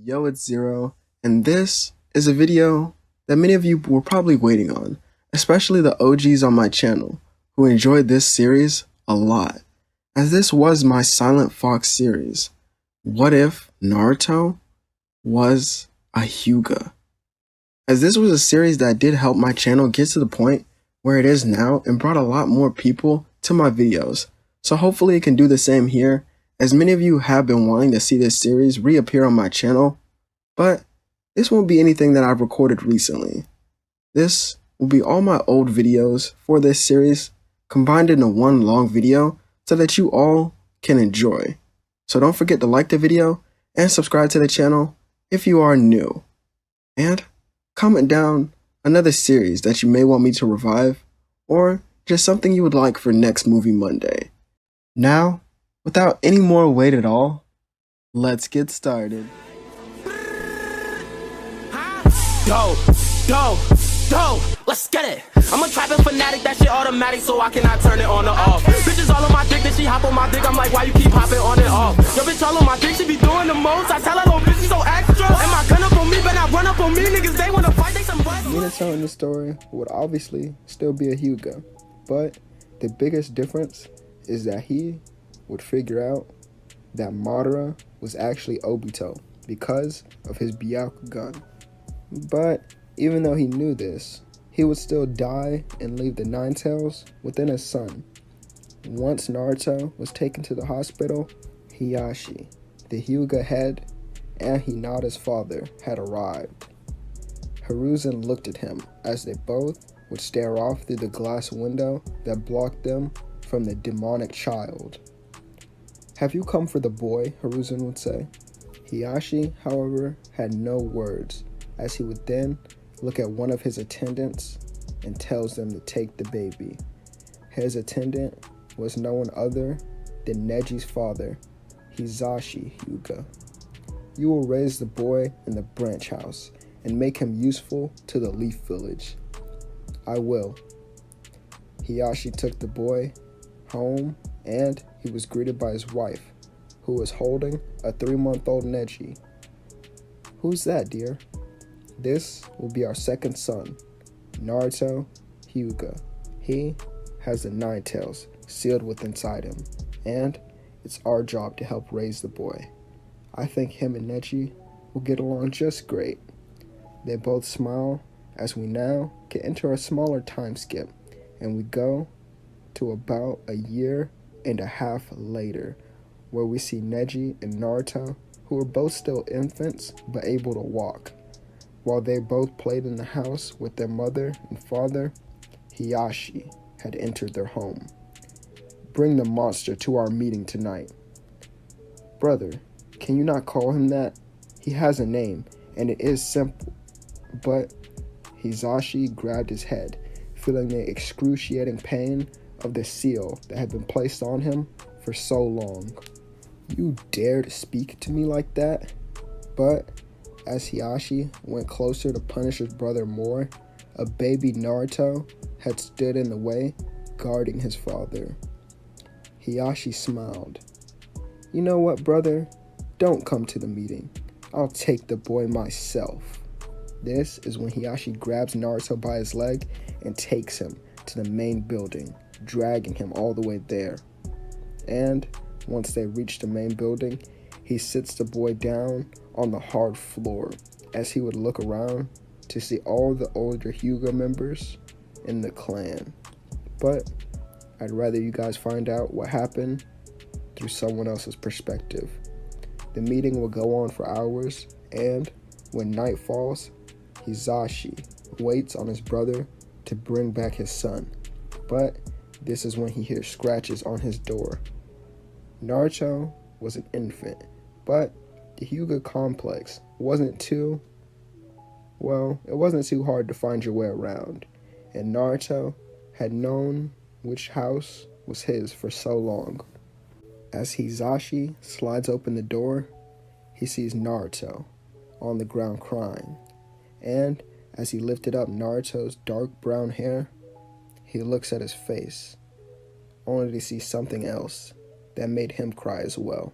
Yo, it's Zero, and this is a video that many of you were probably waiting on, especially the OGs on my channel, who enjoyed this series a lot, as this was my Silent Fox series. What if Naruto was a Hyuga? As this was a series that did help my channel get to the point where it is now and brought a lot more people to my videos, so hopefully it can do the same here, as many of you have been wanting to see this series reappear on my channel, but this won't be anything that I've recorded recently. This will be all my old videos for this series combined into one long video so that you all can enjoy. So don't forget to like the video and subscribe to the channel if you are new. And comment down another series that you may want me to revive or just something you would like for next Movie Monday. Now, without any more wait at all, let's get started. Let's get it. I'm a trapping fanatic, that shit automatic, so I cannot turn it on or off. Bitches all on my dick, then she hop on my dick. I'm like, why you keep hopping on and off? Your bitch all on my dick, she be doing the most. I tell her, little bitch, you so extra. And my gun up on me, but not run up on me. Niggas, they wanna fight, they some bust. Minato in the story would obviously still be a Hyuga, but the biggest difference is that he would figure out that Madara was actually Obito because of his Byakugan. But even though he knew this, he would still die and leave the Nine Tails within his son. Once Naruto was taken to the hospital, Hiashi, the Hyuga head, and Hinata's father had arrived. Hiruzen looked at him as they both would stare off through the glass window that blocked them from the demonic child. "Have you come for the boy?" Hiruzen would say. Hiashi, however, had no words, as he would then look at one of his attendants and tells them to take the baby. His attendant was no one other than Neji's father, Hisashi Hyuga. "You will raise the boy in the branch house and make him useful to the Leaf Village." "I will." Hiashi took the boy home and he was greeted by his wife, who was holding a 3-month-old Neji. "Who's that, dear?" "This will be our second son, Naruto Hyuga. He has the Nine Tails sealed within inside him, and it's our job to help raise the boy. I think him and Neji will get along just great." They both smile as we now can enter a smaller time skip, and we go to about a year and a half later, where we see Neji and Naruto, who are both still infants but able to walk. While they both played in the house with their mother and father, Hiashi had entered their home. "Bring the monster to our meeting tonight." "Brother, can you not call him that? He has a name, and it is simple." But Hisashi grabbed his head, feeling the excruciating pain of the seal that had been placed on him for so long. "You dare to speak to me like that?" But as Hiashi went closer to punish his brother more, a baby Naruto had stood in the way, guarding his father. Hiashi smiled. "You know what, brother? Don't come to the meeting. I'll take the boy myself." This is when Hiashi grabs Naruto by his leg and takes him to the main building, dragging him all the way there. And once they reach the main building, he sits the boy down on the hard floor as he would look around to see all the older Hyuga members in the clan. But I'd rather you guys find out what happened through someone else's perspective. The meeting will go on for hours, and when night falls, Hisashi waits on his brother to bring back his son. But this is when he hears scratches on his door. Naruto was an infant, but the Hyuga complex wasn't too hard to find your way around, and Naruto had known which house was his for so long. As Hisashi slides open the door, he sees Naruto on the ground crying, and as he lifted up Naruto's dark brown hair, he looks at his face, only to see something else that made him cry as well.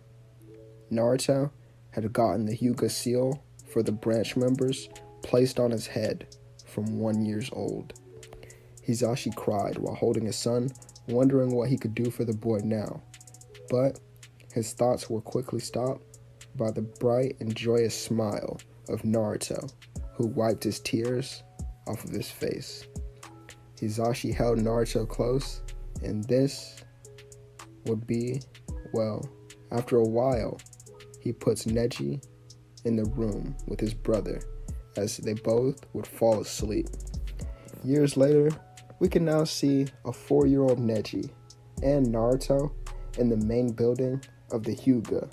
Naruto had gotten the Hyuga seal for the branch members placed on his head from 1 year old. Hisashi cried while holding his son, wondering what he could do for the boy now. But his thoughts were quickly stopped by the bright and joyous smile of Naruto, who wiped his tears off of his face. Hisashi held Naruto close, and this would be, well, after a while, he puts Neji in the room with his brother as they both would fall asleep. Years later, we can now see a 4-year-old Neji and Naruto in the main building of the Hyuga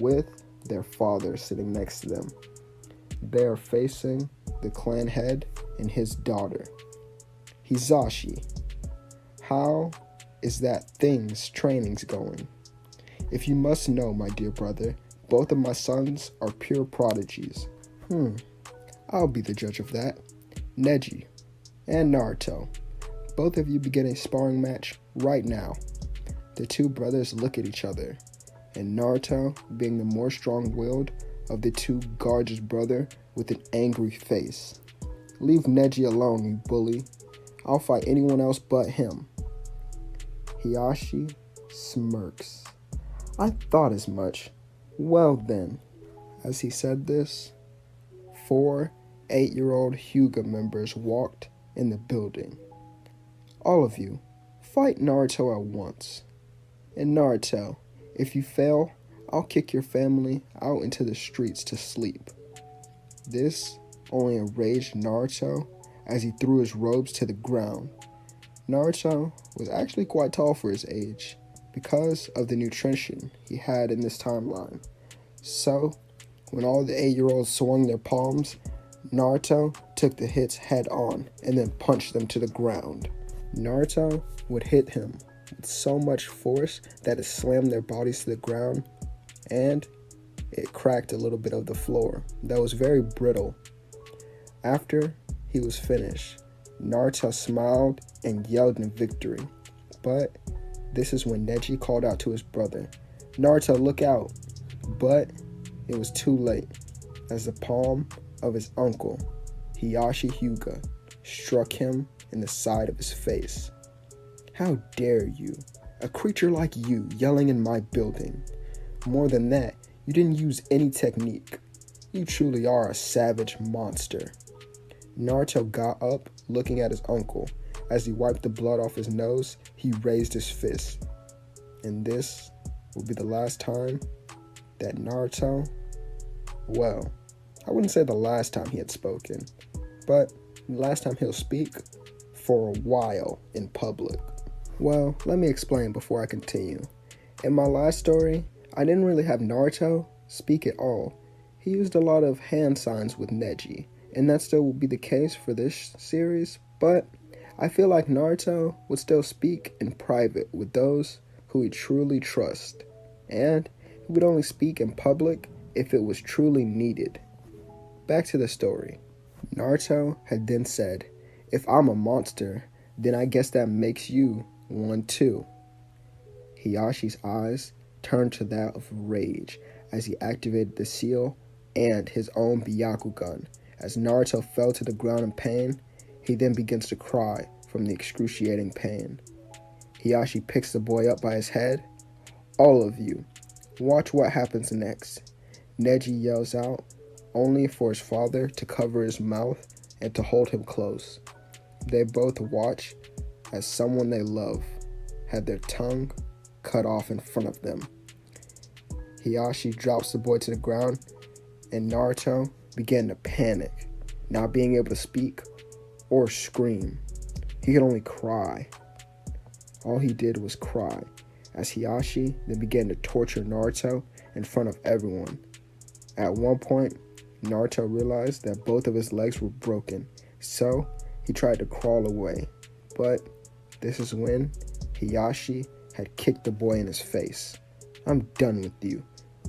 with their father sitting next to them. They are facing the clan head and his daughter. Hisashi, how is that thing's trainings going? If you must know, my dear brother, both of my sons are pure prodigies. I'll be the judge of that. Neji and Naruto, both of you begin a sparring match right now. The two brothers look at each other, and Naruto, being the more strong-willed of the two, guards his brother with an angry face. Leave Neji alone, you bully. I'll fight anyone else but him. Hisashi smirks. I thought as much. Well then, as he said this, 4 8-year-old Hyuga members walked in the building. All of you, fight Naruto at once. And Naruto, if you fail, I'll kick your family out into the streets to sleep. This only enraged Naruto as he threw his robes to the ground. Naruto was actually quite tall for his age because of the nutrition he had in this timeline. So, when all the 8-year-olds swung their palms, Naruto took the hits head on and then punched them to the ground. Naruto would hit him with so much force that it slammed their bodies to the ground, and it cracked a little bit of the floor that was very brittle. After he was finished, Naruto smiled and yelled in victory. But this is when Neji called out to his brother, "Naruto, look out!" But it was too late, as the palm of his uncle, Hisashi Hyuga, struck him in the side of his face. How dare you, a creature like you, yelling in my building? More than that, you didn't use any technique. You truly are a savage monster. Naruto got up, looking at his uncle. As he wiped the blood off his nose, he raised his fist. And this will be the last time that Naruto, well, I wouldn't say the last time he had spoken, but the last time he'll speak for a while in public. Well, let me explain before I continue. In my last story, I didn't really have Naruto speak at all. He used a lot of hand signs with Neji, and that still will be the case for this series, but I feel like Naruto would still speak in private with those who he truly trusts, and he would only speak in public if it was truly needed. Back to the story. Naruto had then said, "If I'm a monster, then I guess that makes you one too." Hiyashi's eyes turned to that of rage as he activated the seal and his own Byakugan. As Naruto fell to the ground in pain, he then begins to cry from the excruciating pain. Hisashi picks the boy up by his head. "All of you, watch what happens next." Neji yells out, only for his father to cover his mouth and to hold him close. They both watch as someone they love had their tongue cut off in front of them. Hisashi drops the boy to the ground, and Naruto began to panic, not being able to speak or scream. He could only cry. All he did was cry, as Hisashi then began to torture Naruto in front of everyone. At one point, Naruto realized that both of his legs were broken, so he tried to crawl away. But this is when Hisashi had kicked the boy in his face. "I'm done with you.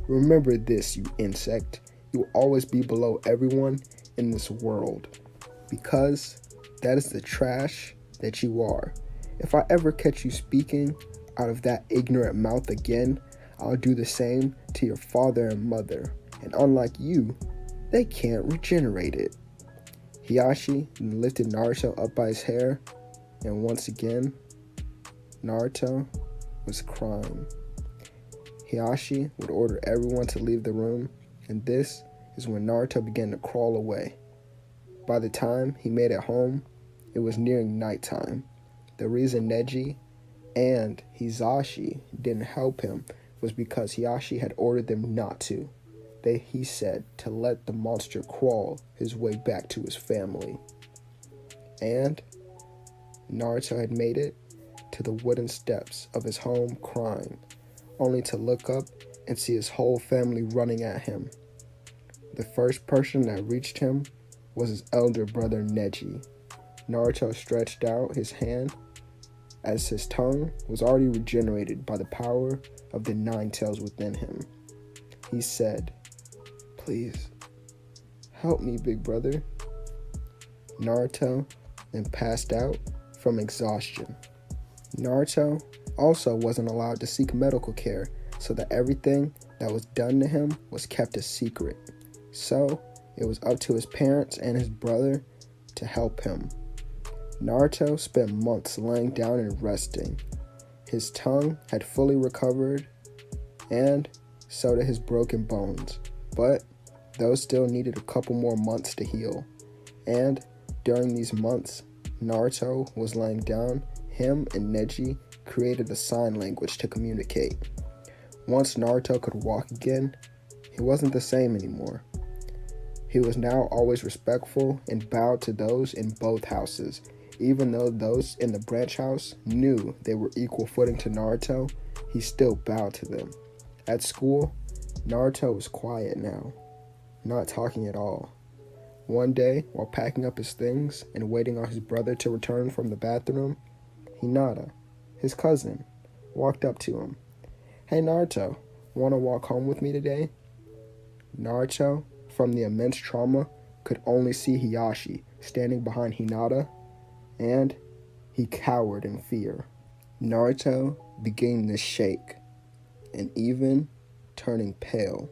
Remember this, you insect. You will always be below everyone in this world, because that is the trash that you are. If I ever catch you speaking out of that ignorant mouth again, I'll do the same to your father and mother, and unlike you, they can't regenerate it. Hiyashi lifted Naruto up by his hair, and once again, Naruto was crying. Hiyashi would order everyone to leave the room, and this is when Naruto began to crawl away. By the time he made it home, it was nearing nighttime. The reason Neji and Hisashi didn't help him was because Hiyashi had ordered them not to. He said to let the monster crawl his way back to his family. And Naruto had made it to the wooden steps of his home crying, only to look up and see his whole family running at him. The first person that reached him was his elder brother Neji. Naruto stretched out his hand as his tongue was already regenerated by the power of the 9 tails within him. He said, "Please, help me, big brother." Naruto then passed out from exhaustion. Naruto also wasn't allowed to seek medical care, so that everything that was done to him was kept a secret. So, it was up to his parents and his brother to help him. Naruto spent months laying down and resting. His tongue had fully recovered, and so did his broken bones, but those still needed a couple more months to heal. And during these months, Naruto was laying down, him and Neji created a sign language to communicate. Once Naruto could walk again, he wasn't the same anymore. He was now always respectful and bowed to those in both houses. Even though those in the branch house knew they were equal footing to Naruto, he still bowed to them. At school, Naruto was quiet now, not talking at all. One day, while packing up his things and waiting on his brother to return from the bathroom, Hinata, his cousin, walked up to him. "Hey Naruto, want to walk home with me today?" Naruto, from the immense trauma, could only see Hiyashi standing behind Hinata, and he cowered in fear. Naruto began to shake, and even turning pale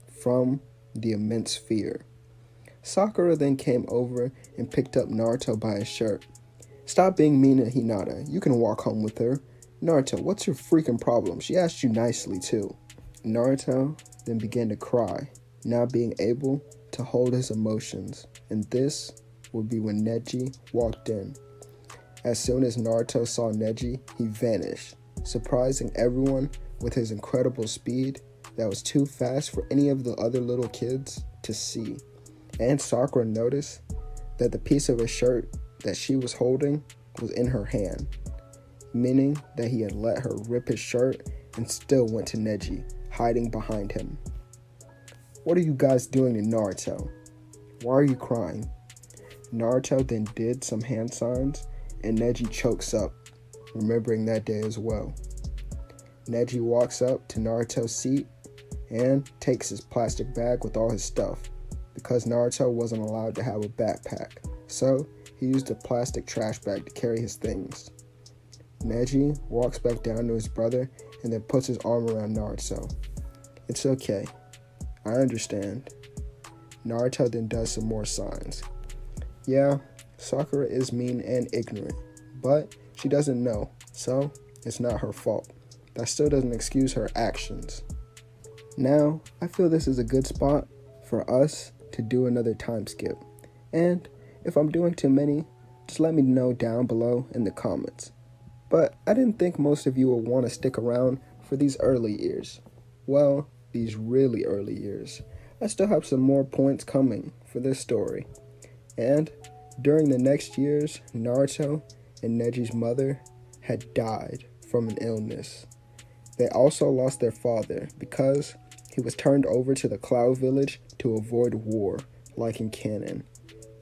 from the immense fear. Sakura then came over and picked up Naruto by his shirt. "Stop being mean to Hinata. You can walk home with her. Naruto, what's your freaking problem? She asked you nicely too." Naruto then began to cry, not being able to hold his emotions, and this would be when Neji walked in. As soon as Naruto saw Neji, he vanished, surprising everyone with his incredible speed that was too fast for any of the other little kids to see. And Sakura noticed that the piece of his shirt that she was holding was in her hand, meaning that he had let her rip his shirt and still went to Neji, hiding behind him. "What are you guys doing to Naruto? Why are you crying?" Naruto then did some hand signs, and Neji chokes up, remembering that day as well. Neji walks up to Naruto's seat and takes his plastic bag with all his stuff, because Naruto wasn't allowed to have a backpack, so he used a plastic trash bag to carry his things. Neji walks back down to his brother and then puts his arm around Naruto. "It's okay. I understand." Naruto then does some more signs. Yeah, Sakura is mean and ignorant, but she doesn't know, so it's not her fault. That still doesn't excuse her actions. Now, I feel this is a good spot for us to do another time skip. And if I'm doing too many, just let me know down below in the comments. But I didn't think most of you would want to stick around for these early years. Well, these really early years. I still have some more points coming for this story. And during the next years, Naruto and Neji's mother had died from an illness. They also lost their father because he was turned over to the Cloud Village to avoid war, like in canon.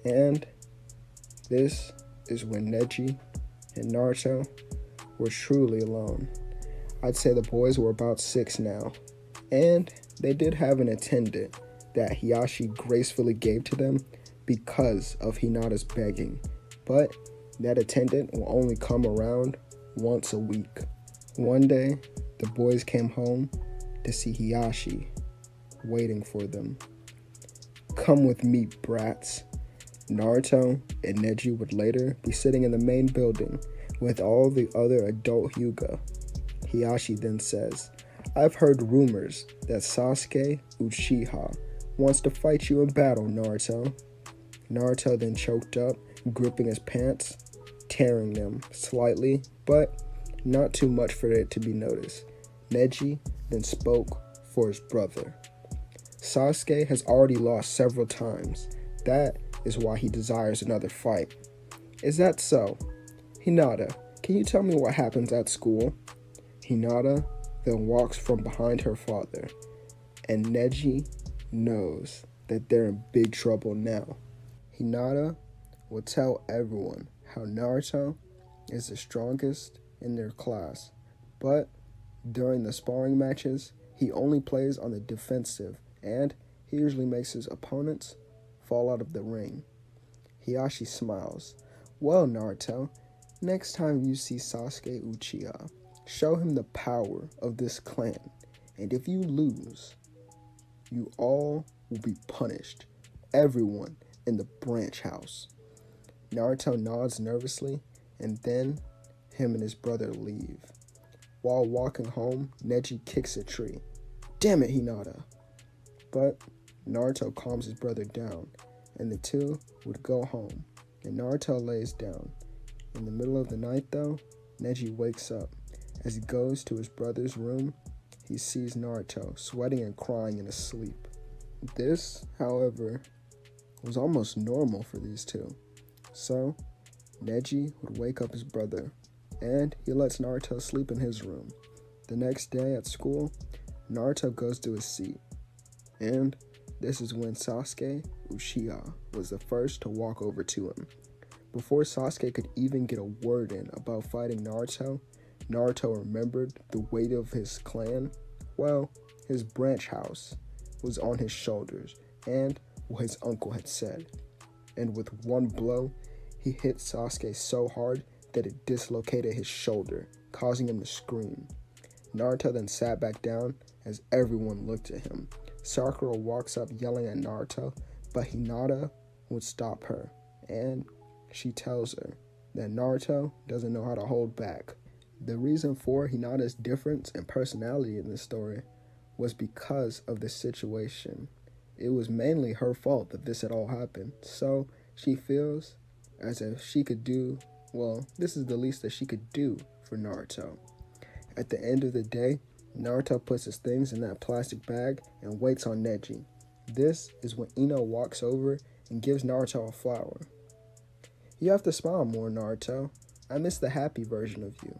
And this is when Neji and Naruto were truly alone. I'd say the boys were about 6 now, and they did have an attendant that Hiyashi gracefully gave to them because of Hinata's begging, but that attendant will only come around once a week. One day, the boys came home to see Hiyashi waiting for them. "Come with me, brats." Naruto and Neji would later be sitting in the main building with all the other adult Hyuga. Hiashi then says, "I've heard rumors that Sasuke Uchiha wants to fight you in battle, Naruto." Naruto then choked up, gripping his pants, tearing them slightly, but not too much for it to be noticed. Neji then spoke for his brother. "Sasuke has already lost several times. That is why he desires another fight." "Is that so? Hinata, can you tell me what happens at school?" Hinata then walks from behind her father, and Neji knows that they're in big trouble now. Hinata will tell everyone how Naruto is the strongest in their class, but during the sparring matches, he only plays on the defensive, and he usually makes his opponents fall out of the ring. Hiashi smiles. "Well, Naruto, next time you see Sasuke Uchiha, show him the power of this clan, and if you lose, you all will be punished. Everyone in the branch house." Naruto nods nervously, and then him and his brother leave. While walking home, Neji kicks a tree. "Damn it, Hinata!" But Naruto calms his brother down, and the two would go home, and Naruto lays down. In the middle of the night, though, Neji wakes up. As he goes to his brother's room, he sees Naruto sweating and crying in his sleep. This, however, was almost normal for these two. So, Neji would wake up his brother, and he lets Naruto sleep in his room. The next day at school, Naruto goes to his seat, and this is when Sasuke Uchiha was the first to walk over to him. Before Sasuke could even get a word in about fighting Naruto, Naruto remembered the weight of his clan. Well, his branch house was on his shoulders, and what his uncle had said. And with one blow, he hit Sasuke so hard that it dislocated his shoulder, causing him to scream. Naruto then sat back down as everyone looked at him. Sakura walks up yelling at Naruto, but Hinata would stop her, and she tells her that Naruto doesn't know how to hold back. The reason for Hinata's difference in personality in this story was because of the situation. It was mainly her fault that this had all happened, so she feels as if she could do, well, this is the least that she could do for Naruto. At the end of the day, Naruto puts his things in that plastic bag and waits on Neji. This is when Ino walks over and gives Naruto a flower. "You have to smile more, Naruto. I miss the happy version of you.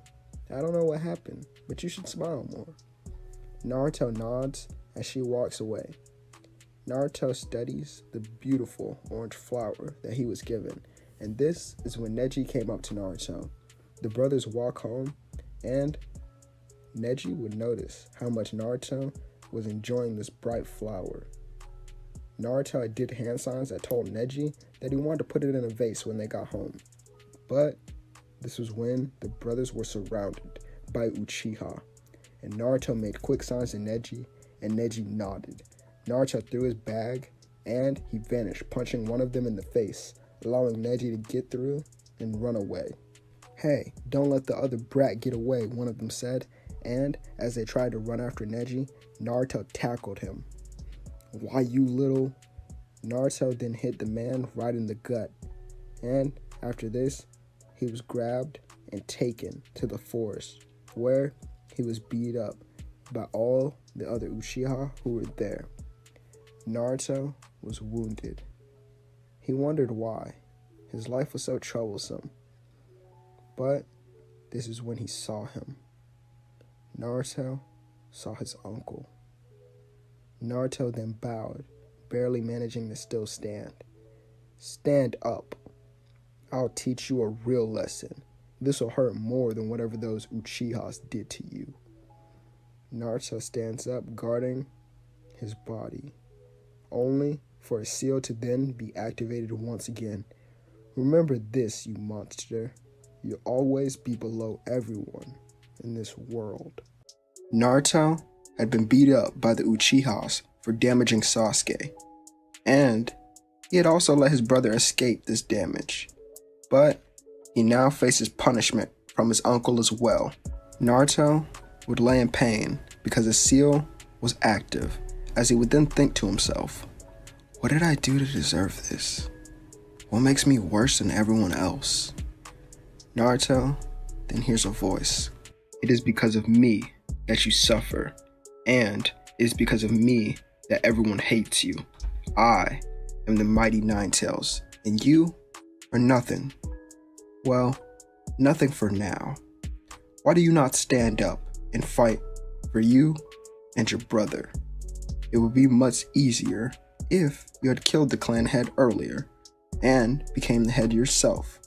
I don't know what happened, but you should smile more." Naruto nods as she walks away. Naruto studies the beautiful orange flower that he was given, and this is when Neji came up to Naruto. The brothers walk home, and Neji would notice how much Naruto was enjoying this bright flower. Naruto did hand signs that told Neji that he wanted to put it in a vase when they got home. But this was when the brothers were surrounded by Uchiha, and Naruto made quick signs to Neji, and Neji nodded. Naruto threw his bag, and he vanished, punching one of them in the face, allowing Neji to get through and run away. "Hey, don't let the other brat get away," one of them said, and as they tried to run after Neji, Naruto tackled him. "Why, you little..." Naruto then hit the man right in the gut, and after this, he was grabbed and taken to the forest, where he was beat up by all the other Uchiha who were there. Naruto was wounded. He wondered why. His life was so troublesome. But this is when he saw him. Naruto saw his uncle. Naruto then bowed, barely managing to still stand. "Stand up. I'll teach you a real lesson. This will hurt more than whatever those Uchihas did to you." Naruto stands up, guarding his body, only for a seal to then be activated once again. "Remember this, you monster. You'll always be below everyone in this world." Naruto had been beat up by the Uchihas for damaging Sasuke. And he had also let his brother escape this damage. But he now faces punishment from his uncle as well. Naruto would lay in pain because his seal was active, as he would then think to himself, what did I do to deserve this? What makes me worse than everyone else? Naruto then hears a voice. It is because of me that you suffer, and it is because of me that everyone hates you. I am the mighty Nine Tails, and you are nothing. Well, nothing for now. Why do you not stand up and fight for you and your brother? It would be much easier if you had killed the clan head earlier and became the head yourself.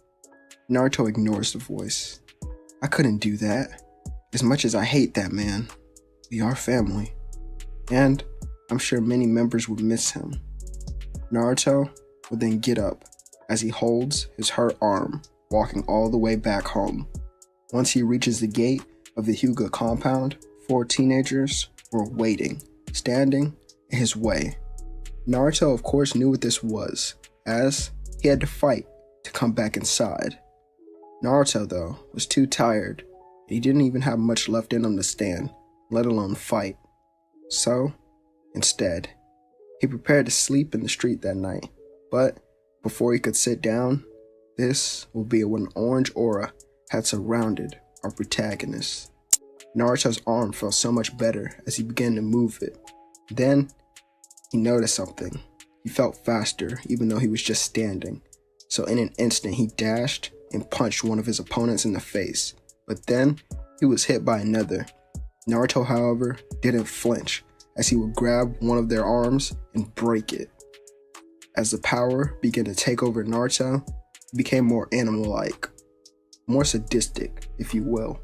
Naruto ignores the voice. I couldn't do that. As much as I hate that man, we are family. And I'm sure many members would miss him. Naruto would then get up as he holds his hurt arm, walking all the way back home. Once he reaches the gate of the Hyuga compound, 4 teenagers were waiting, standing in his way. Naruto of course knew what this was, as he had to fight to come back inside. Naruto though was too tired, and he didn't even have much left in him to stand, let alone fight. So, instead, he prepared to sleep in the street that night, but before he could sit down, this will be when an orange aura had surrounded our protagonist. Naruto's arm felt so much better as he began to move it. Then, he noticed something. He felt faster even though he was just standing. So in an instant he dashed and punched one of his opponents in the face. But then, he was hit by another. Naruto, however, didn't flinch as he would grab one of their arms and break it. As the power began to take over Naruto, he became more animal-like, more sadistic, if you will.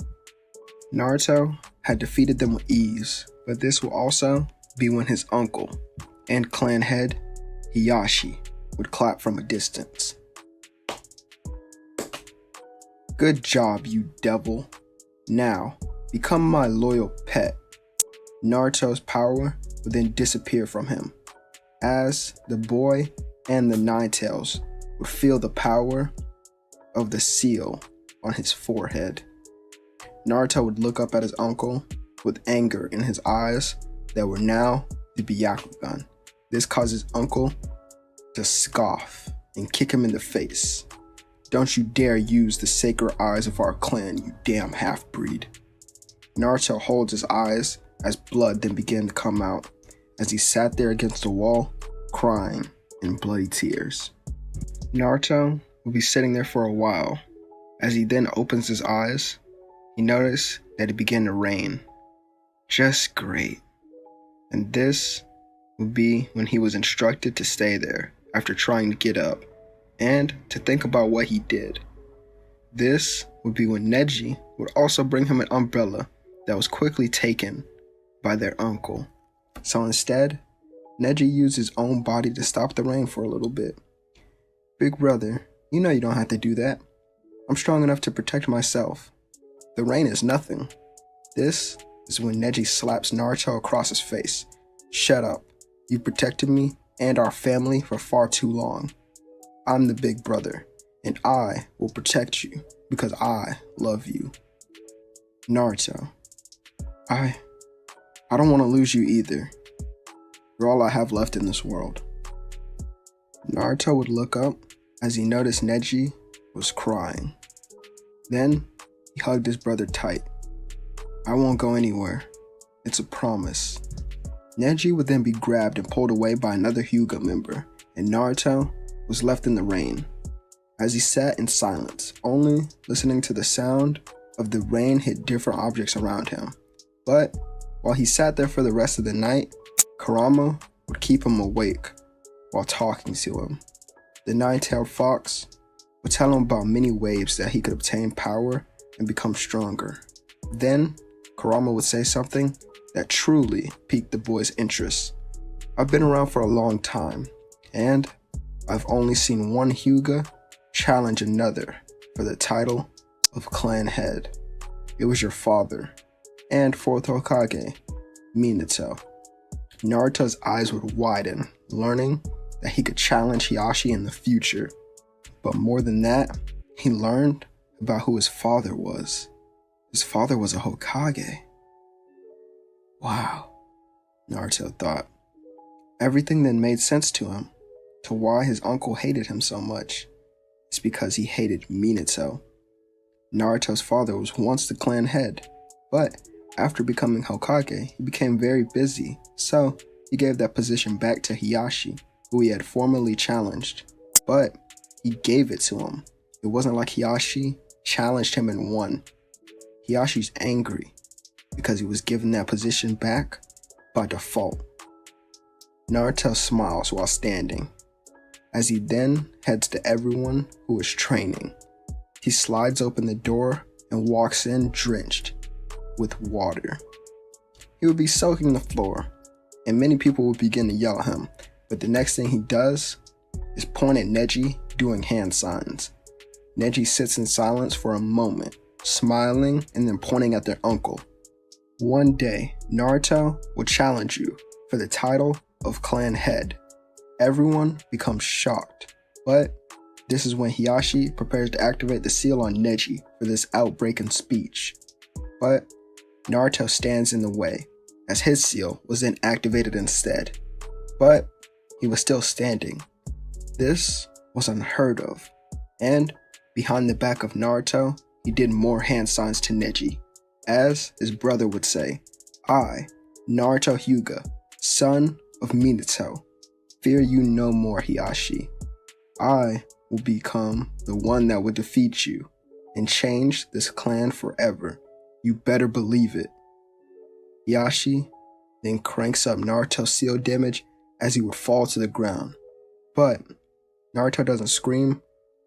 Naruto had defeated them with ease, but this will also be when his uncle and clan head, Hiyashi, would clap from a distance. Good job, you devil. Now, become my loyal pet. Naruto's power would then disappear from him, as the boy and the Nine Tails would feel the power of the seal on his forehead. Naruto would look up at his uncle with anger in his eyes that were now the Byakugan. This caused his uncle to scoff and kick him in the face. Don't you dare use the sacred eyes of our clan, you damn half-breed. Naruto holds his eyes as blood then began to come out as he sat there against the wall, crying in bloody tears. Naruto will be sitting there for a while. As he then opens his eyes, he noticed that it began to rain. Just great. And this would be when he was instructed to stay there after trying to get up and to think about what he did. This would be when Neji would also bring him an umbrella that was quickly taken by their uncle. So instead, Neji used his own body to stop the rain for a little bit. Big brother, you know you don't have to do that. I'm strong enough to protect myself. The rain is nothing. This is when Neji slaps Naruto across his face. Shut up. You protected me and our family for far too long. I'm the big brother, and I will protect you because I love you. Naruto, I don't want to lose you either. You're all I have left in this world. Naruto would look up as he noticed Neji was crying. Then he hugged his brother tight. I won't go anywhere. It's a promise. Neji would then be grabbed and pulled away by another Hyuga member, and Naruto was left in the rain. As he sat in silence, only listening to the sound of the rain hit different objects around him. But while he sat there for the rest of the night, Kurama would keep him awake while talking to him. The nine-tailed fox would tell him about many ways that he could obtain power and become stronger. Then, Kurama would say something that truly piqued the boy's interest. I've been around for a long time, and I've only seen one Hyuga challenge another for the title of clan head. It was your father and fourth Hokage, Minato. Naruto's eyes would widen, learning that he could challenge Hiashi in the future. But more than that, he learned about who his father was. His father was a Hokage. Wow, Naruto thought. Everything then made sense to him, to why his uncle hated him so much. It's because he hated Minato. Naruto's father was once the clan head, but after becoming Hokage, he became very busy, so he gave that position back to Hiashi, who he had formerly challenged. But he gave it to him. It wasn't like Hiashi challenged him and won. Hiyashi's angry because he was given that position back by default. Naruto smiles while standing, as he then heads to everyone who is training. He slides open the door and walks in drenched with water. He would be soaking the floor, and many people would begin to yell at him, but the next thing he does is point at Neji doing hand signs. Neji sits in silence for a moment, smiling and then pointing at their uncle. One day, Naruto will challenge you for the title of clan head. Everyone becomes shocked, but this is when Hiashi prepares to activate the seal on Neji for this outbreaking speech. But Naruto stands in the way, as his seal was then activated instead. But he was still standing. This was unheard of, and behind the back of Naruto, he did more hand signs to Neji, as his brother would say, "I, Naruto Hyuga, son of Minato, fear you no more, Hiashi. I will become the one that will defeat you and change this clan forever. You better believe it." Hiashi then cranks up Naruto's seal damage as he would fall to the ground. But Naruto doesn't scream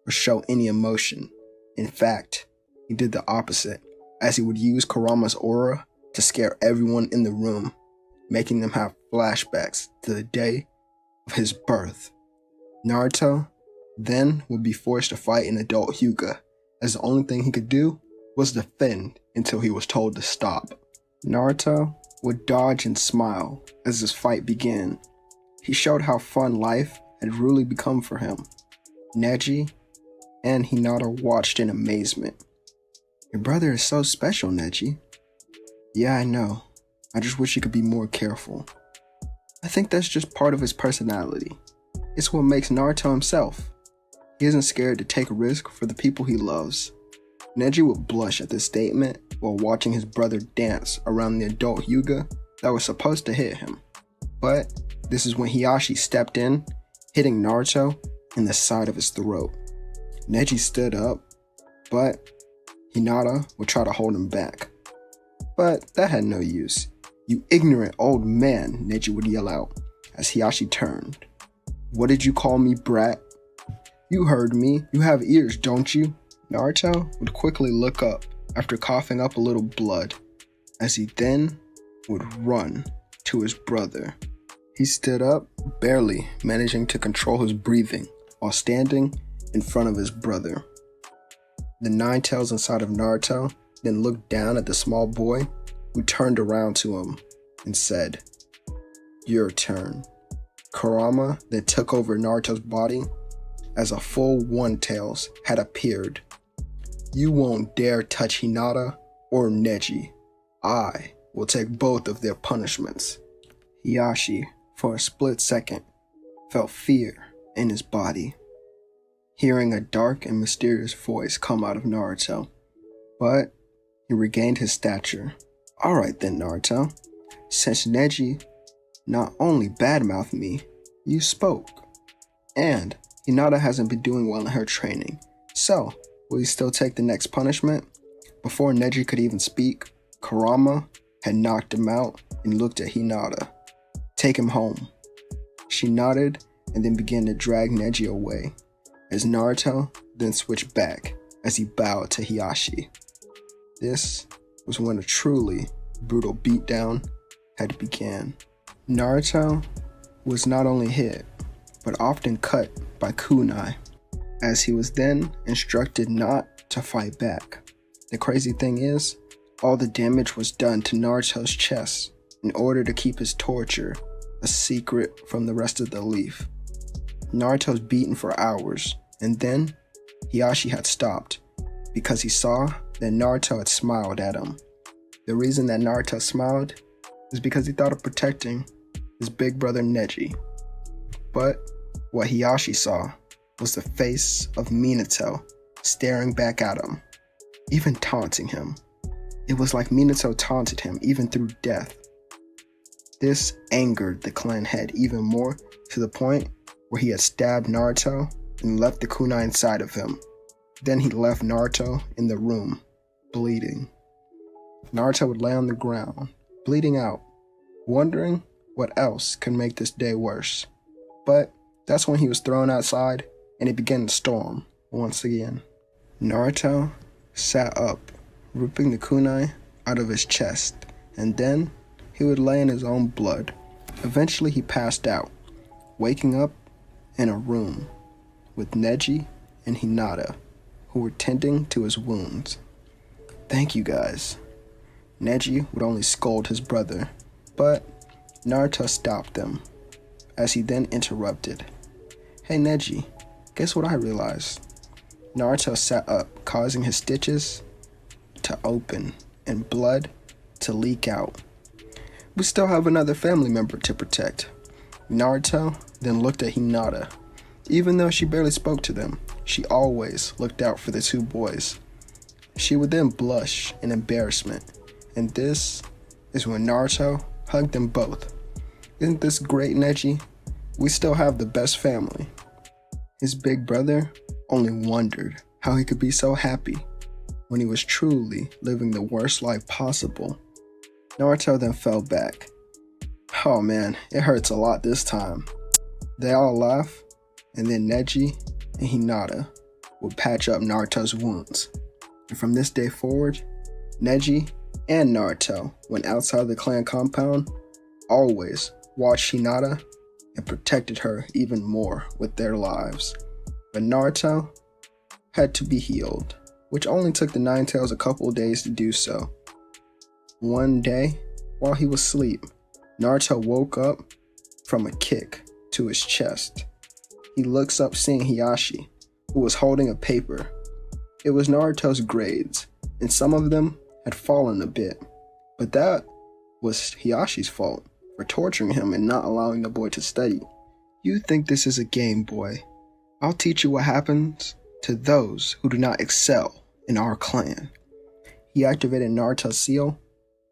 or show any emotion. In fact, he did the opposite, as he would use Kurama's aura to scare everyone in the room, making them have flashbacks to the day of his birth. Naruto then would be forced to fight an adult Hyuga, as the only thing he could do was defend until he was told to stop. Naruto would dodge and smile as this fight began. He showed how fun life had really become for him. Neji and Hinata watched in amazement. "Your brother is so special, Neji." "Yeah, I know. I just wish he could be more careful." "I think that's just part of his personality. It's what makes Naruto himself. He isn't scared to take a risk for the people he loves." Neji would blush at this statement while watching his brother dance around the adult Hyuga that was supposed to hit him. But this is when Hiashi stepped in, hitting Naruto in the side of his throat. Neji stood up, but Hinata would try to hold him back. But that had no use. "You ignorant old man," Neji would yell out as Hiashi turned. "What did you call me, brat?" "You heard me. You have ears, don't you?" Naruto would quickly look up after coughing up a little blood, as he then would run to his brother. He stood up, barely managing to control his breathing while standing in front of his brother. The nine tails inside of Naruto then looked down at the small boy, who turned around to him and said, "Your turn." Kurama then took over Naruto's body as a full One Tails had appeared. "You won't dare touch Hinata or Neji. I will take both of their punishments." Hiashi, for a split second, felt fear in his body, hearing a dark and mysterious voice come out of Naruto. But he regained his stature. "Alright then, Naruto. Since Neji not only badmouthed me, you spoke. And Hinata hasn't been doing well in her training. So, will you still take the next punishment?" Before Neji could even speak, Kurama had knocked him out and looked at Hinata. "Take him home." She nodded and then began to drag Neji away, as Naruto then switched back as he bowed to Hiashi. This was when a truly brutal beatdown had began. Naruto was not only hit, but often cut by kunai, as he was then instructed not to fight back. The crazy thing is, all the damage was done to Naruto's chest in order to keep his torture a secret from the rest of the leaf. Naruto's beaten for hours, and then Hiyashi had stopped because he saw that Naruto had smiled at him. The reason that Naruto smiled is because he thought of protecting his big brother Neji. But what Hiyashi saw was the face of Minato staring back at him, even taunting him. It was like Minato taunted him even through death. This angered the clan head even more, to the point where he had stabbed Naruto and left the kunai inside of him. Then he left Naruto in the room, bleeding. Naruto would lay on the ground, bleeding out, wondering what else could make this day worse. But that's when he was thrown outside and it began to storm once again. Naruto sat up, ripping the kunai out of his chest, and then he would lay in his own blood. Eventually he passed out, waking up in a room with Neji and Hinata, who were tending to his wounds. Thank you guys. Neji would only scold his brother, but Naruto stopped them, as he then interrupted. Hey Neji, guess what I realized? Naruto sat up, causing his stitches to open and blood to leak out. We still have another family member to protect. Naruto then looked at Hinata. Even though she barely spoke to them, she always looked out for the two boys. She would then blush in embarrassment, and this is when Naruto hugged them both. Isn't this great, Neji? We still have the best family. His big brother only wondered how he could be so happy when he was truly living the worst life possible. Naruto then fell back. Oh man, it hurts a lot this time. They all laugh, and then Neji and Hinata would patch up Naruto's wounds. And from this day forward, Neji and Naruto, when outside the clan compound, always watched Hinata and protected her even more with their lives. But Naruto had to be healed, which only took the Nine Tails a couple of days to do so. One day, while he was asleep, Naruto woke up from a kick to his chest. He looks up seeing Hiyashi, who was holding a paper. It was Naruto's grades, and some of them had fallen a bit. But that was Hiyashi's fault for torturing him and not allowing the boy to study. You think this is a game, boy? I'll teach you what happens to those who do not excel in our clan. He activated Naruto's seal,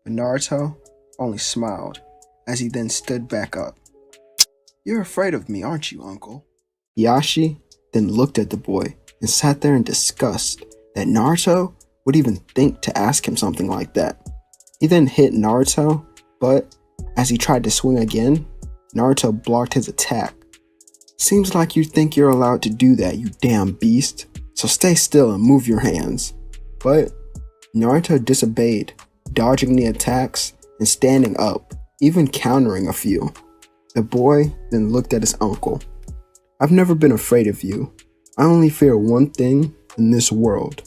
but Naruto only smiled as he then stood back up. You're afraid of me, aren't you, uncle? Hiyashi then looked at the boy and sat there in disgust that Naruto would even think to ask him something like that. He then hit Naruto, but as he tried to swing again, Naruto blocked his attack. Seems like you think you're allowed to do that, you damn beast. So stay still and move your hands. But Naruto disobeyed, dodging the attacks and standing up, even countering a few. The boy then looked at his uncle. I've never been afraid of you. I only fear one thing in this world.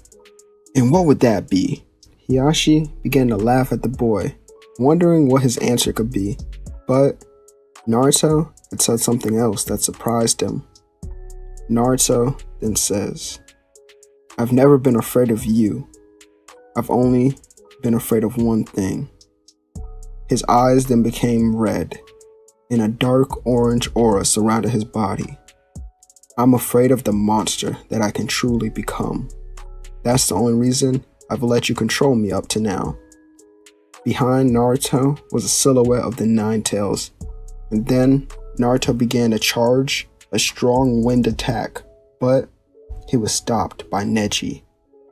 And what would that be? Hiyashi began to laugh at the boy, wondering what his answer could be. But Naruto had said something else that surprised him. Naruto then says, I've never been afraid of you. I've only been afraid of one thing. His eyes then became red, and a dark orange aura surrounded his body. I'm afraid of the monster that I can truly become. That's the only reason I've let you control me up to now. Behind Naruto was a silhouette of the Nine Tails, and then Naruto began to charge a strong wind attack, but he was stopped by Neji,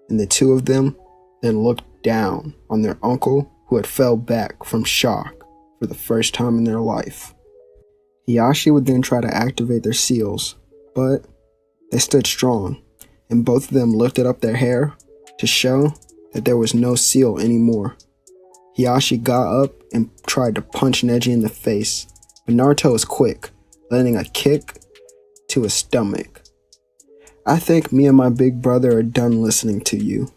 and the two of them then looked down on their uncle who had fell back from shock for the first time in their life. Hiyashi would then try to activate their seals, but they stood strong, and both of them lifted up their hair to show that there was no seal anymore. Hiyashi got up and tried to punch Neji in the face, but Naruto was quick, landing a kick to his stomach. I think me and my big brother are done listening to you.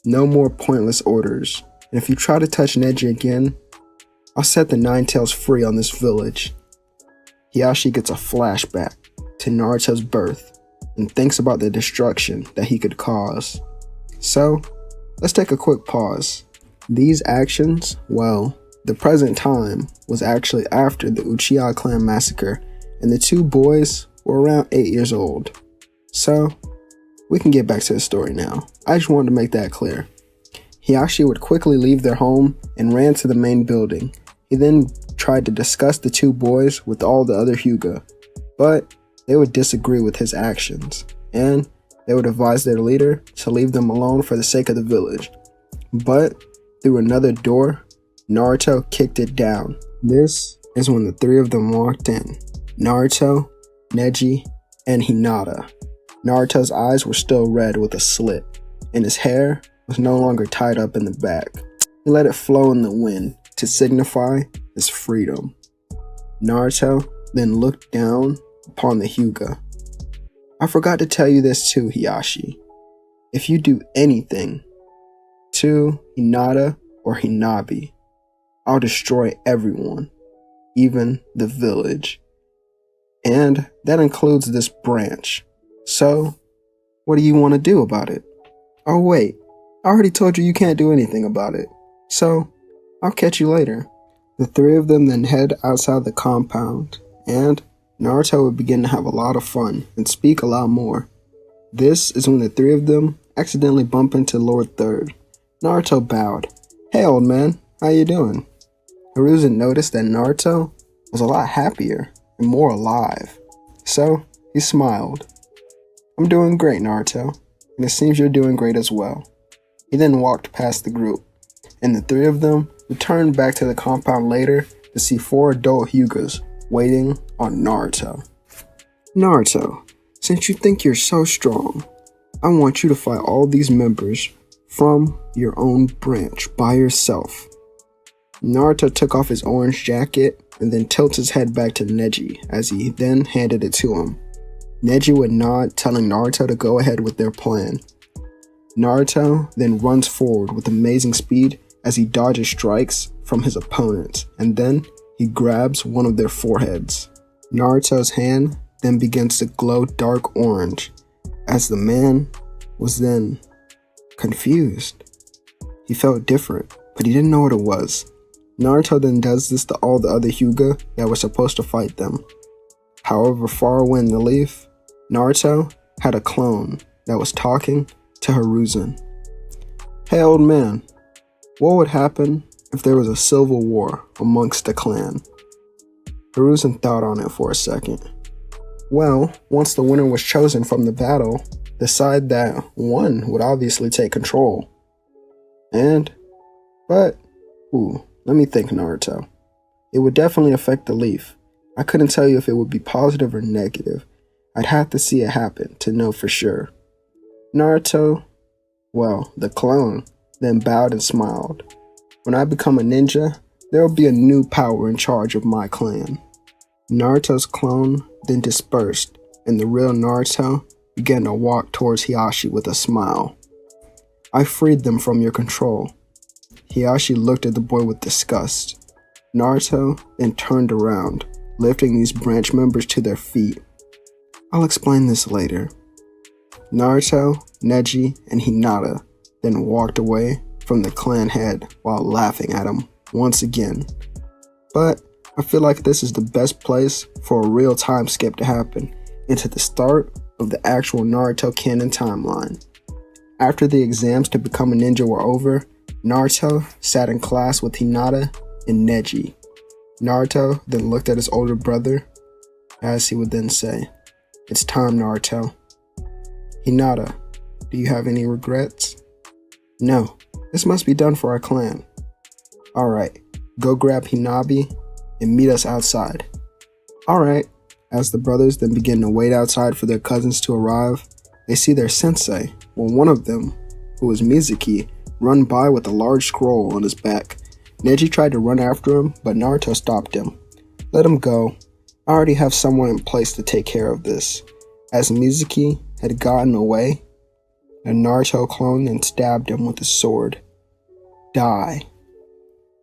No more pointless orders, and if you try to touch Neji again, I'll set the Nine Tails free on this village. Hiyashi gets a flashback to Naruto's birth and thinks about the destruction that he could cause. So, let's take a quick pause. These actions, well, the present time was actually after the Uchiha clan massacre, and the two boys were around 8 years old. So, we can get back to the story now. I just wanted to make that clear. Hiyashi would quickly leave their home and ran to the main building. He then tried to discuss the two boys with all the other Hyuga, but they would disagree with his actions, and they would advise their leader to leave them alone for the sake of the village. But through another door, Naruto kicked it down. This is when the three of them walked in. Naruto, Neji, and Hinata. Naruto's eyes were still red with a slit, and his hair was no longer tied up in the back. He let it flow in the wind to signify his freedom. Naruto then looked down upon the Hyuga. I forgot to tell you this too, Hiyashi. If you do anything to Hinata or Hinabi, I'll destroy everyone, even the village. And that includes this branch. So, what do you want to do about it? Oh wait, I already told you can't do anything about it. So, I'll catch you later. The three of them then head outside the compound, and Naruto would begin to have a lot of fun and speak a lot more. This is when the three of them accidentally bump into Lord Third. Naruto bowed. Hey old man, how you doing? Hiruzen noticed that Naruto was a lot happier and more alive, so he smiled. I'm doing great, Naruto, and it seems you're doing great as well. He then walked past the group, and the three of them returned back to the compound later to see 4 adult Hyugas waiting on Naruto. Naruto, since you think you're so strong, I want you to fight all these members from your own branch by yourself. Naruto took off his orange jacket and then tilted his head back to Neji as he then handed it to him. Neji would nod, telling Naruto to go ahead with their plan. Naruto then runs forward with amazing speed as he dodges strikes from his opponents, and then he grabs one of their foreheads. Naruto's hand then begins to glow dark orange as the man was then confused. He felt different, but he didn't know what it was. Naruto then does this to all the other Hyuga that were supposed to fight them. However, far away in the leaf, Naruto had a clone that was talking to Hiruzen. Hey old man, what would happen if there was a civil war amongst the clan? Hiruzen thought on it for a second. Well, once the winner was chosen from the battle, the side that won would obviously take control. Let me think, Naruto. It would definitely affect the leaf. I couldn't tell you if it would be positive or negative. I'd have to see it happen to know for sure. Naruto, the clone, then bowed and smiled. When I become a ninja, there will be a new power in charge of my clan. Naruto's clone then dispersed, and the real Naruto began to walk towards Hiyashi with a smile. I freed them from your control. Hiyashi looked at the boy with disgust. Naruto then turned around, lifting these branch members to their feet. I'll explain this later. Naruto, Neji, and Hinata then walked away from the clan head while laughing at him once again. But I feel like this is the best place for a real time skip to happen into the start of the actual Naruto canon timeline. After the exams to become a ninja were over, Naruto sat in class with Hinata and Neji. Naruto then looked at his older brother as he would then say, "It's time, Naruto." Hinata, do you have any regrets? No, this must be done for our clan. Alright, go grab Hinabi and meet us outside. Alright, as the brothers then begin to wait outside for their cousins to arrive, they see their sensei, one of them, who was Mizuki, run by with a large scroll on his back. Neji tried to run after him, but Naruto stopped him. Let him go. I already have someone in place to take care of this. As Mizuki had gotten away, a Naruto clone then stabbed him with his sword. Die.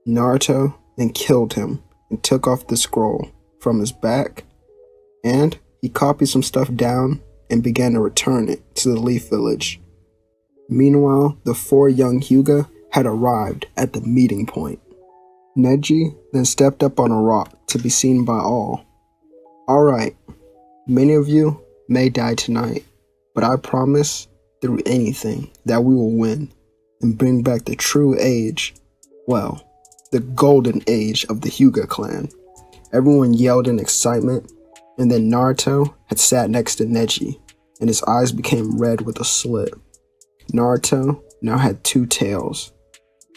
Naruto then killed him and took off the scroll from his back and he copied some stuff down and began to return it to the Leaf Village. Meanwhile, the 4 young Hyuga had arrived at the meeting point. Neji then stepped up on a rock to be seen by all. Alright, many of you may die tonight, but I promise through anything that we will win and bring back the true age, well, the golden age of the Hyuga clan. Everyone yelled in excitement, and then Naruto had sat next to Neji, and his eyes became red with a slit. Naruto now had 2 tails.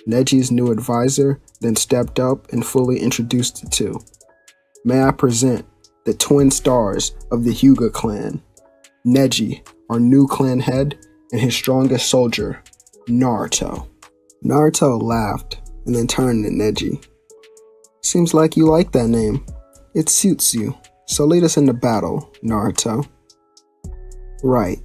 Neji's new advisor then stepped up and fully introduced the two. May I present the twin stars of the Hyuga clan, Neji, our new clan head, and his strongest soldier, Naruto. Naruto laughed and then turned to Neji. Seems like you like that name. It suits you, so lead us into battle, Naruto. Right.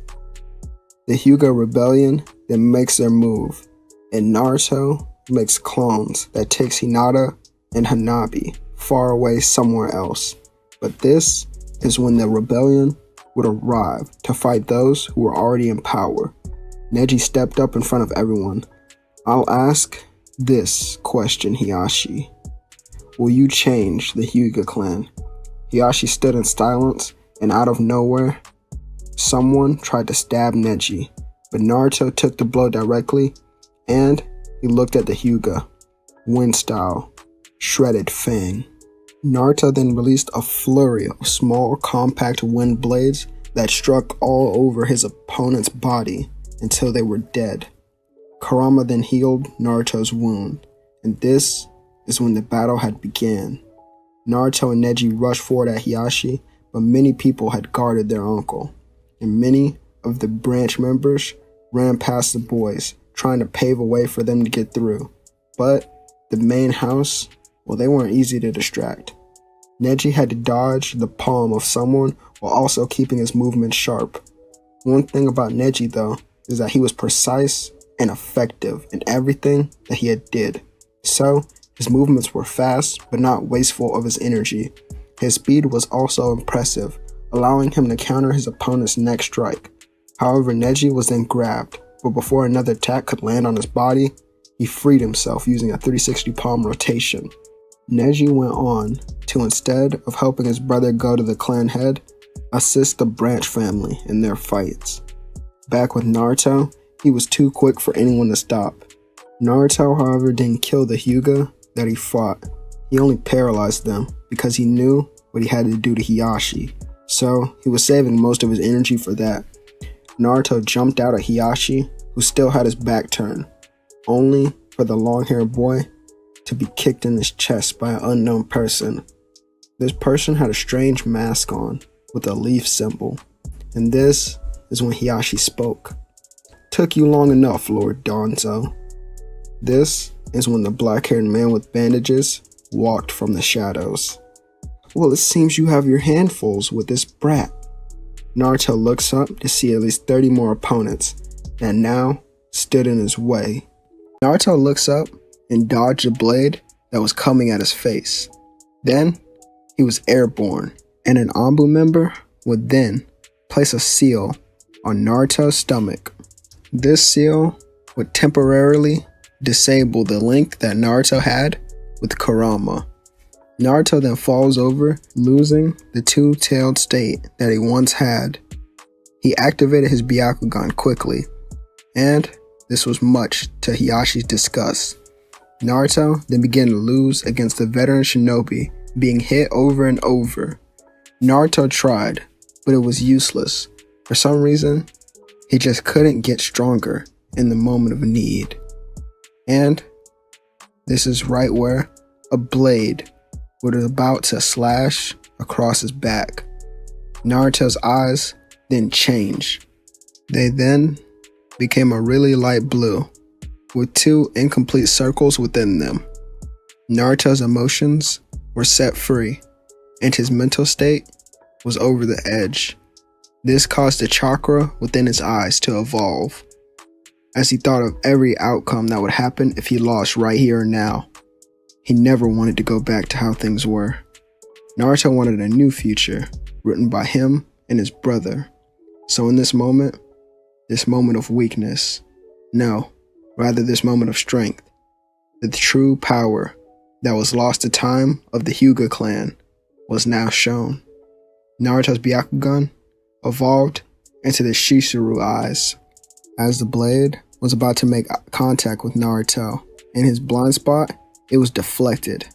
The Hyuga rebellion then makes their move, and Naruto makes clones that takes Hinata and Hanabi far away somewhere else. But this is when the rebellion would arrive to fight those who were already in power. Neji stepped up in front of everyone. I'll ask this question, Hiashi. Will you change the Hyuga clan? Hiashi stood in silence, and out of nowhere, someone tried to stab Neji, but Naruto took the blow directly, and he looked at the Hyuga, wind style, shredded fang. Naruto then released a flurry of small, compact wind blades that struck all over his opponent's body until they were dead. Kurama then healed Naruto's wound, and this is when the battle had begun. Naruto and Neji rushed forward at Hiashi, but many people had guarded their uncle, and many of the branch members ran past the boys, trying to pave a way for them to get through. But the main house, well, they weren't easy to distract. Neji had to dodge the palm of someone while also keeping his movements sharp. One thing about Neji, though, is that he was precise and effective in everything that he had did. So, his movements were fast, but not wasteful of his energy. His speed was also impressive, allowing him to counter his opponent's next strike. However, Neji was then grabbed, but before another attack could land on his body, he freed himself using a 360 palm rotation. Neji went on to, instead of helping his brother go to the clan head, assist the branch family in their fights. Back with Naruto, he was too quick for anyone to stop. Naruto, however, didn't kill the Hyuga that he fought. He only paralyzed them because he knew what he had to do to Hiashi, so he was saving most of his energy for that. Naruto jumped out at Hiashi, who still had his back turned, only for the long-haired boy to be kicked in his chest by an unknown person. This person had a strange mask on with a leaf symbol, and this is when Hiashi spoke. Took you long enough, Lord Danzo. This is when the black-haired man with bandages walked from the shadows. Well, it seems you have your handfuls with this brat. Naruto looks up to see at least 30 more opponents that now stood in his way. Naruto looks up and dodged a blade that was coming at his face. Then, he was airborne, and an Anbu member would then place a seal on Naruto's stomach. This seal would temporarily disable the link that Naruto had with Kurama. Naruto then falls over, losing the two-tailed state that he once had. He activated his Byakugan quickly, and this was much to Hiashi's disgust. Naruto then began to lose against the veteran shinobi, being hit over and over. Naruto tried, but it was useless. For some reason, he just couldn't get stronger in the moment of need. And this is right where a blade was about to slash across his back. Naruto's eyes then changed. They then became a really light blue, with 2 incomplete circles within them. Naruto's emotions were set free, and his mental state was over the edge. This caused the chakra within his eyes to evolve, as he thought of every outcome that would happen if he lost right here and now. He never wanted to go back to how things were. Naruto wanted a new future, written by him and his brother. So in this moment of weakness, no, rather this moment of strength, the true power that was lost at the time of the Hyuga clan was now shown. Naruto's Byakugan evolved into the Shisuru eyes. As the blade was about to make contact with Naruto, in his blind spot, it was deflected.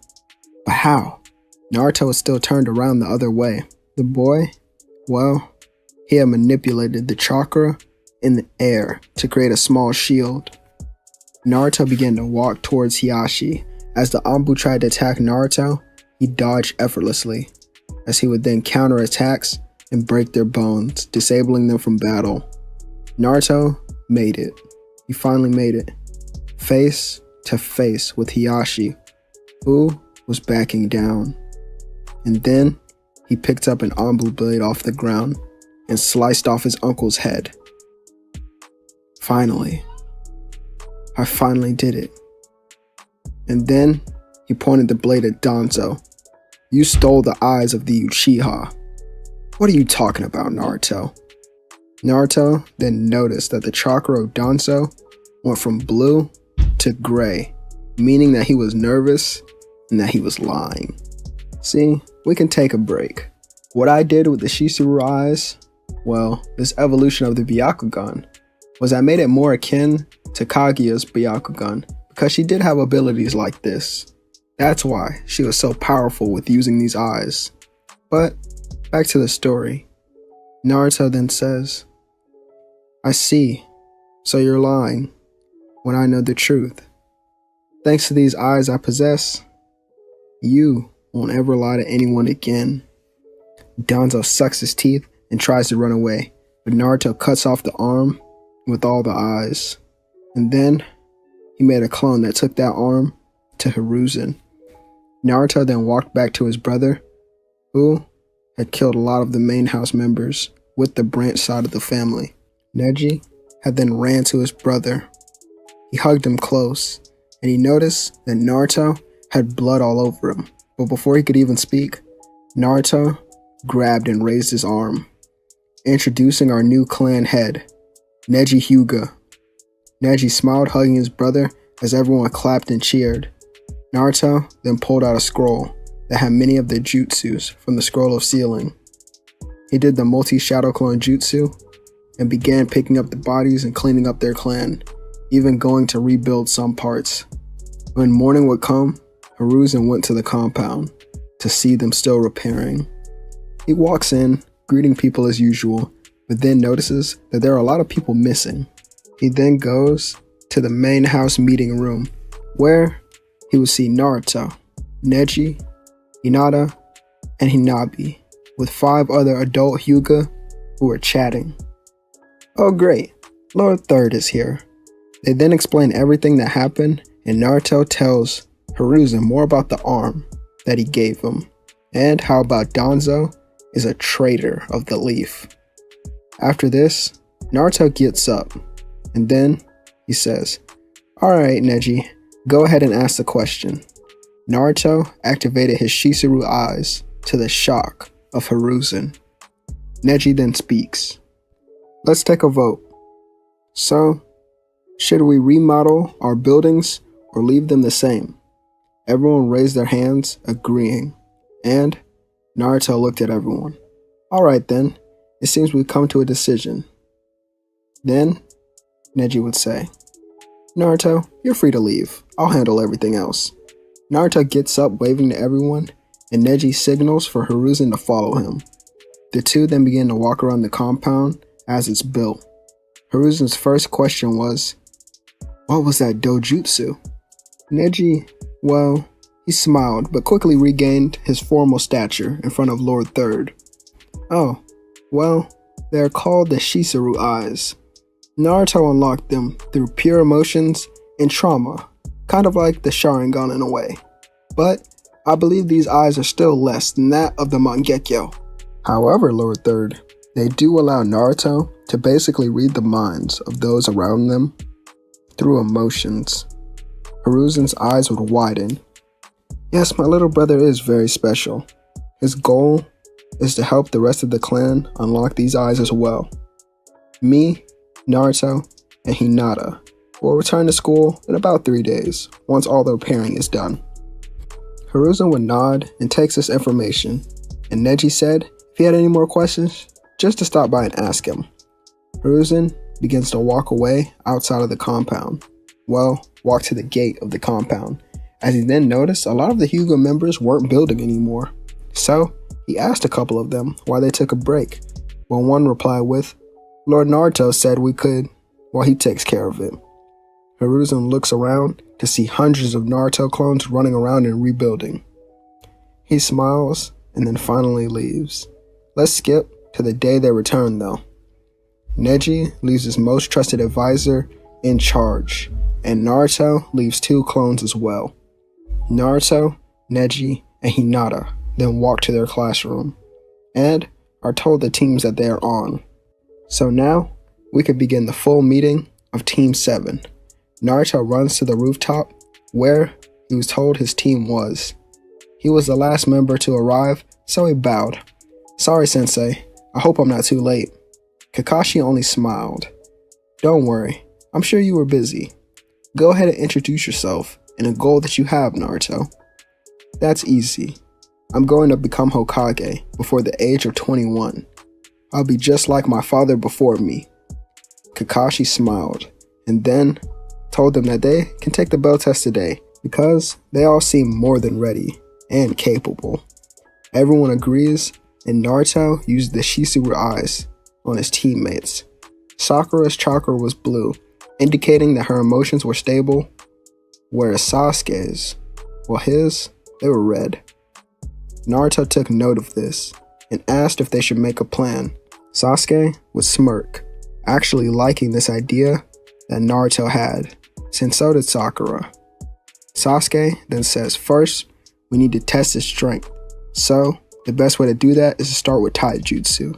But how? Naruto was still turned around the other way. The boy, well, he had manipulated the chakra in the air to create a small shield. Naruto began to walk towards Hiashi. As the Anbu tried to attack Naruto, he dodged effortlessly, as he would then counter attacks and break their bones, disabling them from battle. Naruto made it. He finally made it. Face to face with Hiashi, who was backing down. And then he picked up an Anbu blade off the ground and sliced off his uncle's head. Finally. I finally did it. And then he pointed the blade at Danzo. You stole the eyes of the Uchiha. What are you talking about, Naruto? Naruto then noticed that the chakra of Danzo went from blue to gray, meaning that he was nervous and that he was lying. See, we can take a break. What I did with the Shisuru eyes, well, this evolution of the Byakugan, was I made it more akin to Kaguya's Byakugan, because she did have abilities like this. That's why she was so powerful with using these eyes. But, back to the story. Naruto then says, I see, so you're lying, when I know the truth. Thanks to these eyes I possess, you won't ever lie to anyone again. Danzo sucks his teeth and tries to run away, but Naruto cuts off the arm with all the eyes. And then, he made a clone that took that arm to Hiruzen. Naruto then walked back to his brother, who had killed a lot of the main house members with the branch side of the family. Neji had then ran to his brother. He hugged him close, and he noticed that Naruto had blood all over him. But before he could even speak, Naruto grabbed and raised his arm, introducing our new clan head, Neji Hyuga. Neji smiled, hugging his brother as everyone clapped and cheered. Naruto then pulled out a scroll that had many of the jutsus from the Scroll of Sealing. He did the multi-shadow clone jutsu and began picking up the bodies and cleaning up their clan, even going to rebuild some parts. When morning would come, Hiruzen went to the compound to see them still repairing. He walks in, greeting people as usual, but then notices that there are a lot of people missing. He then goes to the main house meeting room, where he would see Naruto, Neji, Hinata, and Hinabi, with 5 other adult Hyuga who were chatting. Oh great, Lord Third is here. They then explain everything that happened, and Naruto tells Hiruzen more about the arm that he gave him, and how about Danzo is a traitor of the leaf. After this, Naruto gets up, and then he says, Alright Neji, go ahead and ask the question. Naruto activated his Shisuru eyes to the shock of Hiruzen. Neji then speaks. Let's take a vote. So, should we remodel our buildings or leave them the same? Everyone raised their hands, agreeing, and Naruto looked at everyone. Alright then, it seems we've come to a decision. Then, Neji would say, Naruto, you're free to leave. I'll handle everything else. Naruto gets up waving to everyone, and Neji signals for Hiruzen to follow him. The two then begin to walk around the compound as it's built. Hiruzen's first question was, what was that dojutsu? Neji, well, he smiled, but quickly regained his formal stature in front of Lord Third. Oh, well, they're called the Shisuru eyes. Naruto unlocked them through pure emotions and trauma, kind of like the Sharingan in a way. But I believe these eyes are still less than that of the Mangekyo. However, Lord Third, they do allow Naruto to basically read the minds of those around them through emotions. Hiruzen's eyes would widen. Yes, my little brother is very special. His goal is to help the rest of the clan unlock these eyes as well. Me, Naruto, and Hinata will return to school in about 3 days, once all the repairing is done. Hiruzen would nod and takes this information, and Neji said if he had any more questions, just to stop by and ask him. Hiruzen begins to walk away outside of the compound. Well, walk to the gate of the compound, as he then noticed a lot of the Hyuga members weren't building anymore. So, he asked a couple of them why they took a break, when one replied with, "Lord Naruto said we could, while he takes care of it." Hiruzen looks around to see hundreds of Naruto clones running around and rebuilding. He smiles and then finally leaves. Let's skip to the day they return though. Neji leaves his most trusted advisor in charge, and Naruto leaves 2 clones as well. Naruto, Neji, and Hinata then walk to their classroom, and are told the teams that they are on. So now, we can begin the full meeting of Team 7. Naruto runs to the rooftop, where he was told his team was. He was the last member to arrive, so he bowed. "Sorry, Sensei, I hope I'm not too late." Kakashi only smiled. "Don't worry, I'm sure you were busy. Go ahead and introduce yourself and a goal that you have, Naruto." "That's easy. I'm going to become Hokage before the age of 21. I'll be just like my father before me." Kakashi smiled, and then told them that they can take the bell test today, because they all seem more than ready and capable. Everyone agrees, and Naruto used the Shisuru eyes on his teammates. Sakura's chakra was blue, indicating that her emotions were stable, whereas Sasuke's, well they were red. Naruto took note of this, and asked if they should make a plan. Sasuke would smirk, actually liking this idea that Naruto had, since so did Sakura. Sasuke then says first, we need to test his strength, so the best way to do that is to start with Taijutsu.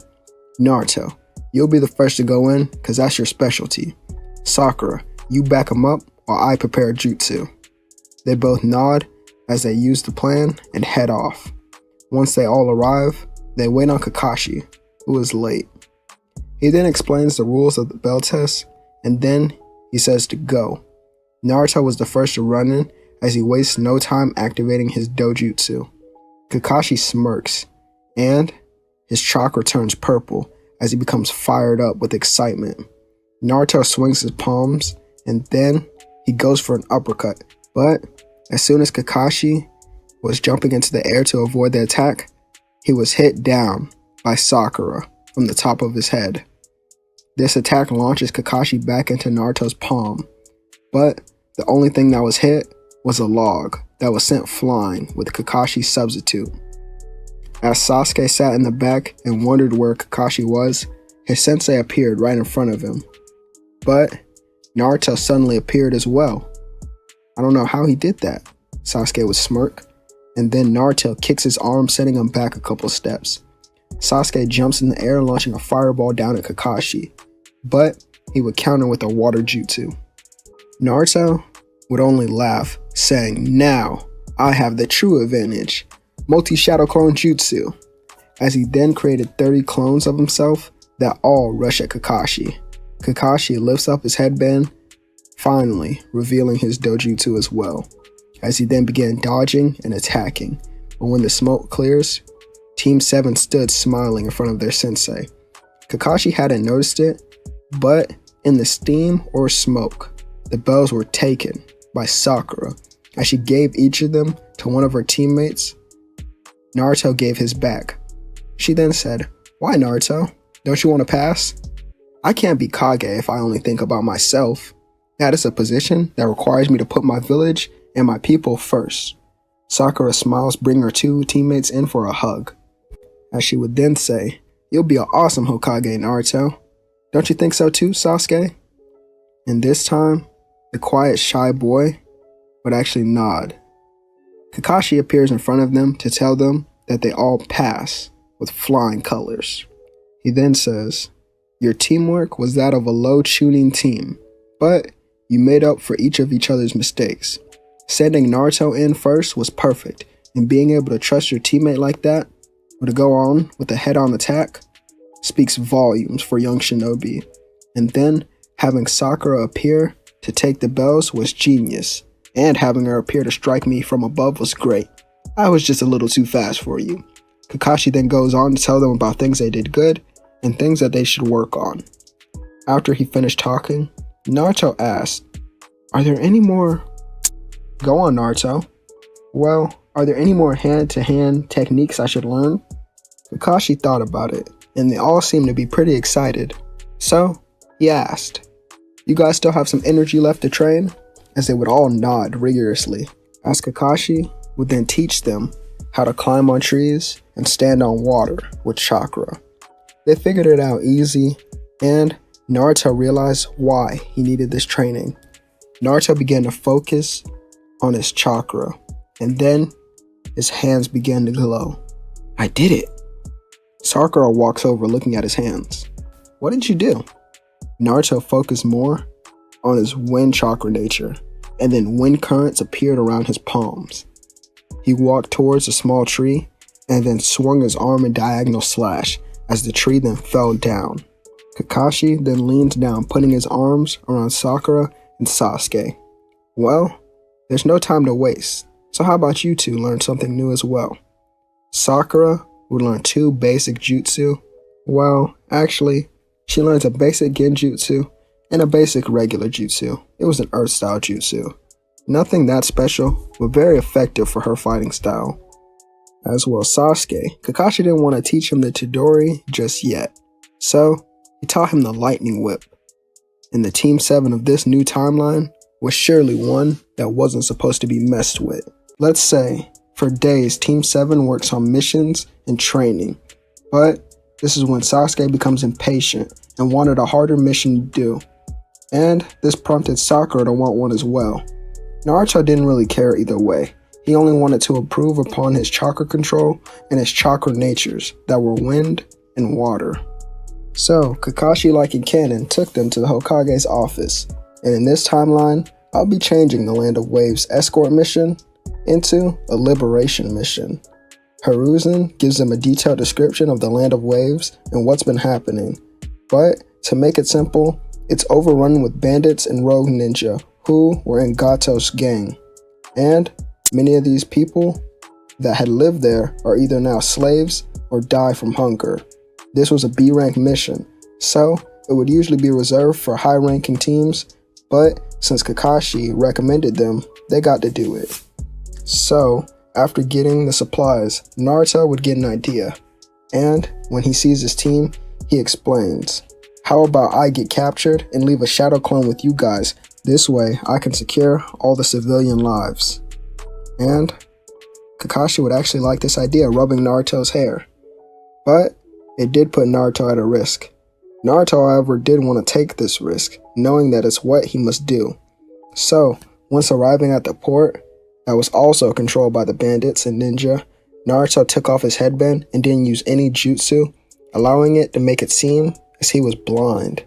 Naruto, you'll be the first to go in, cause that's your specialty. Sakura, you back him up while I prepare Jutsu. They both nod as they use the plan and head off. Once they all arrive, they wait on Kakashi, who is late. He then explains the rules of the bell test, and then he says to go. Naruto was the first to run in, as he wastes no time activating his dojutsu. Kakashi smirks, and his chakra turns purple as he becomes fired up with excitement. Naruto swings his palms, and then he goes for an uppercut, but as soon as Kakashi was jumping into the air to avoid the attack, he was hit down by Sakura from the top of his head. This attack launches Kakashi back into Naruto's palm, but the only thing that was hit was a log that was sent flying with Kakashi's substitute. As Sasuke sat in the back and wondered where Kakashi was, his sensei appeared right in front of him. But Naruto suddenly appeared as well. "I don't know how he did that," Sasuke would smirk, and then Naruto kicks his arm, sending him back a couple steps. Sasuke jumps in the air, launching a fireball down at Kakashi, but he would counter with a water jutsu. Naruto would only laugh, saying, "Now, I have the true advantage, multi-shadow clone jutsu," as he then created 30 clones of himself that all rush at Kakashi. Kakashi lifts up his headband, finally revealing his dojutsu as well, as he then began dodging and attacking. But when the smoke clears, Team 7 stood smiling in front of their sensei. Kakashi hadn't noticed it, but in the steam or smoke, the bells were taken by Sakura, as she gave each of them to one of her teammates. Naruto gave his back. She then said, "Why, Naruto? Don't you want to pass?" "I can't be Kage if I only think about myself. That is a position that requires me to put my village and my people first." Sakura smiles, bringing her 2 teammates in for a hug, as she would then say, "You'll be an awesome Hokage, Naruto. Don't you think so too, Sasuke?" And this time, the quiet, shy boy would actually nod. Kakashi appears in front of them to tell them that they all pass with flying colors. He then says, "Your teamwork was that of a low-tuning team, but you made up for each of each other's mistakes. Sending Naruto in first was perfect, and being able to trust your teammate like that or to go on with a head-on attack speaks volumes for young shinobi. And then having Sakura appear to take the bells was genius, and having her appear to strike me from above was great. I was just a little too fast for you. Kakashi then goes on to tell them about things they did good and things that they should work on. After he finished talking, Naruto asked, "Are there any more..." "Go on, Naruto." "Well, are there any more hand-to-hand techniques I should learn?" Kakashi thought about it, and they all seemed to be pretty excited. So, he asked, "You guys still have some energy left to train?" As they would all nod rigorously, as Kakashi would then teach them how to climb on trees and stand on water with chakra. They figured it out easy, and Naruto realized why he needed this training. Naruto began to focus on his chakra, and then his hands began to glow. "I did it." Sakura walks over looking at his hands. "What did you do?" Naruto focused more on his wind chakra nature, and then wind currents appeared around his palms. He walked towards a small tree, and then swung his arm in diagonal slash as the tree then fell down. Kakashi then leaned down, putting his arms around Sakura and Sasuke. "Well, there's no time to waste, so how about you two learn something new as well?" Sakura would learn 2 basic jutsu. Well, actually, she learns a basic genjutsu and a basic regular jutsu. It was an earth-style jutsu. Nothing that special, but very effective for her fighting style. As well as Sasuke, Kakashi didn't want to teach him the Chidori just yet, so he taught him the lightning whip. And the Team 7 of this new timeline was surely one that wasn't supposed to be messed with. Let's say, for days Team 7 works on missions and training, but this is when Sasuke becomes impatient and wanted a harder mission to do. And this prompted Sakura to want one as well. Naruto didn't really care either way. He only wanted to improve upon his chakra control and his chakra natures that were wind and water. So, Kakashi, like in canon, took them to the Hokage's office, and in this timeline, I'll be changing the Land of Waves escort mission into a liberation mission. Hiruzen gives them a detailed description of the Land of Waves and what's been happening, but to make it simple, it's overrun with bandits and rogue ninja who were in Gato's gang, and many of these people that had lived there are either now slaves or die from hunger. This was a B-rank mission, so it would usually be reserved for high-ranking teams, but since Kakashi recommended them, they got to do it. So, after getting the supplies, Naruto would get an idea, and when he sees his team, he explains, "How about I get captured and leave a shadow clone with you guys? This way, I can secure all the civilian lives." And Kakashi would actually like this idea, rubbing Naruto's hair. But it did put Naruto at a risk. Naruto, however, did want to take this risk, knowing that it's what he must do. So, once arriving at the port, that was also controlled by the bandits and ninja, Naruto took off his headband and didn't use any jutsu, allowing it to make it seem as he was blind.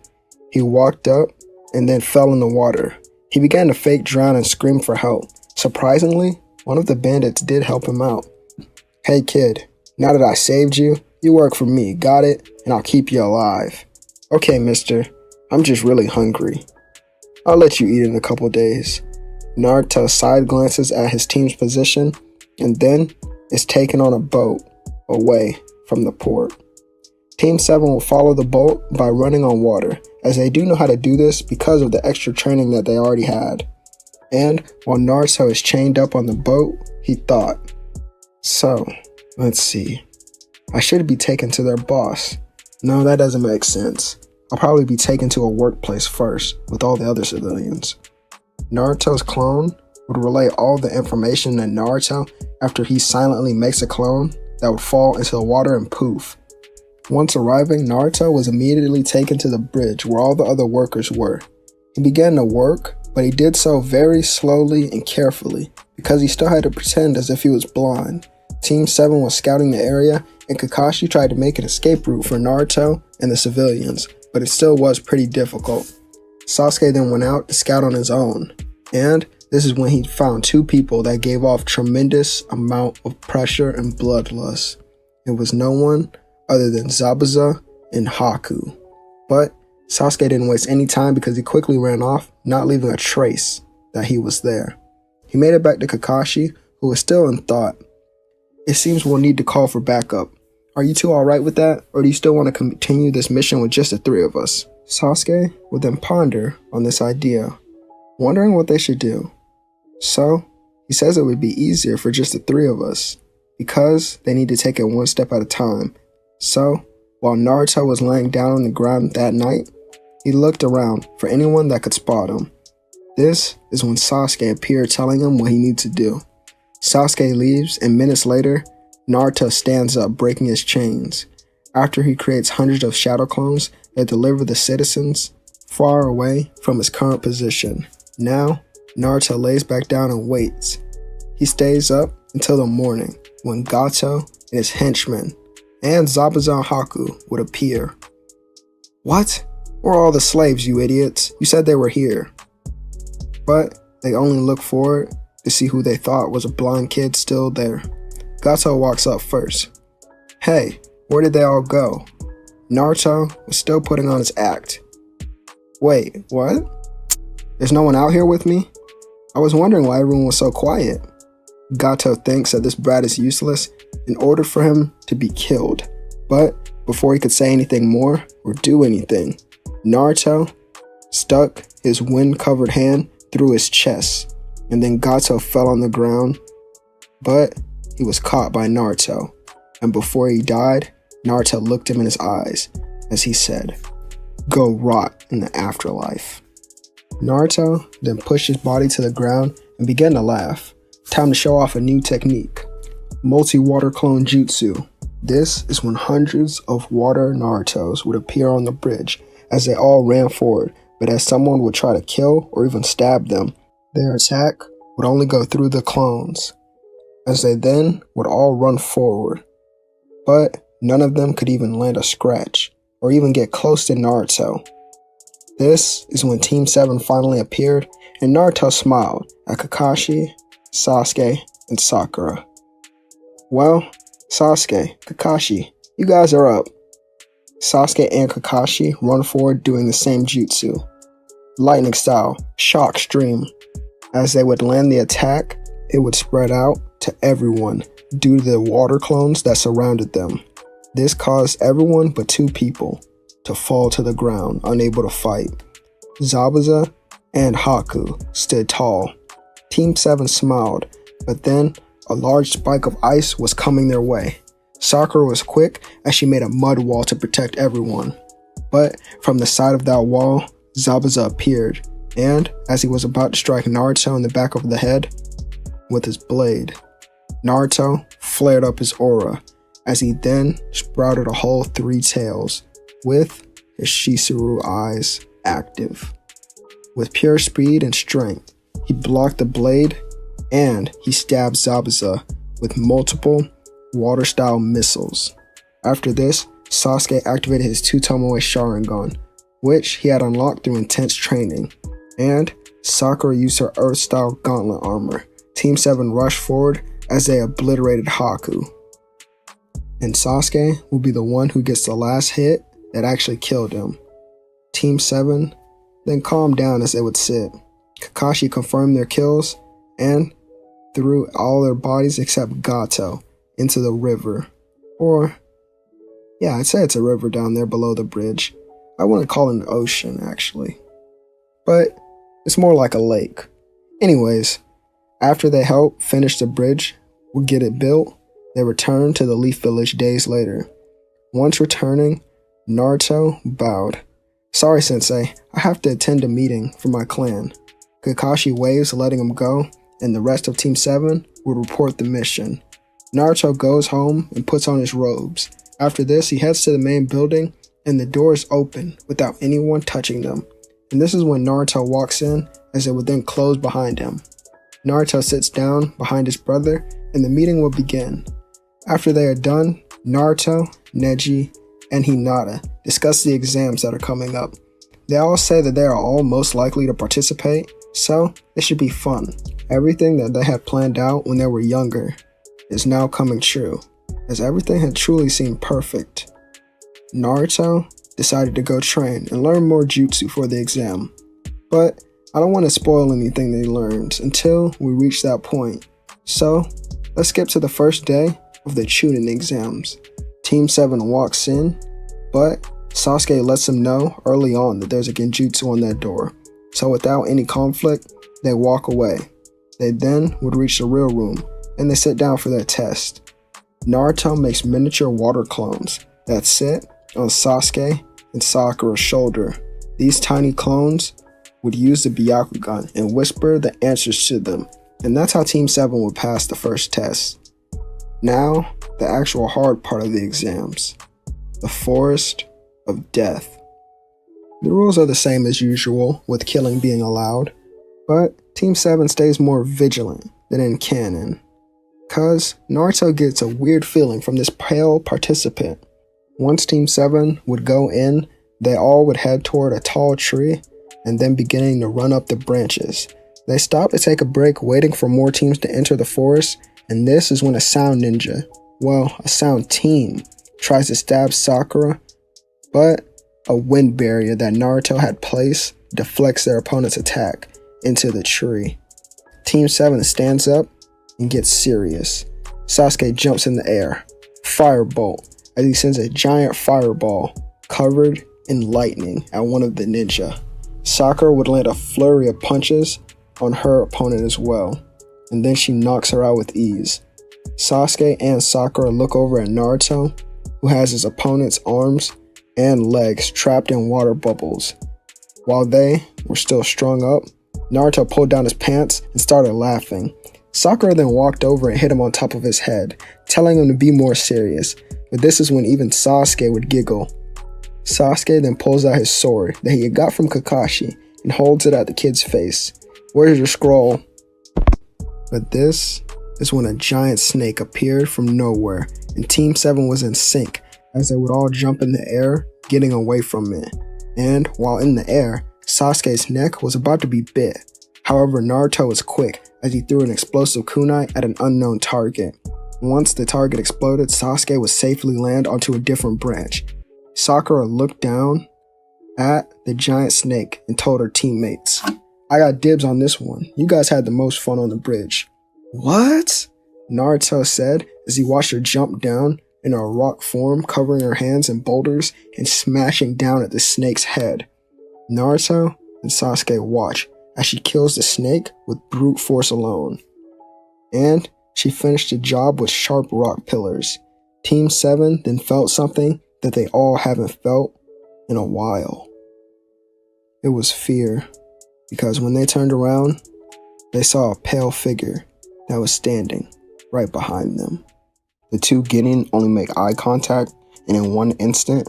He walked up and then fell in the water. He began to fake drown and scream for help. Surprisingly, one of the bandits did help him out. "Hey kid, now that I saved you, you work for me, got it? And I'll keep you alive." "Okay, mister, I'm just really hungry. I'll let you eat in a couple days." Naruto side glances at his team's position and then is taken on a boat away from the port. Team 7 will follow the boat by running on water, as they do know how to do this because of the extra training that they already had. And while Naruto is chained up on the boat, he thought, "So, let's see. I should be taken to their boss. No, that doesn't make sense. I'll probably be taken to a workplace first with all the other civilians." Naruto's clone would relay all the information to Naruto after he silently makes a clone that would fall into the water and poof. Once arriving, Naruto was immediately taken to the bridge where all the other workers were. He began to work, but he did so very slowly and carefully because he still had to pretend as if he was blind. Team 7 was scouting the area, and Kakashi tried to make an escape route for Naruto and the civilians, but it still was pretty difficult. Sasuke then went out to scout on his own, and this is when he found 2 people that gave off tremendous amount of pressure and bloodlust. It was no one other than Zabuza and Haku. But Sasuke didn't waste any time because he quickly ran off, not leaving a trace that he was there. He made it back to Kakashi, who was still in thought. It seems we'll need to call for backup. Are you two alright with that, or do you still want to continue this mission with just the three of us? Sasuke would then ponder on this idea, wondering what they should do. So, he says it would be easier for just the three of us, because they need to take it one step at a time. So, while Naruto was laying down on the ground that night, he looked around for anyone that could spot him. This is when Sasuke appeared, telling him what he needs to do. Sasuke leaves, and minutes later, Naruto stands up, breaking his chains. After he creates hundreds of shadow clones that deliver the citizens far away from his current position. Now, Naruto lays back down and waits. He stays up until the morning, when Gato and his henchmen and Zabuza and Haku would appear. What? Where are all the slaves, you idiots? You said they were here. But they only looked forward to see who they thought was a blind kid still there. Gato walks up first. Hey, where did they all go? Naruto was still putting on his act. Wait, what? There's no one out here with me? I was wondering why everyone was so quiet. Gato thinks that this brat is useless and ordered for him to be killed. But before he could say anything more or do anything, Naruto stuck his wind-covered hand through his chest, and then Gato fell on the ground. But he was caught by Naruto, and before he died, Naruto looked him in his eyes as he said, "Go rot in the afterlife." Naruto then pushed his body to the ground and began to laugh. Time to show off a new technique. Multi-water clone Jutsu. This is when hundreds of water Narutos would appear on the bridge as they all ran forward, but as someone would try to kill or even stab them, their attack would only go through the clones, as they then would all run forward. But none of them could even land a scratch or even get close to Naruto. This is when Team 7 finally appeared, and Naruto smiled at Kakashi, Sasuke, and Sakura. Well, Sasuke, Kakashi, you guys are up. Sasuke and Kakashi run forward doing the same jutsu. Lightning style, shock stream. As they would land the attack, it would spread out to everyone due to the water clones that surrounded them. This caused everyone but two people to fall to the ground, unable to fight. Zabuza and Haku stood tall. Team 7 smiled, but then a large spike of ice was coming their way. Sakura was quick as she made a mud wall to protect everyone. But from the side of that wall, Zabuza appeared, and as he was about to strike Naruto in the back of the head with his blade, Naruto flared up his aura as he then sprouted a whole 3 tails, with his Shisuru eyes active. With pure speed and strength, he blocked the blade and he stabbed Zabuza with multiple water-style missiles. After this, Sasuke activated his 2-Tomoe Sharingan, which he had unlocked through intense training, and Sakura used her Earth-style gauntlet armor. Team 7 rushed forward as they obliterated Haku. And Sasuke will be the one who gets the last hit that actually killed him. Team 7 then calmed down as they would sit. Kakashi confirmed their kills and threw all their bodies except Gato into the river. Or, yeah, I'd say it's a river down there below the bridge. I wouldn't call it an ocean, actually. But it's more like a lake. Anyways, after they helped finish the bridge, would get it built, they returned to the Leaf Village days later. Once returning, Naruto bowed. Sorry, Sensei, I have to attend a meeting for my clan. Kakashi waves, letting him go, and the rest of Team 7 would report the mission. Naruto goes home and puts on his robes. After this, he heads to the main building, and the doors open without anyone touching them. And this is when Naruto walks in, as it would then close behind him. Naruto sits down behind his brother, and the meeting will begin. After they are done, Naruto, Neji, and Hinata discuss the exams that are coming up. They all say that they are all most likely to participate, so it should be fun. Everything that they had planned out when they were younger is now coming true. as everything had truly seemed perfect. Naruto decided to go train and learn more jutsu for the exam, but I don't want to spoil anything they learned until we reach that point. So, let's skip to the first day of the Chunin exams. Team 7 walks in, but Sasuke lets them know early on that there's a genjutsu on that door. So without any conflict, they walk away. They then would reach the real room, and they sit down for their test. Naruto makes miniature water clones that sit on Sasuke and Sakura's shoulder. These tiny clones would use the Byakugan and whisper the answers to them, and that's how Team 7 would pass the first test. Now, the actual hard part of the exams. The Forest of Death. The rules are the same as usual, with killing being allowed, but Team 7 stays more vigilant than in canon, cause Naruto gets a weird feeling from this pale participant. Once Team 7 would go in, they all would head toward a tall tree and then beginning to run up the branches. They stop to take a break, waiting for more teams to enter the forest, and this is when a sound ninja, a sound team, tries to stab Sakura, but a wind barrier that Naruto had placed deflects their opponent's attack into the tree. Team 7 stands up and gets serious. Sasuke jumps in the air, firebolt, as he sends a giant fireball covered in lightning at one of the ninja. Sakura would land a flurry of punches on her opponent as well, and then she knocks her out with ease. Sasuke and Sakura look over at Naruto, who has his opponent's arms and legs trapped in water bubbles. While they were still strung up, Naruto pulled down his pants and started laughing. Sakura then walked over and hit him on top of his head, telling him to be more serious, but this is when even Sasuke would giggle. Sasuke then pulls out his sword that he had got from Kakashi and holds it at the kid's face. "Where's your scroll?" But this is when a giant snake appeared from nowhere, and Team 7 was in sync as they would all jump in the air, getting away from it. And while in the air, Sasuke's neck was about to be bit. However, Naruto was quick as he threw an explosive kunai at an unknown target. Once the target exploded, Sasuke would safely land onto a different branch. Sakura looked down at the giant snake and told her teammates, "I got dibs on this one. You guys had the most fun on the bridge." "What?" Naruto said as he watched her jump down in a rock form, covering her hands in boulders and smashing down at the snake's head. Naruto and Sasuke watch as she kills the snake with brute force alone. And she finished the job with sharp rock pillars. Team 7 then felt something that they all haven't felt in a while. It was fear, because when they turned around, they saw a pale figure that was standing right behind them. The two Genin only make eye contact, and in one instant,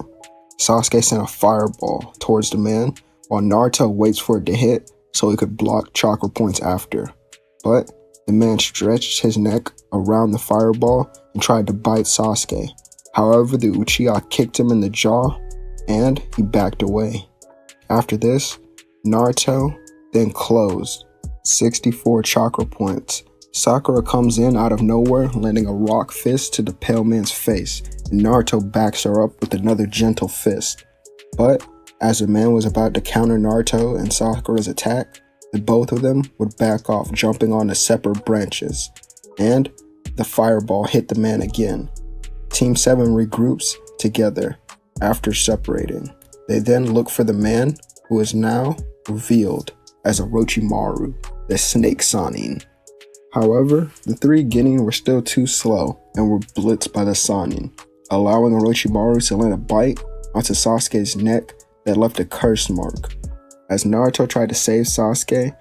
Sasuke sent a fireball towards the man, while Naruto waits for it to hit so he could block chakra points after. But the man stretched his neck around the fireball and tried to bite Sasuke. However, the Uchiha kicked him in the jaw, and he backed away. After this, Naruto then closed 64 chakra points. Sakura comes in out of nowhere, landing a rock fist to the pale man's face, and Naruto backs her up with another gentle fist. But as the man was about to counter Naruto and Sakura's attack, the both of them would back off, jumping onto separate branches, and the fireball hit the man again. Team 7 regroups together after separating. They then look for the man, who is now revealed as Orochimaru, the Snake Sannin. However, the three Genin were still too slow and were blitzed by the Sannin, allowing Orochimaru to land a bite onto Sasuke's neck that left a curse mark. As Naruto tried to save Sasuke,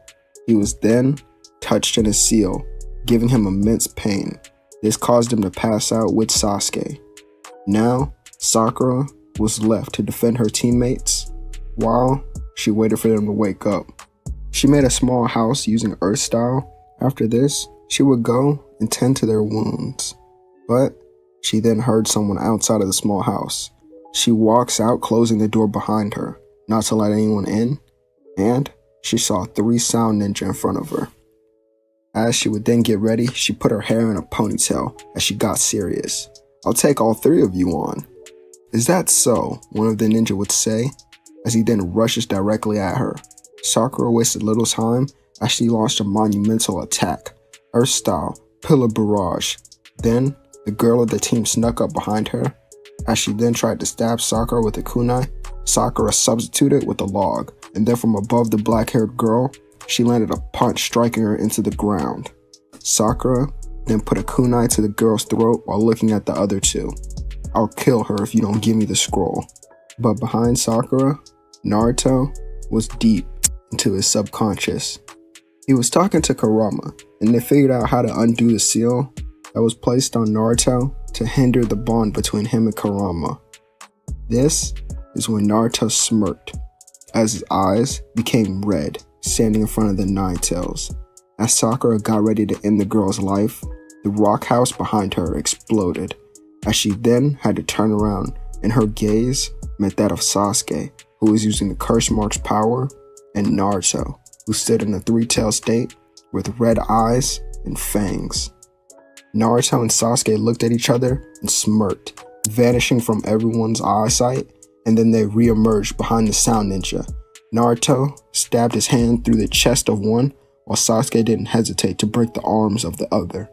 he was then touched in his seal, giving him immense pain. This caused him to pass out with Sasuke. Now, Sakura was left to defend her teammates while she waited for them to wake up. She made a small house using earth style. After this, she would go and tend to their wounds. But she then heard someone outside of the small house. She walks out, closing the door behind her, not to let anyone in, and she saw 3 sound ninja in front of her. As she would then get ready, she put her hair in a ponytail as she got serious. I'll take all three of you on." "Is that so?" one of the ninja would say, as he then rushes directly at her. Sakura wasted little time as she launched a monumental attack, Earth-style, Pillar Barrage. Then, the girl of the team snuck up behind her. As she then tried to stab Sakura with a kunai, Sakura substituted with a log, and then from above the black-haired girl, she landed a punch striking her into the ground. Sakura then put a kunai to the girl's throat while looking at the other two. "I'll kill her if you don't give me the scroll." But behind Sakura, Naruto was deep into his subconscious. He was talking to Kurama, and they figured out how to undo the seal that was placed on Naruto to hinder the bond between him and Kurama. This is when Naruto smirked, as his eyes became red, standing in front of the Nine Tails. As Sakura got ready to end the girl's life, the rock house behind her exploded, as she then had to turn around, and her gaze met that of Sasuke, who was using the Curse Mark's power, and Naruto, who stood in a three-tailed state with red eyes and fangs. Naruto and Sasuke looked at each other and smirked, vanishing from everyone's eyesight, and then they re-emerged behind the Sound Ninja. Naruto stabbed his hand through the chest of one, while Sasuke didn't hesitate to break the arms of the other.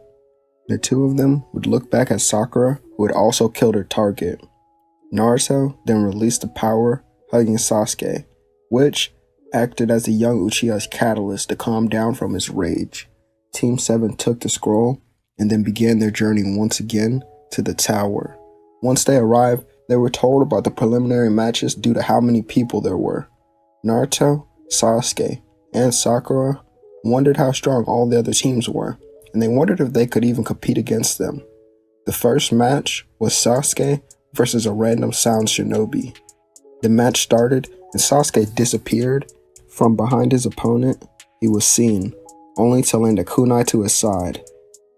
The two of them would look back at Sakura, who had also killed her target. Naruto then released the power, hugging Sasuke, which acted as the young Uchiha's catalyst to calm down from his rage. Team 7 took the scroll and then began their journey once again to the tower. Once they arrived, they were told about the preliminary matches due to how many people there were. Naruto, Sasuke, and Sakura wondered how strong all the other teams were, and they wondered if they could even compete against them. The first match was Sasuke versus a random Sound Shinobi. The match started and Sasuke disappeared. From behind his opponent, he was seen, only to land a kunai to his side.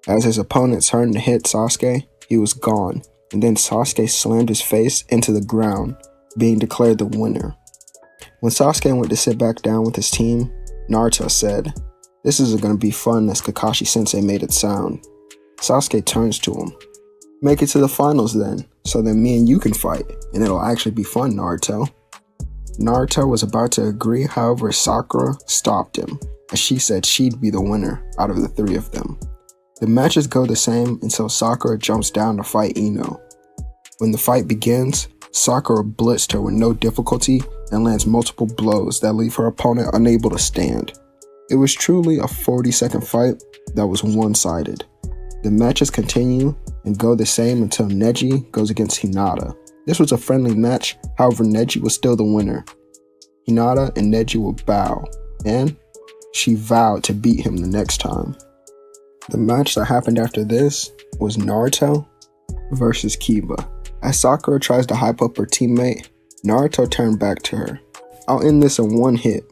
As his opponent turned to hit Sasuke, he was gone, and then Sasuke slammed his face into the ground, being declared the winner. When Sasuke went to sit back down with his team, Naruto said, "This isn't going to be fun as Kakashi-sensei made it sound." Sasuke turns to him. "Make it to the finals then, so then me and you can fight, and it'll actually be fun, Naruto." Naruto was about to agree, however Sakura stopped him, as she said she'd be the winner out of the three of them. The matches go the same until Sakura jumps down to fight Ino. When the fight begins, Sakura blitzed her with no difficulty and lands multiple blows that leave her opponent unable to stand. It was truly a 40-second fight that was one-sided. The matches continue and go the same until Neji goes against Hinata. This was a friendly match, however Neji was still the winner. Hinata and Neji would bow, and she vowed to beat him the next time. The match that happened after this was Naruto versus Kiva. As Sakura tries to hype up her teammate, Naruto turned back to her. "I'll end this in one hit."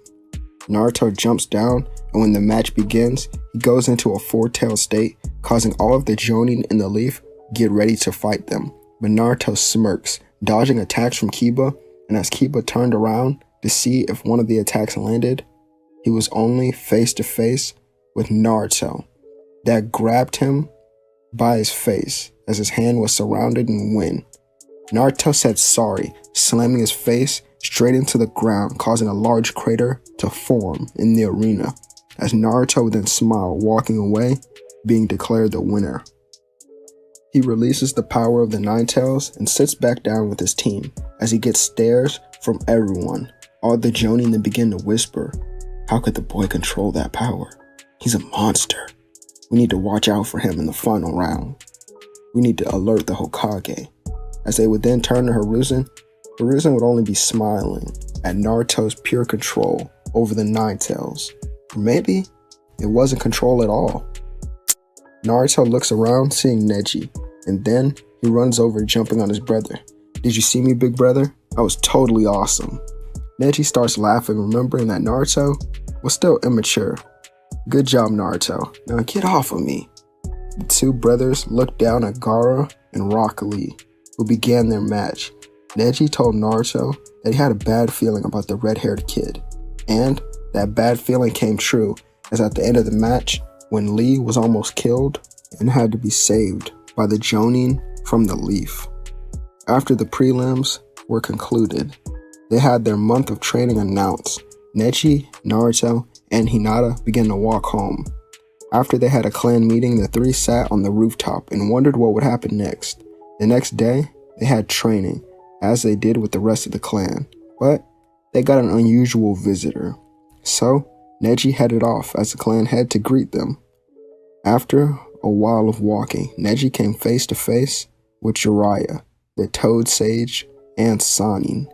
Naruto jumps down, and when the match begins, he goes into a four-tailed state, causing all of the Jonin in the leaf get ready to fight them. But Naruto smirks, dodging attacks from Kiba, and as Kiba turned around to see if one of the attacks landed, he was only face to face with Naruto, that grabbed him by his face as his hand was surrounded in wind. Naruto said sorry, slamming his face straight into the ground, causing a large crater to form in the arena, as Naruto then smiled, walking away, being declared the winner. He releases the power of the Nine Tails and sits back down with his team, as he gets stares from everyone. All the Jonin then begin to whisper, "How could the boy control that power? He's a monster. We need to watch out for him in the final round. We need to alert the Hokage." As they would then turn to Hiruzen, Hiruzen would only be smiling at Naruto's pure control over the Nine Tails. Or maybe it wasn't control at all. Naruto looks around, seeing Neji, and then he runs over, jumping on his brother. "Did you see me, big brother? I was totally awesome." Neji starts laughing, remembering that Naruto was still immature. "Good job, Naruto. Now get off of me." The two brothers looked down at Gaara and Rock Lee, who began their match. Neji told Naruto that he had a bad feeling about the red-haired kid, and that bad feeling came true, as at the end of the match, when Lee was almost killed and had to be saved by the Jonin from the leaf. After the prelims were concluded, they had their month of training announced. Neji, Naruto, and Hinata began to walk home. After they had a clan meeting, the three sat on the rooftop and wondered what would happen next. The next day, they had training, as they did with the rest of the clan, but they got an unusual visitor. So, Neji headed off as the clan head to greet them. After a while of walking, Neji came face to face with Jiraiya, the Toad Sage, and Sannin.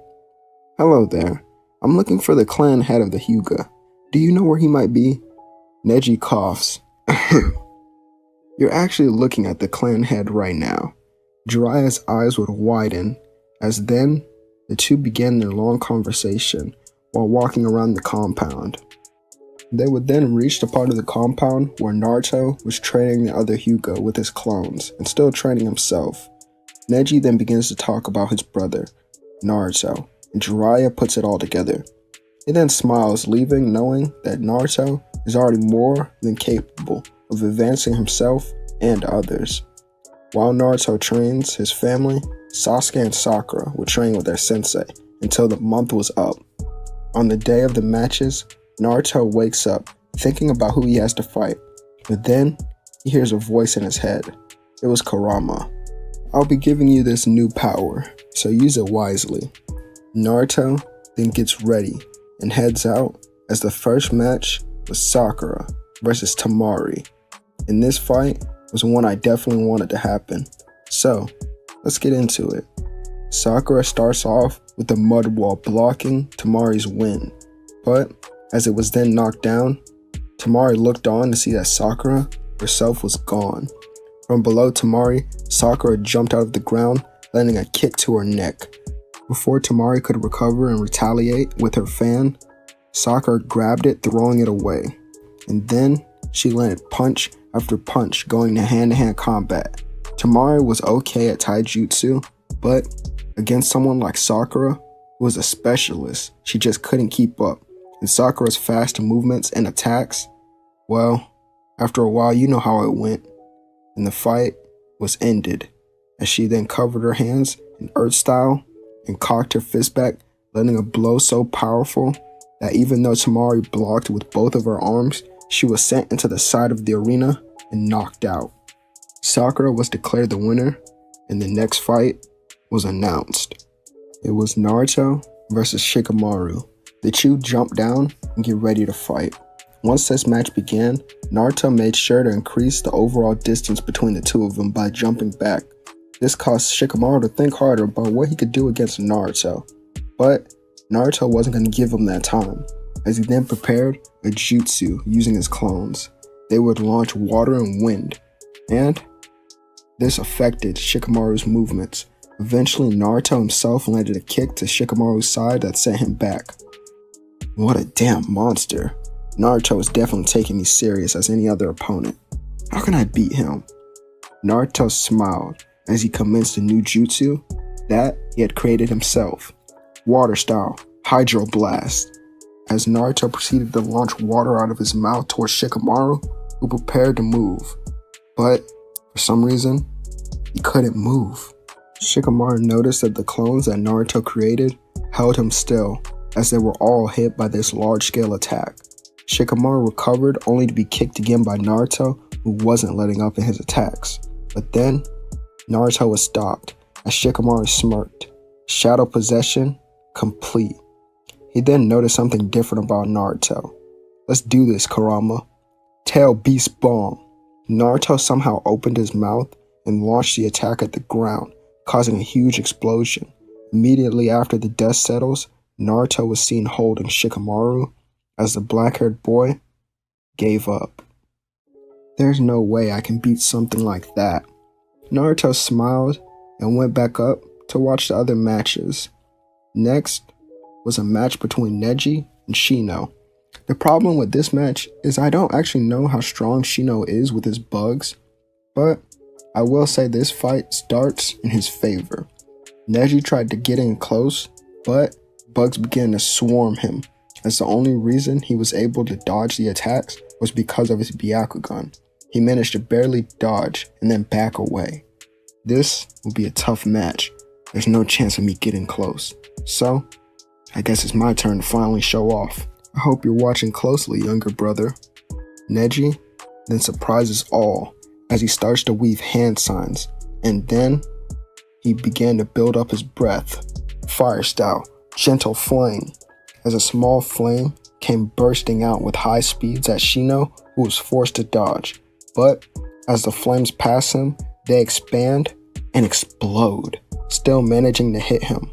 "Hello there. I'm looking for the clan head of the Hyuga. Do you know where he might be?" Neji coughs. "You're actually looking at the clan head right now." Jiraiya's eyes would widen, as then the two began their long conversation while walking around the compound. They would then reach the part of the compound where Naruto was training the other Hyuga with his clones and still training himself. Neji then begins to talk about his brother, Naruto, and Jiraiya puts it all together. He then smiles, leaving knowing that Naruto is already more than capable of advancing himself and others. While Naruto trains his family, Sasuke and Sakura would train with their sensei until the month was up. On the day of the matches, Naruto wakes up thinking about who he has to fight, but then he hears a voice in his head. It was Kurama. "I'll be giving you this new power, so use it wisely." Naruto then gets ready and heads out as the first match was Sakura versus Temari. And this fight was one I definitely wanted to happen. So, let's get into it. Sakura starts off with the mud wall blocking Temari's win, but as it was then knocked down, Temari looked on to see that Sakura herself was gone. From below Temari, Sakura jumped out of the ground, landing a kick to her neck. Before Temari could recover and retaliate with her fan, Sakura grabbed it, throwing it away. And then she landed punch after punch, going to hand-to-hand combat. Temari was okay at taijutsu, but against someone like Sakura, who was a specialist, she just couldn't keep up. And Sakura's fast movements and attacks, well, after a while you know how it went. And the fight was ended, as she then covered her hands in Earth style and cocked her fist back, landing a blow so powerful that even though Temari blocked with both of her arms, she was sent into the side of the arena and knocked out. Sakura was declared the winner, and the next fight was announced. It was Naruto versus Shikamaru. The two jumped down and get ready to fight. Once this match began, Naruto made sure to increase the overall distance between the two of them by jumping back. This caused Shikamaru to think harder about what he could do against Naruto. But Naruto wasn't going to give him that time, as he then prepared a jutsu using his clones. They would launch water and wind, and this affected Shikamaru's movements. Eventually, Naruto himself landed a kick to Shikamaru's side that sent him back. What a damn monster. Naruto was definitely taking me serious as any other opponent. How can I beat him? Naruto smiled as he commenced a new jutsu that he had created himself. Water style, Hydro Blast. As Naruto proceeded to launch water out of his mouth towards Shikamaru, who prepared to move. But, for some reason, he couldn't move. Shikamaru noticed that the clones that Naruto created held him still, as they were all hit by this large-scale attack. Shikamaru recovered only to be kicked again by Naruto, who wasn't letting up in his attacks. But then, Naruto was stopped, as Shikamaru smirked. Shadow possession complete. He then noticed something different about Naruto. Let's do this, Kurama. Tail Beast Bomb. Naruto somehow opened his mouth and launched the attack at the ground, causing a huge explosion. Immediately after the dust settles, Naruto was seen holding Shikamaru as the black-haired boy gave up. There's no way I can beat something like that. Naruto smiled and went back up to watch the other matches. Next was a match between Neji and Shino. The problem with this match is I don't actually know how strong Shino is with his bugs, but I will say this fight starts in his favor. Neji tried to get in close, but bugs began to swarm him, as the only reason he was able to dodge the attacks was because of his Byakugan. He managed to barely dodge and then back away. This will be a tough match. There's no chance of me getting close. So, I guess it's my turn to finally show off. I hope you're watching closely, younger brother. Neji then surprises all as he starts to weave hand signs, and then he began to build up his breath. Fire style, gentle flame, as a small flame came bursting out with high speeds at Shino, who was forced to dodge. But as the flames pass him, they expand and explode, still managing to hit him.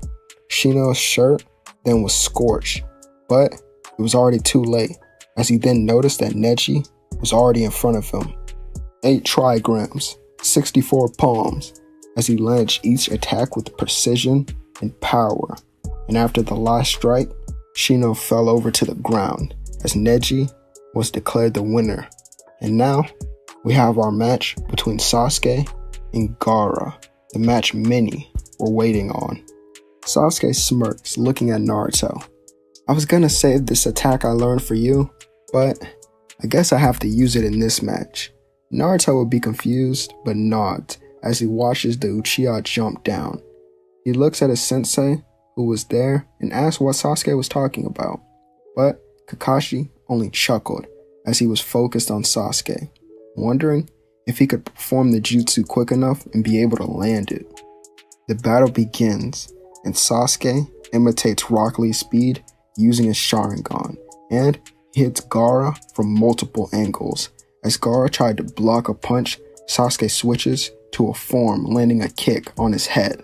Shino's shirt then was scorched, but it was already too late, as he then noticed that Neji was already in front of him. 8 trigrams, 64 palms, as he launched each attack with precision and power. And after the last strike, Shino fell over to the ground, as Neji was declared the winner. And now, we have our match between Sasuke and Gaara, the match many were waiting on. Sasuke smirks, looking at Naruto. I was gonna save this attack I learned for you, but I guess I have to use it in this match. Naruto would be confused, but nods as he watches the Uchiha jump down. He looks at his sensei, who was there, and asks what Sasuke was talking about. But Kakashi only chuckled as he was focused on Sasuke, wondering if he could perform the jutsu quick enough and be able to land it. The battle begins, and Sasuke imitates Rock Lee's speed using his Sharingan, and hits Gaara from multiple angles. As Gaara tried to block a punch, Sasuke switches to a form, landing a kick on his head.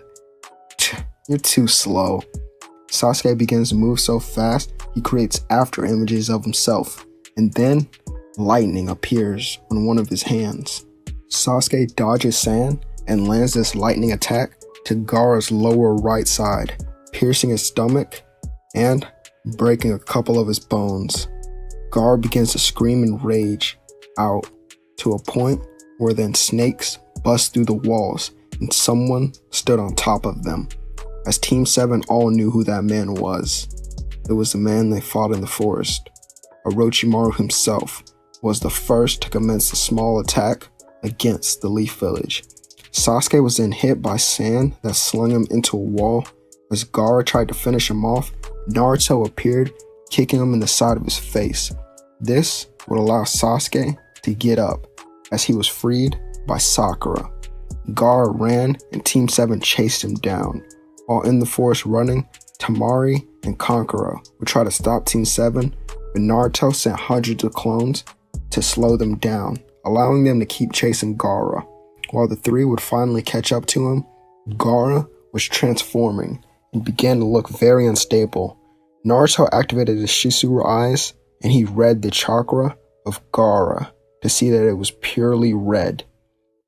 You're too slow. Sasuke begins to move so fast, he creates after images of himself, and then lightning appears on one of his hands. Sasuke dodges sand and lands this lightning attack to Gaara's lower right side, piercing his stomach and breaking a couple of his bones. Gaara begins to scream in rage out to a point where then snakes bust through the walls and someone stood on top of them. As Team 7 all knew who that man was. It was the man they fought in the forest. Orochimaru himself was the first to commence a small attack against the Leaf Village. Sasuke was then hit by sand that slung him into a wall. As Gaara tried to finish him off, Naruto appeared, kicking him in the side of his face. This would allow Sasuke to get up, as he was freed by Sakura. Gaara ran and Team 7 chased him down. While in the forest running, Tamari and Kankura would try to stop Team 7, but Naruto sent hundreds of clones to slow them down, allowing them to keep chasing Gaara. While the three would finally catch up to him, Gaara was transforming and began to look very unstable. Naruto activated his Shisuru eyes, and he read the chakra of Gaara to see that it was purely red.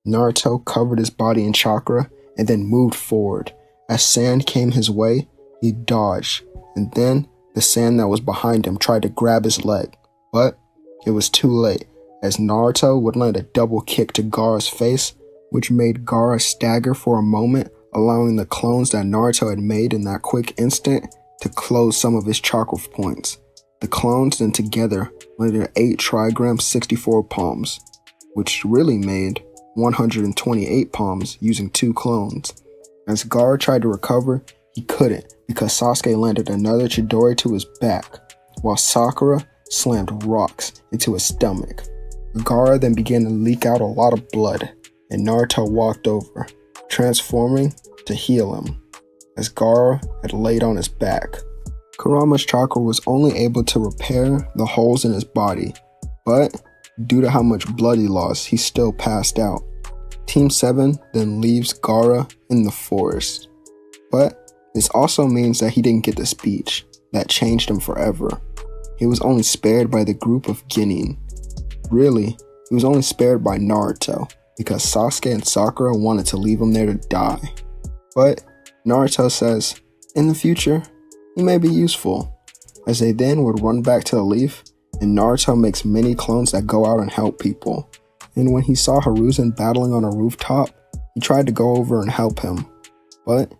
Naruto covered his body in chakra and then moved forward. As sand came his way, he dodged, and then the sand that was behind him tried to grab his leg, but it was too late, as Naruto would land a double kick to Gaara's face, which made Gaara stagger for a moment, allowing the clones that Naruto had made in that quick instant to close some of his chakra points. The clones then together landed 8 trigrams 64 palms, which really made 128 palms using 2 clones. As Gaara tried to recover, he couldn't because Sasuke landed another Chidori to his back, while Sakura slammed rocks into his stomach. Gaara then began to leak out a lot of blood, and Naruto walked over, transforming to heal him, as Gaara had laid on his back. Kurama's chakra was only able to repair the holes in his body, but due to how much blood he lost, he still passed out. Team 7 then leaves Gaara in the forest. But this also means that he didn't get the speech that changed him forever. He was only spared by the group of Genin. Really, he was only spared by Naruto because Sasuke and Sakura wanted to leave him there to die. But Naruto says, in the future, he may be useful, as they then would run back to the leaf, and Naruto makes many clones that go out and help people. And when he saw Hiruzen battling on a rooftop, he tried to go over and help him, but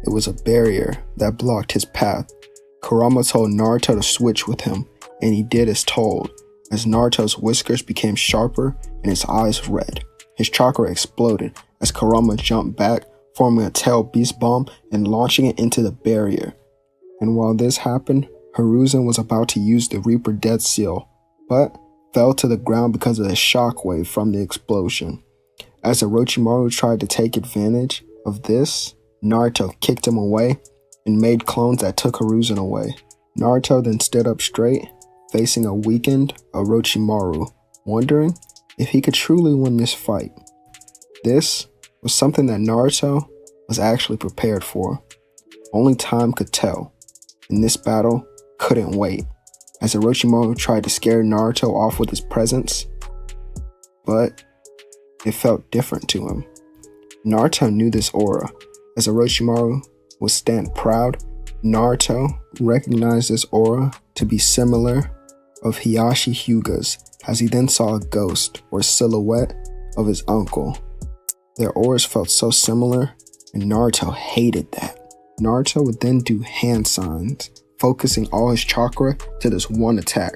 it was a barrier that blocked his path. Kurama told Naruto to switch with him, and he did as told, as Naruto's whiskers became sharper and his eyes red. His chakra exploded as Kurama jumped back, forming a tail beast bomb and launching it into the barrier. And while this happened, Hiruzen was about to use the Reaper Death Seal, but fell to the ground because of the shockwave from the explosion. As Orochimaru tried to take advantage of this, Naruto kicked him away and made clones that took Hiruzen away. Naruto then stood up straight, facing a weakened Orochimaru, wondering if he could truly win this fight. This was something that Naruto was actually prepared for. Only time could tell, and this battle couldn't wait, as Orochimaru tried to scare Naruto off with his presence, but it felt different to him. Naruto knew this aura. As Orochimaru would stand proud, Naruto recognized this aura to be similar of Hiyashi Hyuga's, as he then saw a ghost or silhouette of his uncle. Their auras felt so similar, and Naruto hated that. Naruto would then do hand signs, focusing all his chakra to this one attack.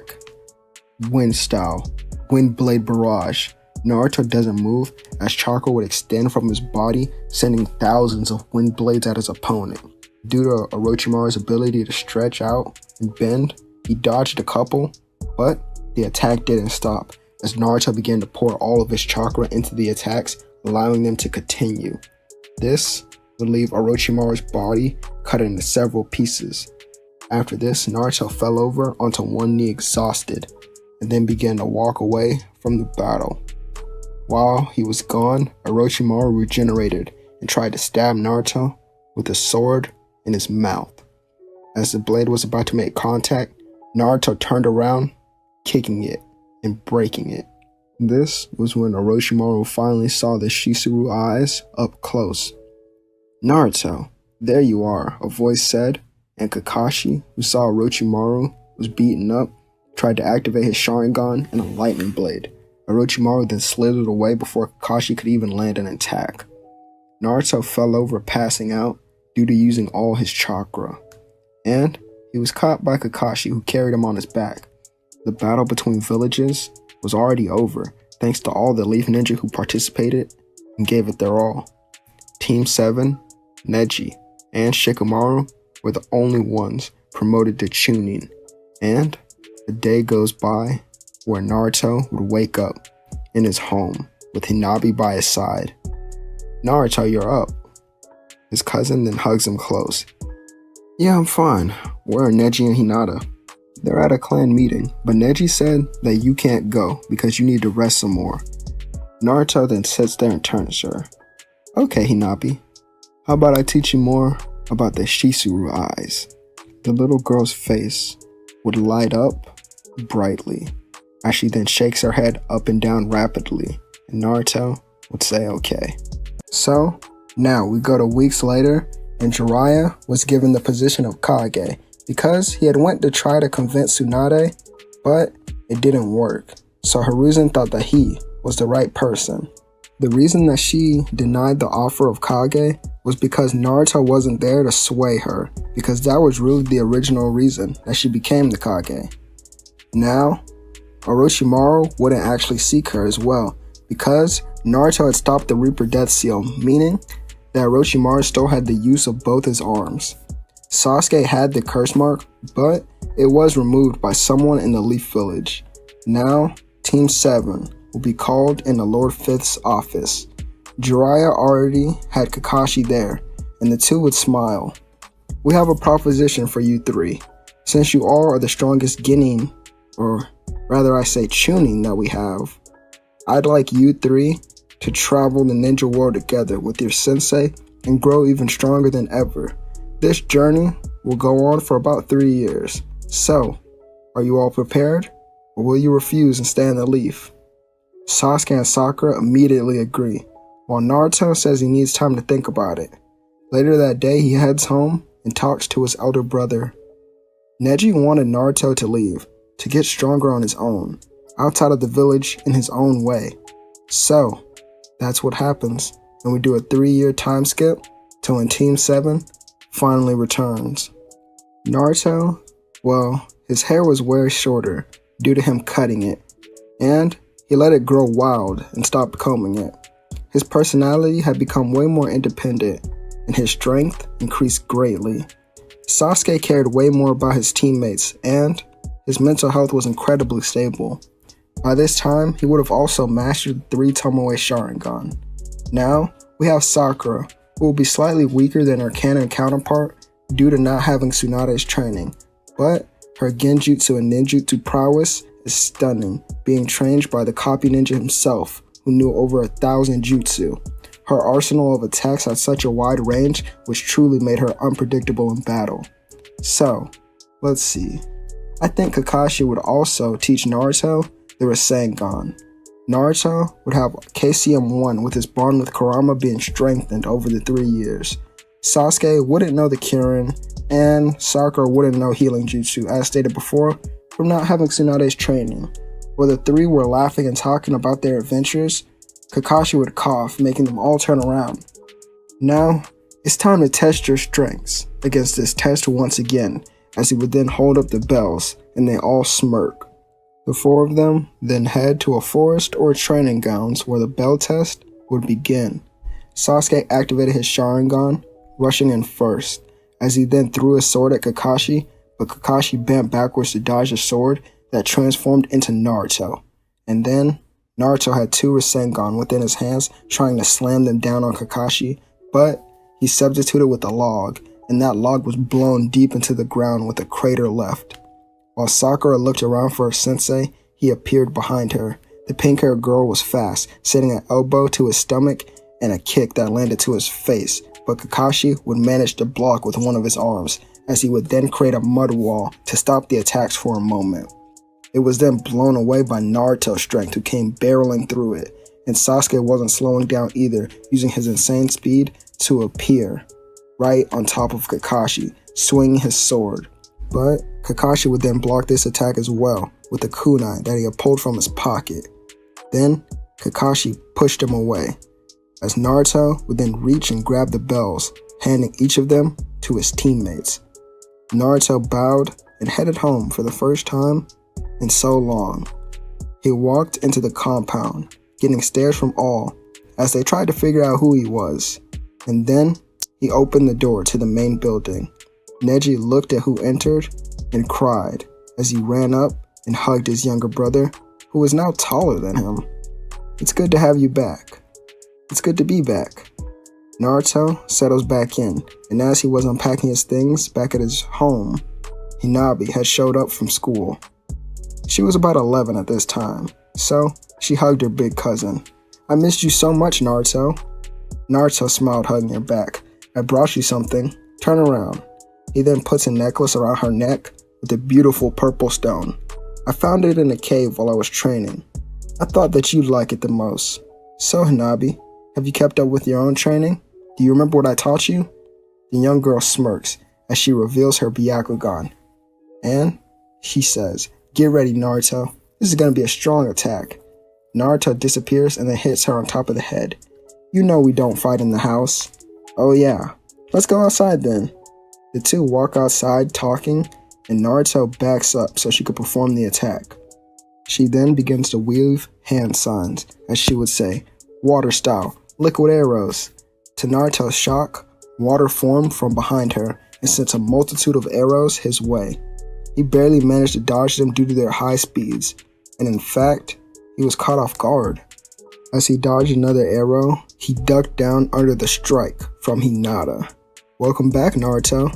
Wind style, Wind Blade Barrage. Naruto doesn't move, as chakra would extend from his body, sending thousands of wind blades at his opponent. Due to Orochimaru's ability to stretch out and bend, he dodged a couple, but the attack didn't stop, as Naruto began to pour all of his chakra into the attacks, allowing them to continue. This would leave Orochimaru's body cut into several pieces. After this, Naruto fell over onto one knee exhausted, and then began to walk away from the battle. While he was gone, Orochimaru regenerated and tried to stab Naruto with a sword in his mouth. As the blade was about to make contact, Naruto turned around, kicking it and breaking it. This was when Orochimaru finally saw the Shisuru eyes up close. "Naruto, there you are," a voice said, and Kakashi, who saw Orochimaru was beaten up, tried to activate his Sharingan and a lightning blade. Orochimaru then slithered away before Kakashi could even land an attack. Naruto fell over, passing out due to using all his chakra, and he was caught by Kakashi, who carried him on his back. The battle between villages was already over, thanks to all the Leaf Ninja who participated and gave it their all. Team 7, Neji, and Shikamaru were the only ones promoted to Chunin, and a day goes by where Naruto would wake up in his home with Hinabi by his side. "Naruto, you're up." His cousin then hugs him close. "Yeah, I'm fine. Where are Neji and Hinata?" "They're at a clan meeting, but Neji said that you can't go because you need to rest some more." Naruto then sits there and turns to her. "Okay, Hinabi. How about I teach you more about the Shisuru eyes?" The little girl's face would light up brightly as she then shakes her head up and down rapidly, and Naruto would say okay. So, now we go to weeks later, and Jiraiya was given the position of Kage because he had went to try to convince Tsunade, but it didn't work. So Hiruzen thought that he was the right person. The reason that she denied the offer of Kage was because Naruto wasn't there to sway her, because that was really the original reason that she became the Kage. Now, Orochimaru wouldn't actually seek her as well, because Naruto had stopped the Reaper Death Seal, meaning that Orochimaru still had the use of both his arms. Sasuke had the curse mark, but it was removed by someone in the Leaf Village. Now, Team 7 will be called in the Lord Fifth's office. Jiraiya already had Kakashi there, and the two would smile. "We have a proposition for you three. Since you all are the strongest Genin, or rather I say Chunin that we have, I'd like you three to travel the ninja world together with your sensei and grow even stronger than ever. This journey will go on for about 3 years. So, are you all prepared? Or will you refuse and stay in the Leaf?" Sasuke and Sakura immediately agree, while Naruto says he needs time to think about it. Later that day, he heads home and talks to his elder brother. Neji wanted Naruto to leave, to get stronger on his own, outside of the village in his own way. So, that's what happens, and we do a 3-year time skip till when Team 7 finally returns. Naruto, well, his hair was way shorter due to him cutting it, and he let it grow wild and stopped combing it. his personality had become way more independent, and his strength increased greatly. Sasuke cared way more about his teammates, and his mental health was incredibly stable. By this time, he would have also mastered the 3 Tomoe Sharingan. Now, we have Sakura, who will be slightly weaker than her canon counterpart due to not having Tsunade's training, but her genjutsu and ninjutsu prowess is stunning, being trained by the copy ninja himself, who knew over 1,000 jutsu. Her arsenal of attacks had such a wide range, which truly made her unpredictable in battle. So, let's see. I think Kakashi would also teach Naruto the Rasengan. Naruto would have KCM1 with his bond with Kurama being strengthened over the 3 years. Sasuke wouldn't know the Kirin, and Sakura wouldn't know healing jutsu, as stated before, from not having Tsunade's training. While the 3 were laughing and talking about their adventures, Kakashi would cough, making them all turn around. Now, it's time to test your strengths against this test once again, as he would then hold up the bells, and they all smirk. The 4 of them then head to a forest or training grounds where the bell test would begin. Sasuke activated his Sharingan, rushing in first, as he then threw his sword at Kakashi, but Kakashi bent backwards to dodge the sword that transformed into Naruto. And then, Naruto had 2 Rasengan within his hands, trying to slam them down on Kakashi, but he substituted with a log, and that log was blown deep into the ground with a crater left. While Sakura looked around for her sensei, he appeared behind her. The pink-haired girl was fast, setting an elbow to his stomach and a kick that landed to his face, but Kakashi would manage to block with one of his arms, as he would then create a mud wall to stop the attacks for a moment. It was then blown away by Naruto's strength, who came barreling through it, and Sasuke wasn't slowing down either, using his insane speed to appear right on top of Kakashi, swinging his sword. But Kakashi would then block this attack as well, with a kunai that he had pulled from his pocket. Then, Kakashi pushed him away, as Naruto would then reach and grab the bells, handing each of them to his teammates. Naruto bowed and headed home for the first time in so long. He walked into the compound, getting stares from all, as they tried to figure out who he was. And then, he opened the door to the main building. Neji looked at who entered and cried as he ran up and hugged his younger brother, who was now taller than him. "It's good to have you back. It's good to be back." Naruto settles back in, and as he was unpacking his things back at his home, Hinabi had showed up from school. She was about 11 at this time, so she hugged her big cousin. "I missed you so much, Naruto." Naruto smiled, hugging her back. "I brought you something. Turn around." He then puts a necklace around her neck with a beautiful purple stone. "I found it in a cave while I was training. I thought that you'd like it the most. So, Hinabi, have you kept up with your own training? Do you remember what I taught you?" The young girl smirks as she reveals her Byakugan. And she says, "Get ready, Naruto. This is going to be a strong attack." Naruto disappears and then hits her on top of the head. "You know we don't fight in the house." "Oh yeah, let's go outside then." The two walk outside talking, and Naruto backs up so she could perform the attack. She then begins to weave hand signs, as she would say, "Water style, liquid arrows." To Naruto's shock, water formed from behind her and sent a multitude of arrows his way. He barely managed to dodge them due to their high speeds, and in fact, he was caught off guard. As he dodged another arrow, he ducked down under the strike from Hinata. "Welcome back, Naruto."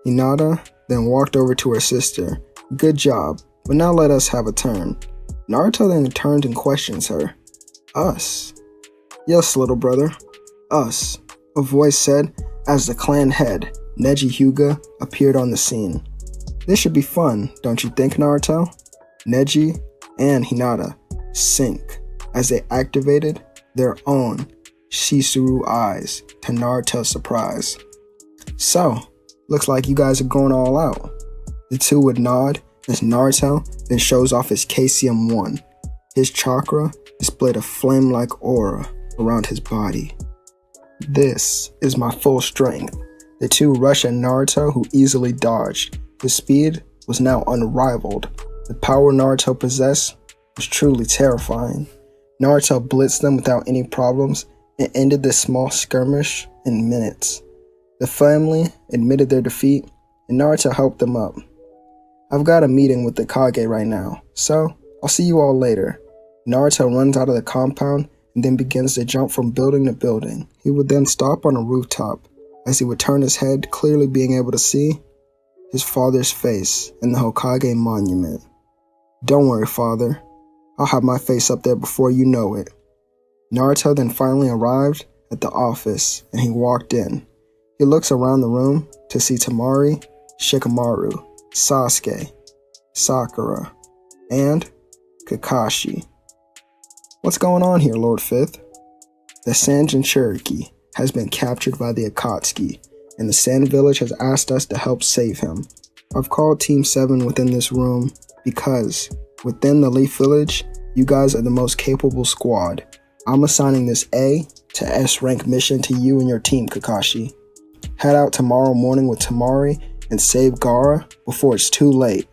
Hinata then walked over to her sister. "Good job, but now let us have a turn." Naruto then turned and questions her. "Us?" "Yes, little brother, us," a voice said as the clan head, Neji Hyuga, appeared on the scene. "This should be fun, don't you think, Naruto?" Neji and Hinata sync as they activated their own Shisuru eyes, to Naruto's surprise. "So, looks like you guys are going all out." The two would nod as Naruto then shows off his KCM1. His chakra displayed a flame-like aura around his body. "This is my full strength." The two rush at Naruto, who easily dodged. His speed was now unrivaled. The power Naruto possessed was truly terrifying. Naruto blitzed them without any problems, and ended this small skirmish in minutes. The family admitted their defeat, and Naruto helped them up. I've got a meeting with the Kage right now, so I'll see you all later. Naruto runs out of the compound and then begins to jump from building to building. He would then stop on a rooftop. As he would turn his head, clearly being able to see his father's face in the Hokage monument. Don't worry, father. I'll have my face up there before you know it. Naruto then finally arrived at the office, and he walked in. He looks around the room to see Temari, Shikamaru, Sasuke, Sakura, and Kakashi. What's going on here, Lord Fifth? The Sanjin Cherokee has been captured by the Akatsuki, and the Sand Village has asked us to help save him. I've called Team 7 within this room because, within the Leaf Village, you guys are the most capable squad. I'm assigning this A to S rank mission to you and your team, Kakashi. Head out tomorrow morning with Temari and save Gaara before it's too late.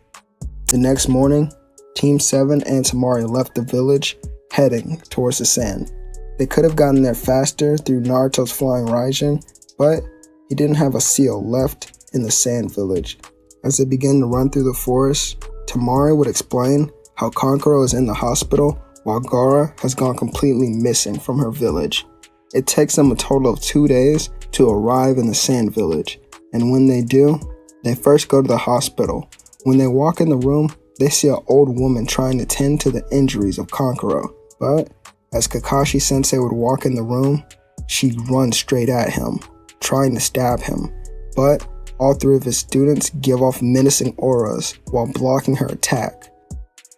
The next morning, Team 7 and Temari left the village, heading towards the sand. They could have gotten there faster through Naruto's flying Raijin, but he didn't have a seal left in the sand village. As they began to run through the forest, Temari would explain how Kankuro is in the hospital while Gaara has gone completely missing from her village. It takes them a total of 2 days to arrive in the sand village, and when they do, they first go to the hospital. When they walk in the room, they see an old woman trying to tend to the injuries of Kankuro, but as Kakashi Sensei would walk in the room, she'd run straight at him, trying to stab him, but all 3 of his students give off menacing auras while blocking her attack.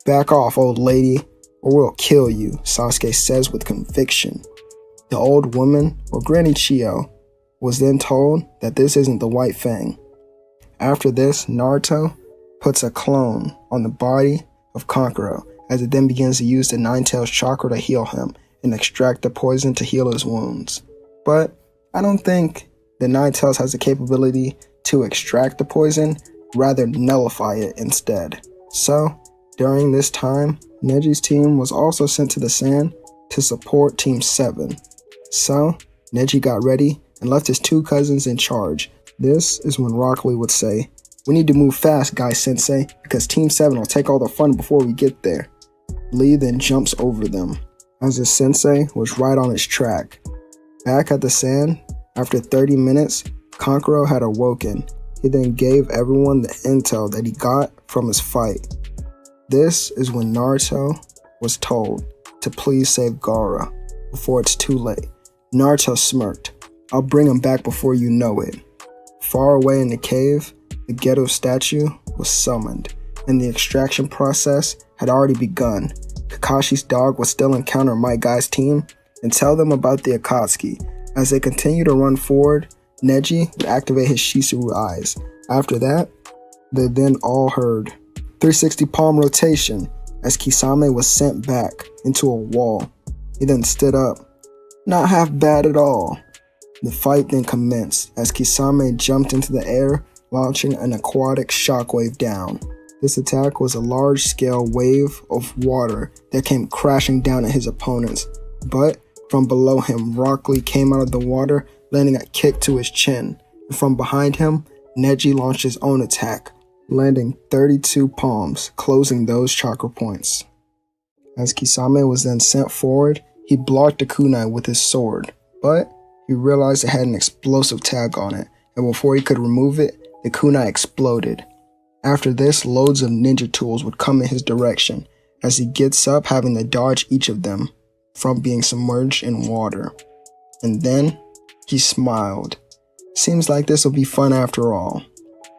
"Back off, old lady, or we'll kill you," Sasuke says with conviction. The old woman, or Granny Chio, was then told that this isn't the White Fang. After this, Naruto puts a clone on the body of Kankuro, as it then begins to use the Nine-Tails chakra to heal him and extract the poison to heal his wounds. But I don't think the Nine-Tails has the capability to extract the poison, rather nullify it instead. So, during this time, Neji's team was also sent to the sand to support Team 7. So, Neji got ready and left his 2 cousins in charge. This is when Rock Lee would say, "We need to move fast, guys Sensei, because Team 7 will take all the fun before we get there." Lee then jumps over them, as his sensei was right on his track. Back at the sand, after 30 minutes, Kankuro had awoken. He then gave everyone the intel that he got from his fight. This is when Naruto was told to please save Gaara before it's too late. Naruto smirked. "I'll bring him back before you know it." Far away in the cave, the ghetto statue was summoned, and the extraction process had already begun. Kakashi's dog would still encounter My Guy's team and tell them about the Akatsuki. As they continue to run forward, Neji would activate his Shisuru eyes. After that, they then all heard 360 palm rotation as Kisame was sent back into a wall. He then stood up. Not half bad at all. The fight then commenced as Kisame jumped into the air, launching an aquatic shockwave down. This attack was a large-scale wave of water that came crashing down at his opponents, but from below him, Rock Lee came out of the water, landing a kick to his chin. And from behind him, Neji launched his own attack, landing 32 palms, closing those chakra points. As Kisame was then sent forward, he blocked the kunai with his sword, but he realized it had an explosive tag on it, and before he could remove it, the kunai exploded. After this, loads of ninja tools would come in his direction, as he gets up having to dodge each of them from being submerged in water. And then, he smiled. Seems like this will be fun after all.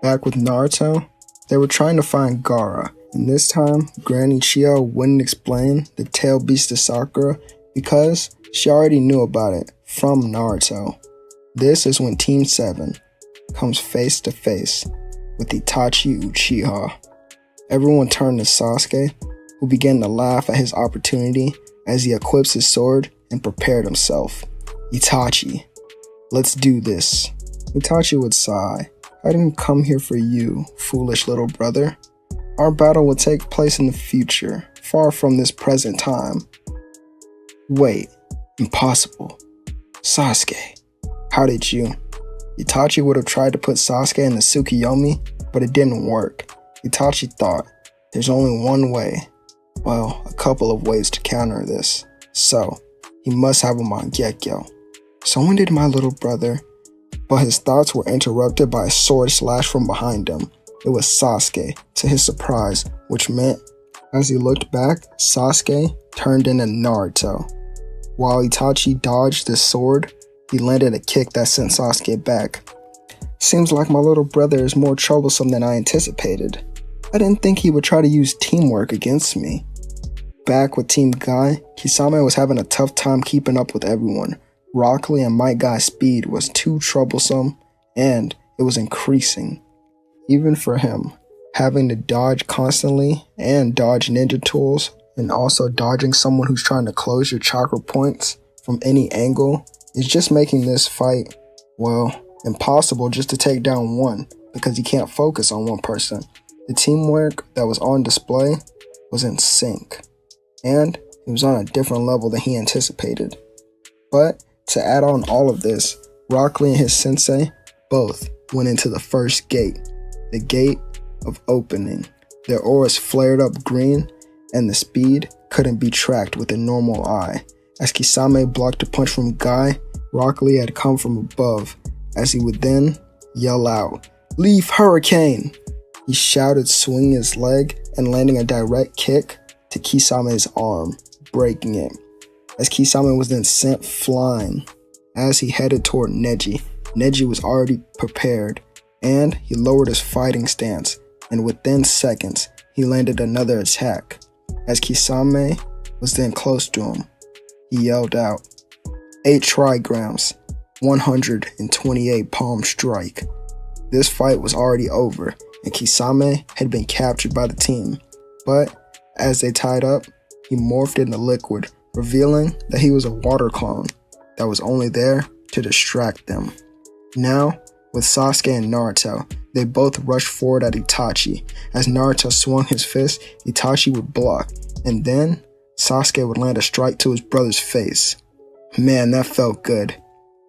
Back with Naruto, they were trying to find Gaara, and this time, Granny Chio wouldn't explain the tail beast to Sakura because she already knew about it from Naruto. This is when Team 7 comes face to face with Itachi Uchiha. Everyone turned to Sasuke, who began to laugh at his opportunity as he equips his sword and prepared himself. "Itachi, let's do this." Itachi would sigh. "I didn't come here for you, foolish little brother. Our battle will take place in the future, far from this present time." "Wait, impossible. Sasuke, how did you? Itachi would have tried to put Sasuke in the Tsukuyomi, but it didn't work. Itachi thought, there's only one way. Well, a couple of ways to counter this. So, he must have him on Gekyo. So when did my little brother? But his thoughts were interrupted by a sword slash from behind him. It was Sasuke, to his surprise, which meant, as he looked back, Sasuke turned into Naruto. While Itachi dodged the sword, he landed a kick that sent Sasuke back. Seems like my little brother is more troublesome than I anticipated. I didn't think he would try to use teamwork against me. Back with Team Guy, Kisame was having a tough time keeping up with everyone. Rock Lee and Might Guy's speed was too troublesome, and it was increasing. Even for him, having to dodge constantly and dodge ninja tools, and also dodging someone who's trying to close your chakra points from any angle is just making this fight, well, impossible just to take down one, because you can't focus on one person. The teamwork that was on display was in sync, and it was on a different level than he anticipated. But to add on all of this, Rock Lee and his sensei both went into the first gate, the gate of opening. Their auras flared up green, and the speed couldn't be tracked with a normal eye. As Kisame blocked a punch from Guy, Rock Lee had come from above, as he would then yell out, "Leaf Hurricane!" He shouted, swinging his leg and landing a direct kick to Kisame's arm, breaking it. As Kisame was then sent flying. As he headed toward Neji, Neji was already prepared, and he lowered his fighting stance, and within seconds, he landed another attack. As Kisame was then close to him, he yelled out, 8 trigrams, 128 palm strike. This fight was already over, and Kisame had been captured by the team, but as they tied up, he morphed into liquid, revealing that he was a water clone that was only there to distract them. Now, with Sasuke and Naruto, they both rushed forward at Itachi. As Naruto swung his fist, Itachi would block, and then Sasuke would land a strike to his brother's face. Man, that felt good.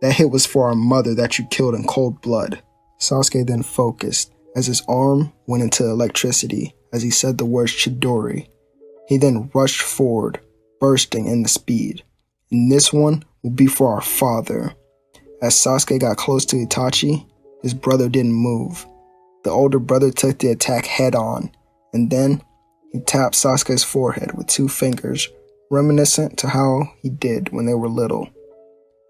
That hit was for our mother that you killed in cold blood. Sasuke then focused, as his arm went into electricity as he said the words Chidori. He then rushed forward, bursting into speed. And this one will be for our father. As Sasuke got close to Itachi, his brother didn't move. The older brother took the attack head on, and then he tapped Sasuke's forehead with 2 fingers, reminiscent to how he did when they were little.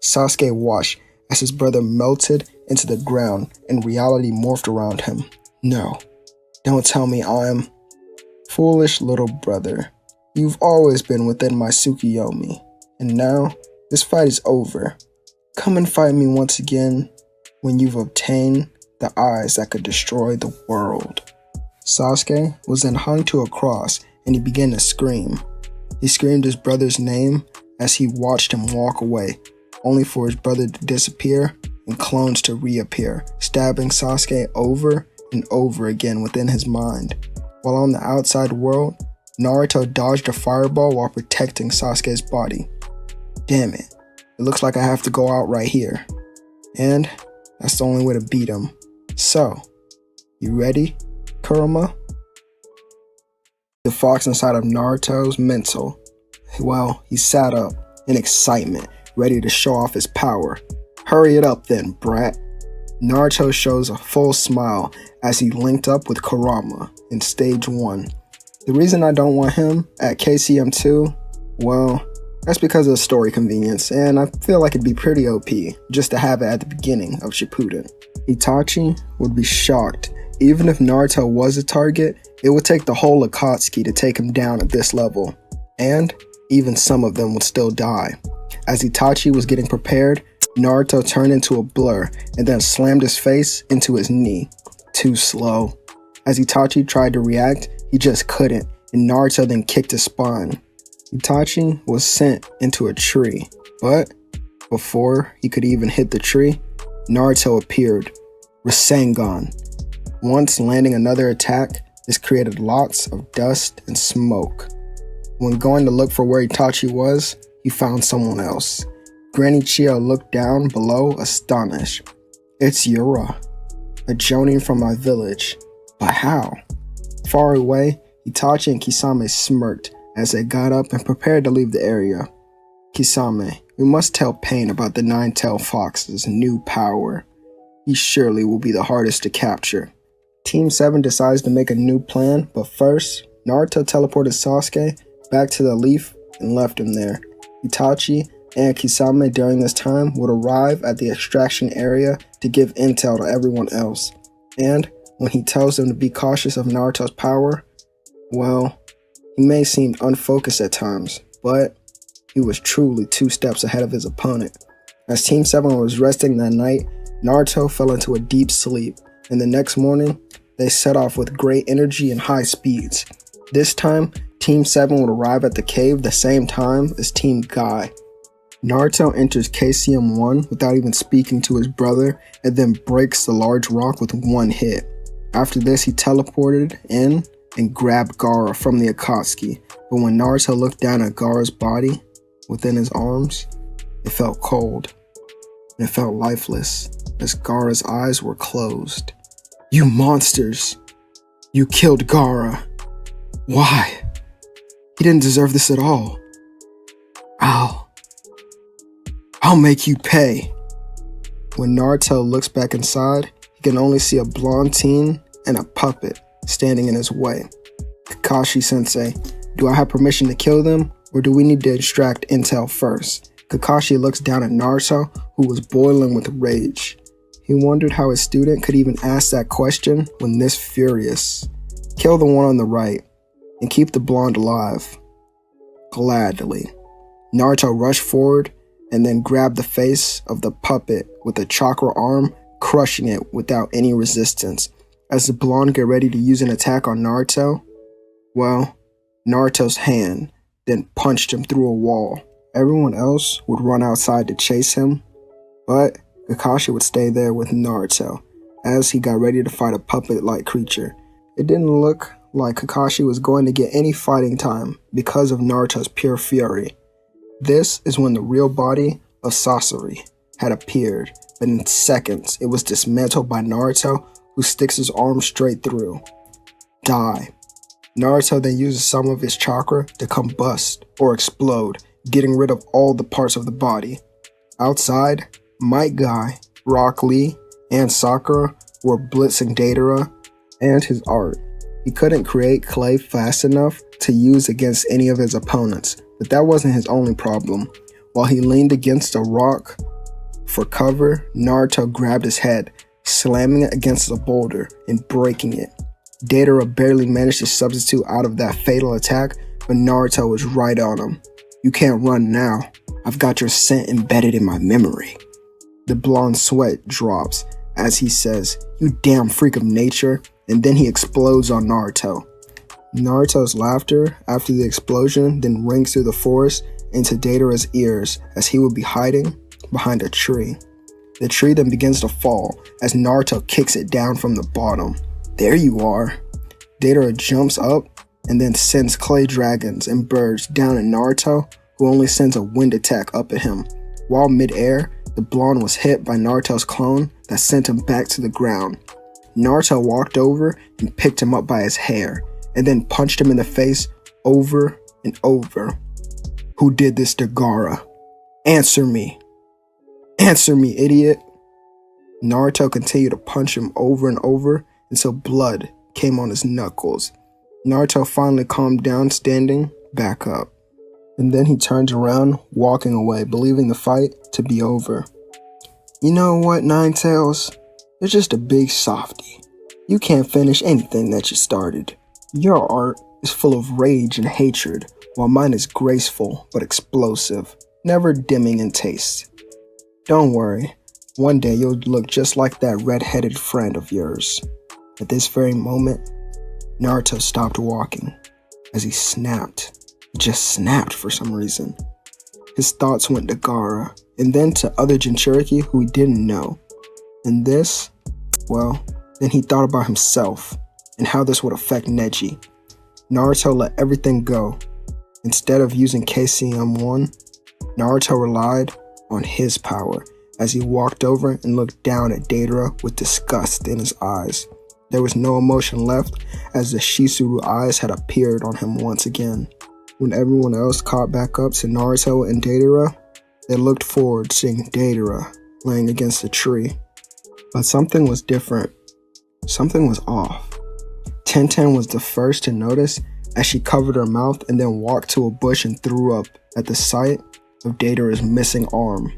Sasuke watched as his brother melted into the ground and reality morphed around him. No, don't tell me I'm... Foolish little brother, you've always been within my Tsukuyomi, and now this fight is over. Come and fight me once again when you've obtained the eyes that could destroy the world. Sasuke was then hung to a cross and he began to scream. He screamed his brother's name as he watched him walk away, only for his brother to disappear and clones to reappear, stabbing Sasuke over and over again within his mind. While on the outside world, Naruto dodged a fireball while protecting Sasuke's body. Damn it, it looks like I have to go out right here. And that's the only way to beat him. So, you ready, Kurama? The fox inside of Naruto's mental. Well, he sat up in excitement, ready to show off his power. Hurry it up then, brat. Naruto shows a full smile as he linked up with Kurama in stage 1. The reason I don't want him at KCM 2, well, that's because of story convenience, and I feel like it'd be pretty OP just to have it at the beginning of Shippuden. Itachi would be shocked. Even if Naruto was a target, it would take the whole Akatsuki to take him down at this level, and even some of them would still die. As Itachi was getting prepared, Naruto turned into a blur and then slammed his face into his knee. Too slow. As Itachi tried to react, he just couldn't, and Naruto then kicked his spine. Itachi was sent into a tree, but before he could even hit the tree, Naruto appeared. Rasengan. Once landing another attack, this created lots of dust and smoke. When going to look for where Itachi was, he found someone else. Granny Chio looked down below, astonished. It's Yura, a jonin from my village. But how? Far away, Itachi and Kisame smirked as they got up and prepared to leave the area. Kisame, we must tell Pain about the Nine-Tailed Fox's new power. He surely will be the hardest to capture. Team 7 decides to make a new plan, but first, Naruto teleported Sasuke back to the leaf and left him there. Itachi and Kisame during this time would arrive at the extraction area to give intel to everyone else. And when he tells them to be cautious of Naruto's power, well, he may seem unfocused at times, but he was truly 2 steps ahead of his opponent. As Team 7 was resting that night, Naruto fell into a deep sleep, and the next morning, they set off with great energy and high speeds. This time, Team 7 would arrive at the cave the same time as Team Guy. Naruto enters KCM-1 without even speaking to his brother, and then breaks the large rock with one hit. After this, he teleported in and grabbed Gaara from the Akatsuki, but when Naruto looked down at Gaara's body within his arms, it felt cold, and it felt lifeless, as Gaara's eyes were closed. You monsters! You killed Gaara! Why? He didn't deserve this at all. I'll make you pay. When Naruto looks back inside, he can only see a blonde teen and a puppet standing in his way. Kakashi-sensei, do I have permission to kill them, or do we need to extract intel first? Kakashi looks down at Naruto, who was boiling with rage. He wondered how his student could even ask that question when this furious. Kill the one on the right, and keep the blonde alive. Gladly. Naruto rushed forward, and then grabbed the face of the puppet with a chakra arm, crushing it without any resistance. As the blonde get ready to use an attack on Naruto, well, Naruto's hand then punched him through a wall. Everyone else would run outside to chase him, but Kakashi would stay there with Naruto as he got ready to fight a puppet-like creature. It didn't look like Kakashi was going to get any fighting time because of Naruto's pure fury. This is when the real body of Sasori had appeared, but in seconds it was dismantled by Naruto, who sticks his arm straight through. Die. Naruto then uses some of his chakra to combust or explode, getting rid of all the parts of the body. Outside, Might Guy, Rock Lee, and Sakura were blitzing Deidara and his art. He couldn't create clay fast enough to use against any of his opponents, but that wasn't his only problem. While he leaned against a rock for cover, Naruto grabbed his head, slamming it against a boulder and breaking it. Deidara barely managed to substitute out of that fatal attack, but Naruto was right on him. You can't run now. I've got your scent embedded in my memory. The blonde sweat drops as he says, you damn freak of nature, and then he explodes on Naruto. Naruto's laughter after the explosion then rings through the forest into Deidara's ears as he would be hiding behind a tree. The tree then begins to fall as Naruto kicks it down from the bottom. There you are. Deidara jumps up and then sends clay dragons and birds down at Naruto, who only sends a wind attack up at him. While mid-air, the blonde was hit by Naruto's clone that sent him back to the ground. Naruto walked over and picked him up by his hair, and then punched him in the face over and over. Who did this to Gaara? Answer me. Answer me, idiot. Naruto continued to punch him over and over until blood came on his knuckles. Naruto finally calmed down, standing back up. And then he turns around, walking away, believing the fight to be over. You know what, Nine Tails? You're just a big softy. You can't finish anything that you started. Your art is full of rage and hatred, while mine is graceful but explosive, never dimming in taste. Don't worry, one day you'll look just like that red-headed friend of yours. At this very moment, Naruto stopped walking as he snapped. He just snapped for some reason. His thoughts went to Gaara, and then to other Jinchuriki who he didn't know. And this, well, then he thought about himself and how this would affect Neji. Naruto let everything go. Instead of using KCM-1, Naruto relied on his power as he walked over and looked down at Deidara with disgust in his eyes. There was no emotion left as the Shisuru eyes had appeared on him once again. When everyone else caught back up to Naruto and Deidara, they looked forward seeing Deidara laying against a tree. But something was different. Something was off. Tenten was the first to notice as she covered her mouth and then walked to a bush and threw up at the sight of Deidara's missing arm.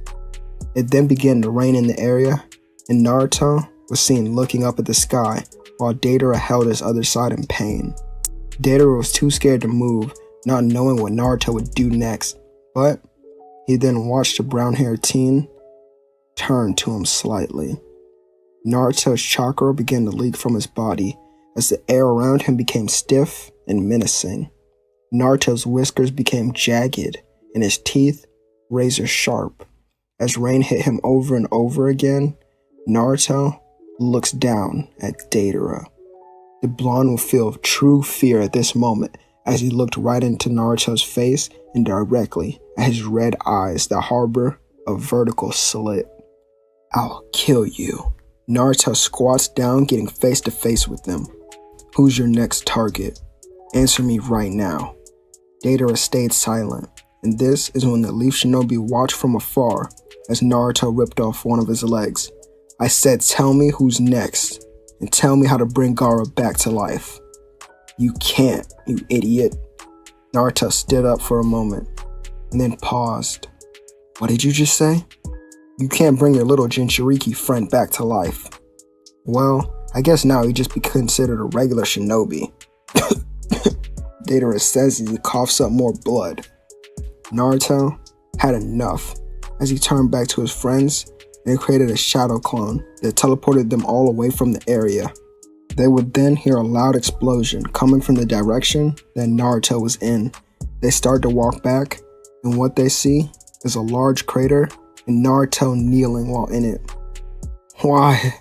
It then began to rain in the area, and Naruto was seen looking up at the sky while Deidara held his other side in pain. Deidara was too scared to move, not knowing what Naruto would do next, but he then watched the brown-haired teen turn to him slightly. Naruto's chakra began to leak from his body as the air around him became stiff and menacing. Naruto's whiskers became jagged and his teeth razor sharp. As rain hit him over and over again, Naruto looks down at Deidara. The blonde will feel true fear at this moment as he looked right into Naruto's face and directly at his red eyes that harbor a vertical slit. "I'll kill you." Naruto squats down, getting face to face with them. "Who's your next target? Answer me right now." Deidara stayed silent, and this is when the Leaf Shinobi watched from afar as Naruto ripped off one of his legs. "I said tell me who's next, and tell me how to bring Gaara back to life." "You can't, you idiot." Naruto stood up for a moment, and then paused. "What did you just say?" "You can't bring your little Jinchuriki friend back to life." "Well, I guess now he'd just be considered a regular shinobi." Deidara says as he coughs up more blood. Naruto had enough as he turned back to his friends and created a shadow clone that teleported them all away from the area. They would then hear a loud explosion coming from the direction that Naruto was in. They start to walk back, and what they see is a large crater and Naruto kneeling while in it. Why?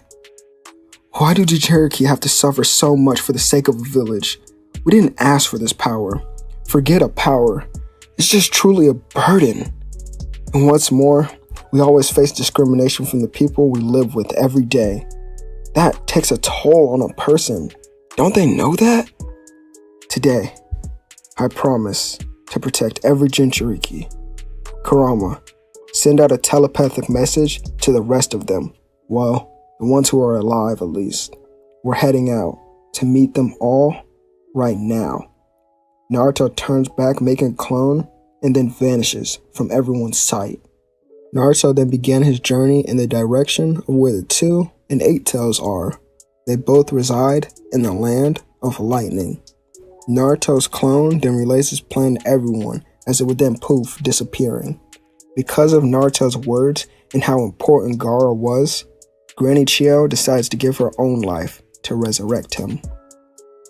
Why do Jinchuriki have to suffer so much for the sake of a village? We didn't ask for this power. Forget a power. It's just truly a burden. And what's more, we always face discrimination from the people we live with every day. That takes a toll on a person. Don't they know that? Today, I promise to protect every Jinchuriki. Kurama, send out a telepathic message to the rest of them. Well, the ones who are alive at least. We're heading out to meet them all right now. Naruto turns back making a clone and then vanishes from everyone's sight. Naruto then began his journey in the direction of where the 2 and 8 Tails are. They both reside in the land of lightning. Naruto's clone then relays his plan to everyone as it would then poof, disappearing. Because of Naruto's words and how important Gaara was, Granny Chio decides to give her own life to resurrect him.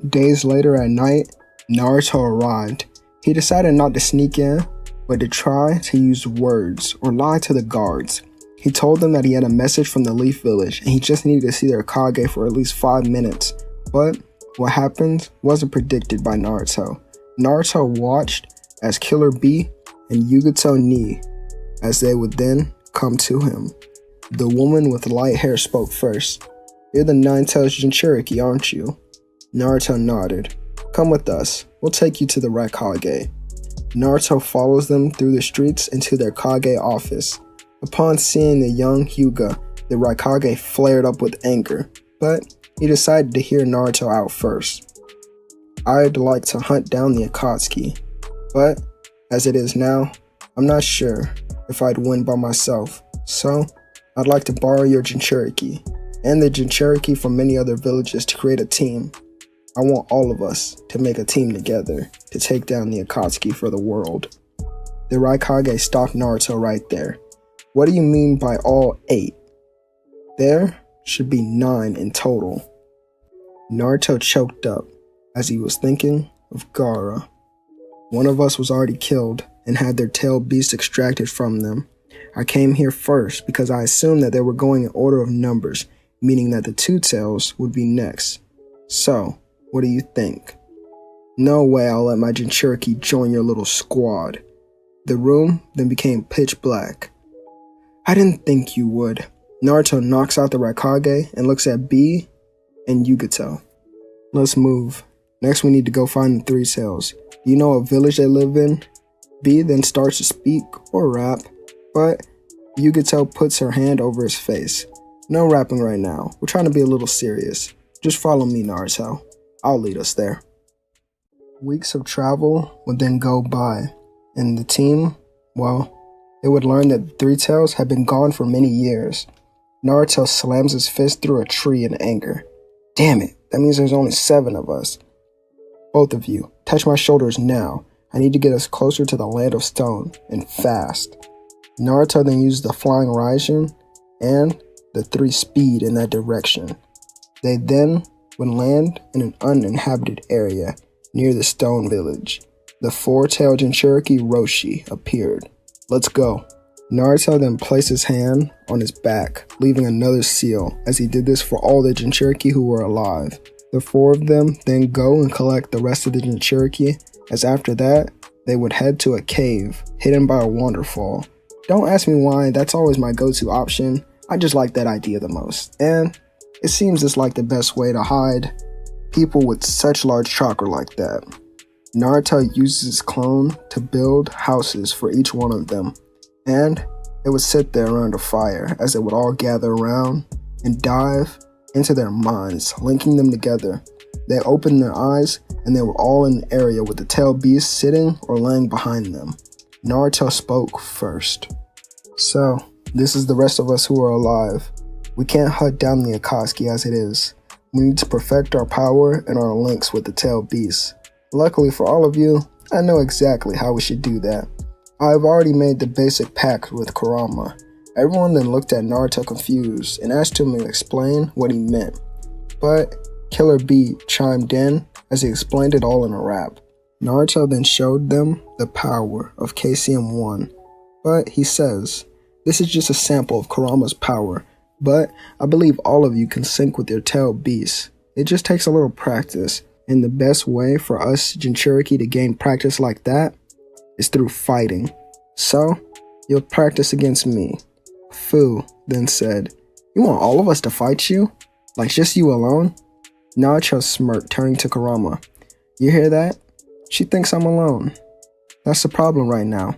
Days later at night, Naruto arrived. He decided not to sneak in, but to try to use words or lie to the guards. He told them that he had a message from the Leaf Village and he just needed to see their Kage for at least 5 minutes. But what happened wasn't predicted by Naruto. Naruto watched as Killer Bee and Yugato Ni as they would then come to him. The woman with light hair spoke first. "You're the Nine-Tails Jinchuriki, aren't you?" Naruto nodded. "Come with us. We'll take you to the Raikage." Naruto follows them through the streets into their Kage office. Upon seeing the young Hyuga, the Raikage flared up with anger, but he decided to hear Naruto out first. "I'd like to hunt down the Akatsuki, but as it is now, I'm not sure if I'd win by myself, so I'd like to borrow your Jinchuriki and the Jinchuriki from many other villages to create a team. I want all of us to make a team together to take down the Akatsuki for the world." The Raikage stopped Naruto right there. "What do you mean by all 8? There should be 9 in total." Naruto choked up as he was thinking of Gaara. "One of us was already killed and had their tail beast extracted from them. I came here first because I assumed that they were going in order of numbers, meaning that the 2 tails would be next. So, what do you think?" "No way I'll let my Jinchuriki join your little squad." The room then became pitch black. I didn't think you would. Naruto knocks out the Raikage and looks at B and Yugato. Let's move. Next we need to go find the Three Tails. Do you know what village they live in? B then starts to speak or rap, but Yugato puts her hand over his face. No rapping right now. We're trying to be a little serious. Just follow me, Naruto. I'll lead us there. Weeks of travel would then go by, and the team, well, they would learn that the Three Tails had been gone for many years. Naruto slams his fist through a tree in anger. Damn it, that means there's only 7 of us. Both of you, touch my shoulders now. I need to get us closer to the land of stone, and fast. Naruto then used the flying Raijin and the 3 speed in that direction. They then would land in an uninhabited area near the stone village. The 4-tailed Jinchuriki Roshi appeared. Let's go. Naruto then placed his hand on his back, leaving another seal, as he did this for all the Jinchuriki who were alive. The 4 of them then go and collect the rest of the Jinchuriki, as after that, they would head to a cave hidden by a waterfall. Don't ask me why, that's always my go-to option. I just like that idea the most, and it seems it's like the best way to hide people with such large chakra like that. Naruto uses his clone to build houses for each one of them, and it would sit there around a fire as they would all gather around and dive into their minds, linking them together. They opened their eyes and they were all in the area with the tailed beast sitting or laying behind them. Naruto spoke first. So, this is the rest of us who are alive. We can't hunt down the Akatsuki as it is. We need to perfect our power and our links with the tailed beast. Luckily for all of you, I know exactly how we should do that. I've already made the basic pact with Kurama. Everyone then looked at Naruto confused and asked him to explain what he meant. But Killer B chimed in as he explained it all in a rap. Naruto then showed them the power of KCM1. But he says, this is just a sample of Kurama's power, but I believe all of you can sync with your tailed beast. It just takes a little practice, and the best way for us Jinchuriki to gain practice like that is through fighting. So, you'll practice against me. Fu then said, you want all of us to fight you? Like just you alone? Naruto smirked, turning to Kurama. You hear that? She thinks I'm alone. That's the problem right now.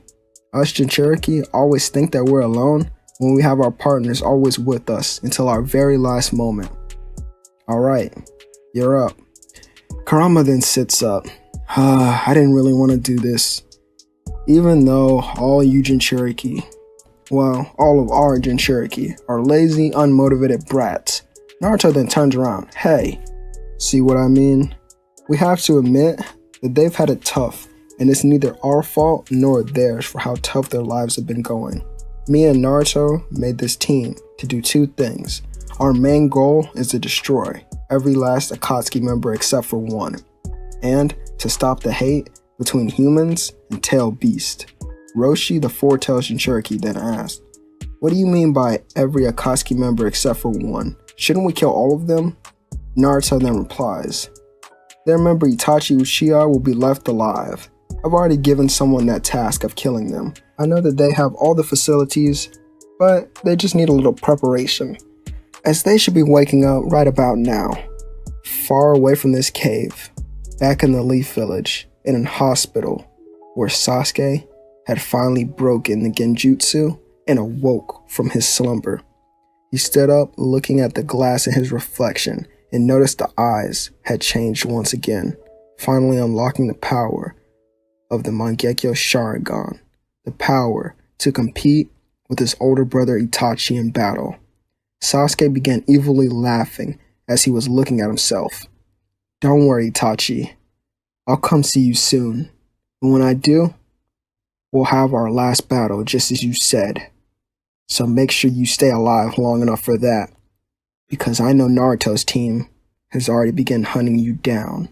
Us Jinchuriki always think that we're alone when we have our partners always with us until our very last moment. Alright, you're up. Kurama then sits up. I didn't really want to do this. Even though all you Jinchuriki, well, all of our Jinchuriki are lazy, unmotivated brats. Naruto then turns around. Hey, see what I mean? We have to admit that they've had it tough, and it's neither our fault nor theirs for how tough their lives have been going. Me and Naruto made this team to do 2 things. Our main goal is to destroy every last Akatsuki member except for 1, and to stop the hate between humans and tailed beast. Roshi, the 4-tailed Jinchuriki, then asked, what do you mean by every Akatsuki member except for 1? Shouldn't we kill all of them? Naruto then replies, their member Itachi Uchiha will be left alive. I've already given someone that task of killing them. I know that they have all the facilities, but they just need a little preparation, as they should be waking up right about now, far away from this cave, back in the Leaf Village, in a hospital, where Sasuke had finally broken the genjutsu and awoke from his slumber. He stood up looking at the glass in his reflection and noticed the eyes had changed once again, finally unlocking the power of the Mangekyo Sharingan, the power to compete with his older brother Itachi in battle. Sasuke began evilly laughing as he was looking at himself. Don't worry, Itachi. I'll come see you soon. And when I do, we'll have our last battle just as you said. So make sure you stay alive long enough for that, because I know Naruto's team has already begun hunting you down.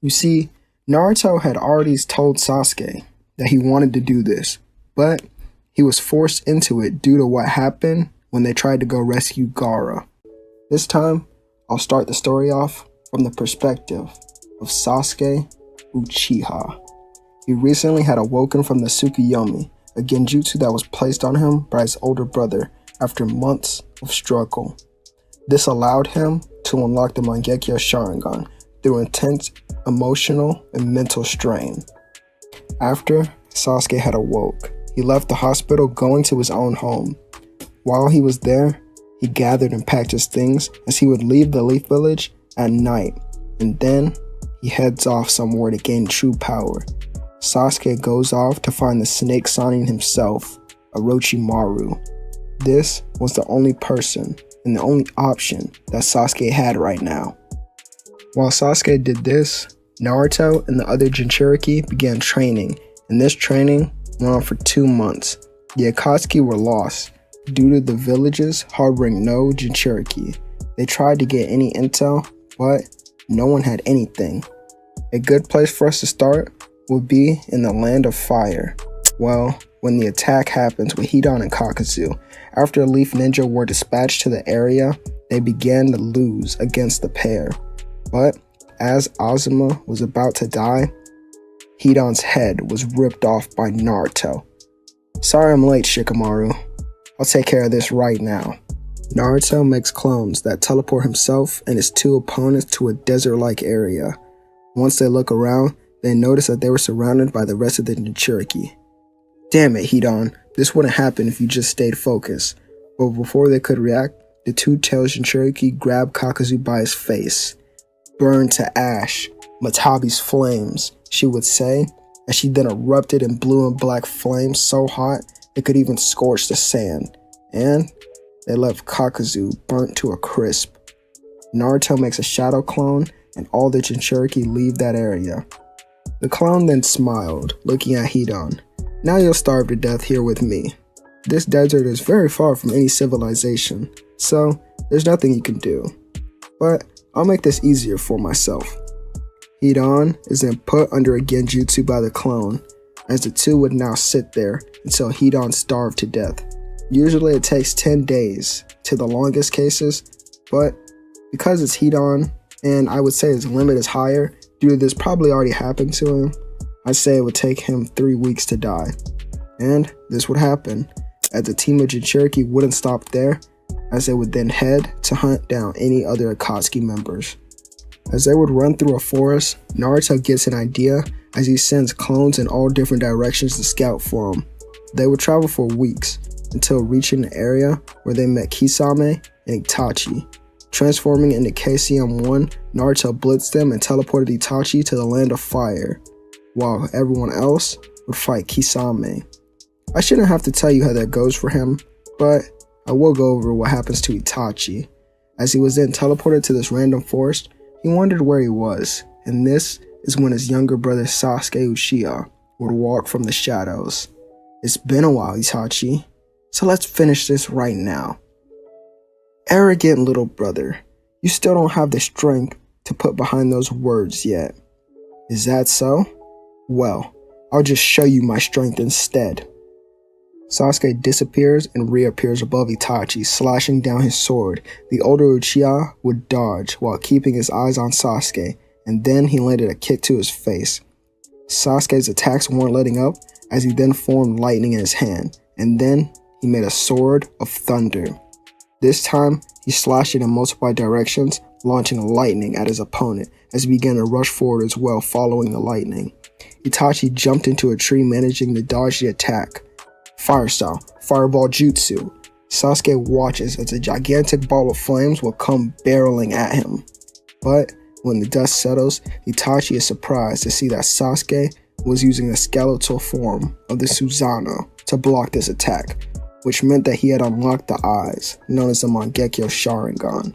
You see, Naruto had already told Sasuke that he wanted to do this, but he was forced into it due to what happened when they tried to go rescue Gaara. This time, I'll start the story off from the perspective of Sasuke Uchiha. He recently had awoken from the Tsukuyomi a genjutsu that was placed on him by his older brother after months of struggle. This allowed him to unlock the Mangekyo Sharingan through intense emotional and mental strain. After Sasuke had awoke, he left the hospital going to his own home. While he was there, he gathered and packed his things as he would leave the Leaf Village at night, and then he heads off somewhere to gain true power. Sasuke goes off to find the Snake Sannin himself, Orochimaru. This was the only person and the only option that Sasuke had right now. While Sasuke did this, Naruto and the other Jinchuriki began training, and this training went on for 2 months. The Akatsuki were lost due to the villages harboring no Jinchuriki. They tried to get any intel, but no one had anything. A good place for us to start would be in the Land of Fire. Well, when the attack happens with Hidan and Kakuzu, after Leaf Ninja were dispatched to the area, they began to lose against the pair. But as Azuma was about to die, Hidan's head was ripped off by Naruto. Sorry I'm late, Shikamaru. I'll take care of this right now. Naruto makes clones that teleport himself and his 2 opponents to a desert-like area. Once they look around, they notice that they were surrounded by the rest of the Jinchuriki. Damn it, Hidan, this wouldn't happen if you just stayed focused. But before they could react, the 2-tailed Jinchuriki grabbed Kakuzu by his face. Burned to ash, Matabi's flames, she would say, as she then erupted in blue and black flames so hot it could even scorch the sand. And they left Kakuzu burnt to a crisp. Naruto makes a shadow clone, and all the Jinchuriki leave that area. The clone then smiled, looking at Hidan. Now you'll starve to death here with me. This desert is very far from any civilization, so there's nothing you can do. But I'll make this easier for myself. Hidan is then put under a genjutsu by the clone, as the 2 would now sit there until Hidan starved to death. Usually it takes 10 days to the longest cases, but because it's Hidan, and I would say his limit is higher due to this probably already happened to him, I'd say it would take him 3 weeks to die. And this would happen, as the team of Jinchuriki wouldn't stop there, as they would then head to hunt down any other Akatsuki members. As they would run through a forest, Naruto gets an idea as he sends clones in all different directions to scout for him. They would travel for weeks, until reaching the area where they met Kisame and Itachi. Transforming into KCM-1, Naruto blitzed them and teleported Itachi to the Land of Fire, while everyone else would fight Kisame. I shouldn't have to tell you how that goes for him, but I will go over what happens to Itachi. As he was then teleported to this random forest, he wondered where he was, and this is when his younger brother Sasuke Uchiha would walk from the shadows. It's been a while, Itachi, so let's finish this right now. Arrogant little brother, you still don't have the strength to put behind those words yet. Is that so? Well, I'll just show you my strength instead. Sasuke disappears and reappears above Itachi, slashing down his sword. The older Uchiha would dodge while keeping his eyes on Sasuke, and then he landed a kick to his face. Sasuke's attacks weren't letting up, as he then formed lightning in his hand, and then he made a sword of thunder. This time, he slashed it in multiple directions, launching lightning at his opponent as he began to rush forward as well, following the lightning. Itachi jumped into a tree, managing to dodge the attack. Fire style, fireball jutsu. Sasuke watches as a gigantic ball of flames will come barreling at him. But when the dust settles, Itachi is surprised to see that Sasuke was using the skeletal form of the Susanoo to block this attack, which meant that he had unlocked the eyes, known as the Mangekyo Sharingan.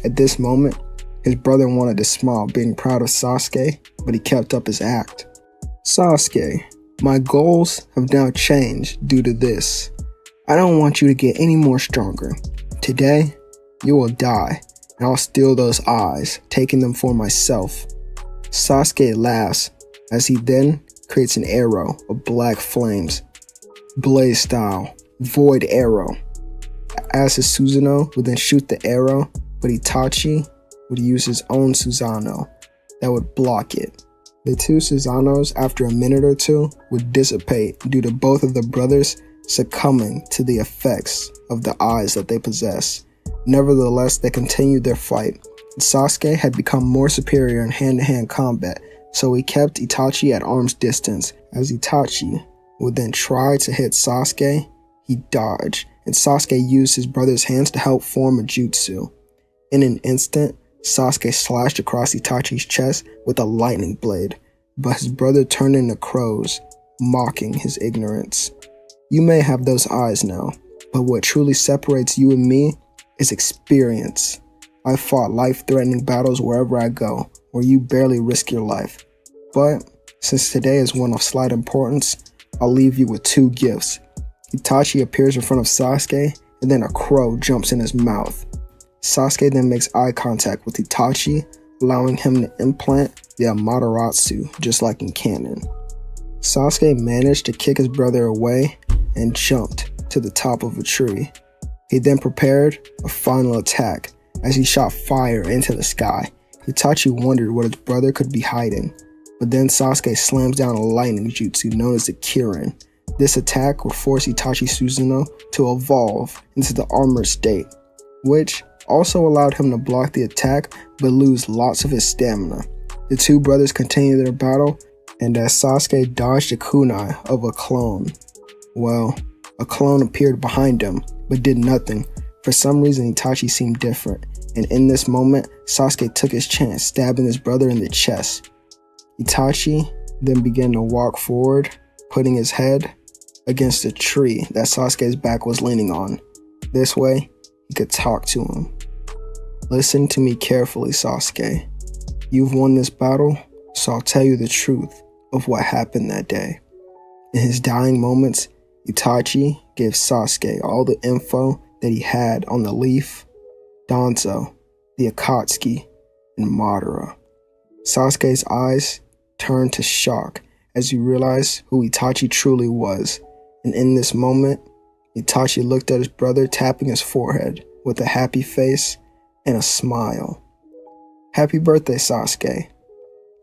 At this moment, his brother wanted to smile, being proud of Sasuke, but he kept up his act. Sasuke, my goals have now changed due to this. I don't want you to get any more stronger. Today, you will die, and I'll steal those eyes, taking them for myself. Sasuke laughs, as he then creates an arrow of black flames. Blaze style, void arrow. As his Susanoo would then shoot the arrow, but Itachi would use his own Susanoo that would block it. The two Susanos, after a minute or two, would dissipate due to both of the brothers succumbing to the effects of the eyes that they possess. Nevertheless, they continued their fight. Sasuke had become more superior in hand-to-hand combat, so he kept Itachi at arm's distance. As Itachi would then try to hit Sasuke, he dodged, and Sasuke used his brother's hands to help form a jutsu. In an instant, Sasuke slashed across Itachi's chest with a lightning blade, but his brother turned into crows, mocking his ignorance. You may have those eyes now, but what truly separates you and me is experience. I fought life-threatening battles wherever I go, where you barely risk your life. But since today is one of slight importance, I'll leave you with two gifts. Itachi appears in front of Sasuke, and then a crow jumps in his mouth. Sasuke then makes eye contact with Itachi, allowing him to implant the Amaterasu, just like in canon. Sasuke managed to kick his brother away and jumped to the top of a tree. He then prepared a final attack as he shot fire into the sky. Itachi wondered what his brother could be hiding, but then Sasuke slams down a lightning jutsu known as the Kirin. This attack would force Itachi Susanoo to evolve into the armored state, which also allowed him to block the attack but lose lots of his stamina. The two brothers continued their battle, and as Sasuke dodged a kunai of a clone, well, a clone appeared behind him but did nothing. For some reason, Itachi seemed different, and in this moment, Sasuke took his chance, stabbing his brother in the chest. Itachi then began to walk forward, putting his head against a tree that Sasuke's back was leaning on. This way, he could talk to him. Listen to me carefully, Sasuke. You've won this battle, so I'll tell you the truth of what happened that day. In his dying moments, Itachi gave Sasuke all the info that he had on the Leaf, Danzo, the Akatsuki, and Madara. Sasuke's eyes turned to shock as he realized who Itachi truly was, and in this moment, Itachi looked at his brother, tapping his forehead with a happy face and a smile. Happy birthday, Sasuke.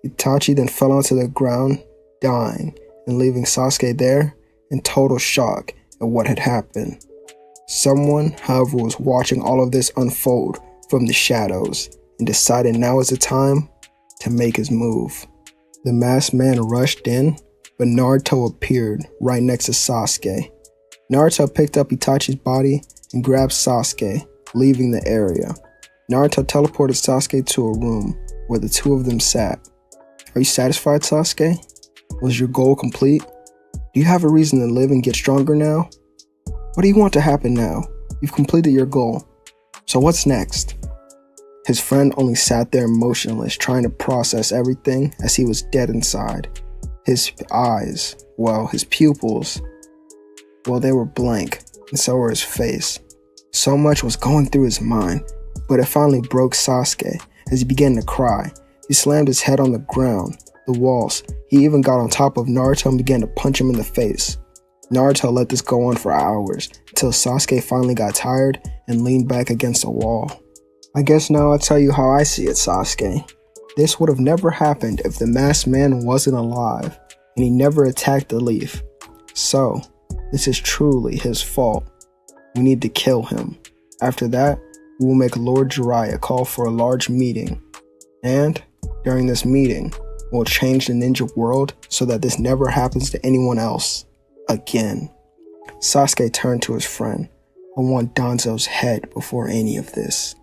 Itachi then fell onto the ground, dying, and leaving Sasuke there in total shock at what had happened. Someone, however, was watching all of this unfold from the shadows and decided now is the time to make his move. The masked man rushed in, but Naruto appeared right next to Sasuke. Naruto picked up Itachi's body and grabbed Sasuke, leaving the area. Naruto teleported Sasuke to a room where the two of them sat. Are you satisfied, Sasuke? Was your goal complete? Do you have a reason to live and get stronger now? What do you want to happen now? You've completed your goal. So what's next? His friend only sat there motionless, trying to process everything as he was dead inside. His eyes, his pupils, they were blank, and so were his face. So much was going through his mind, but it finally broke Sasuke as he began to cry. He slammed his head on the ground, the walls. He even got on top of Naruto and began to punch him in the face. Naruto let this go on for hours, until Sasuke finally got tired and leaned back against a wall. I guess now I'll tell you how I see it, Sasuke. This would have never happened if the masked man wasn't alive, and he never attacked the Leaf. So, this is truly his fault. We need to kill him. After that, we will make Lord Jiraiya call for a large meeting. And, during this meeting, we'll change the ninja world so that this never happens to anyone else. Again. Sasuke turned to his friend. I want Danzo's head before any of this.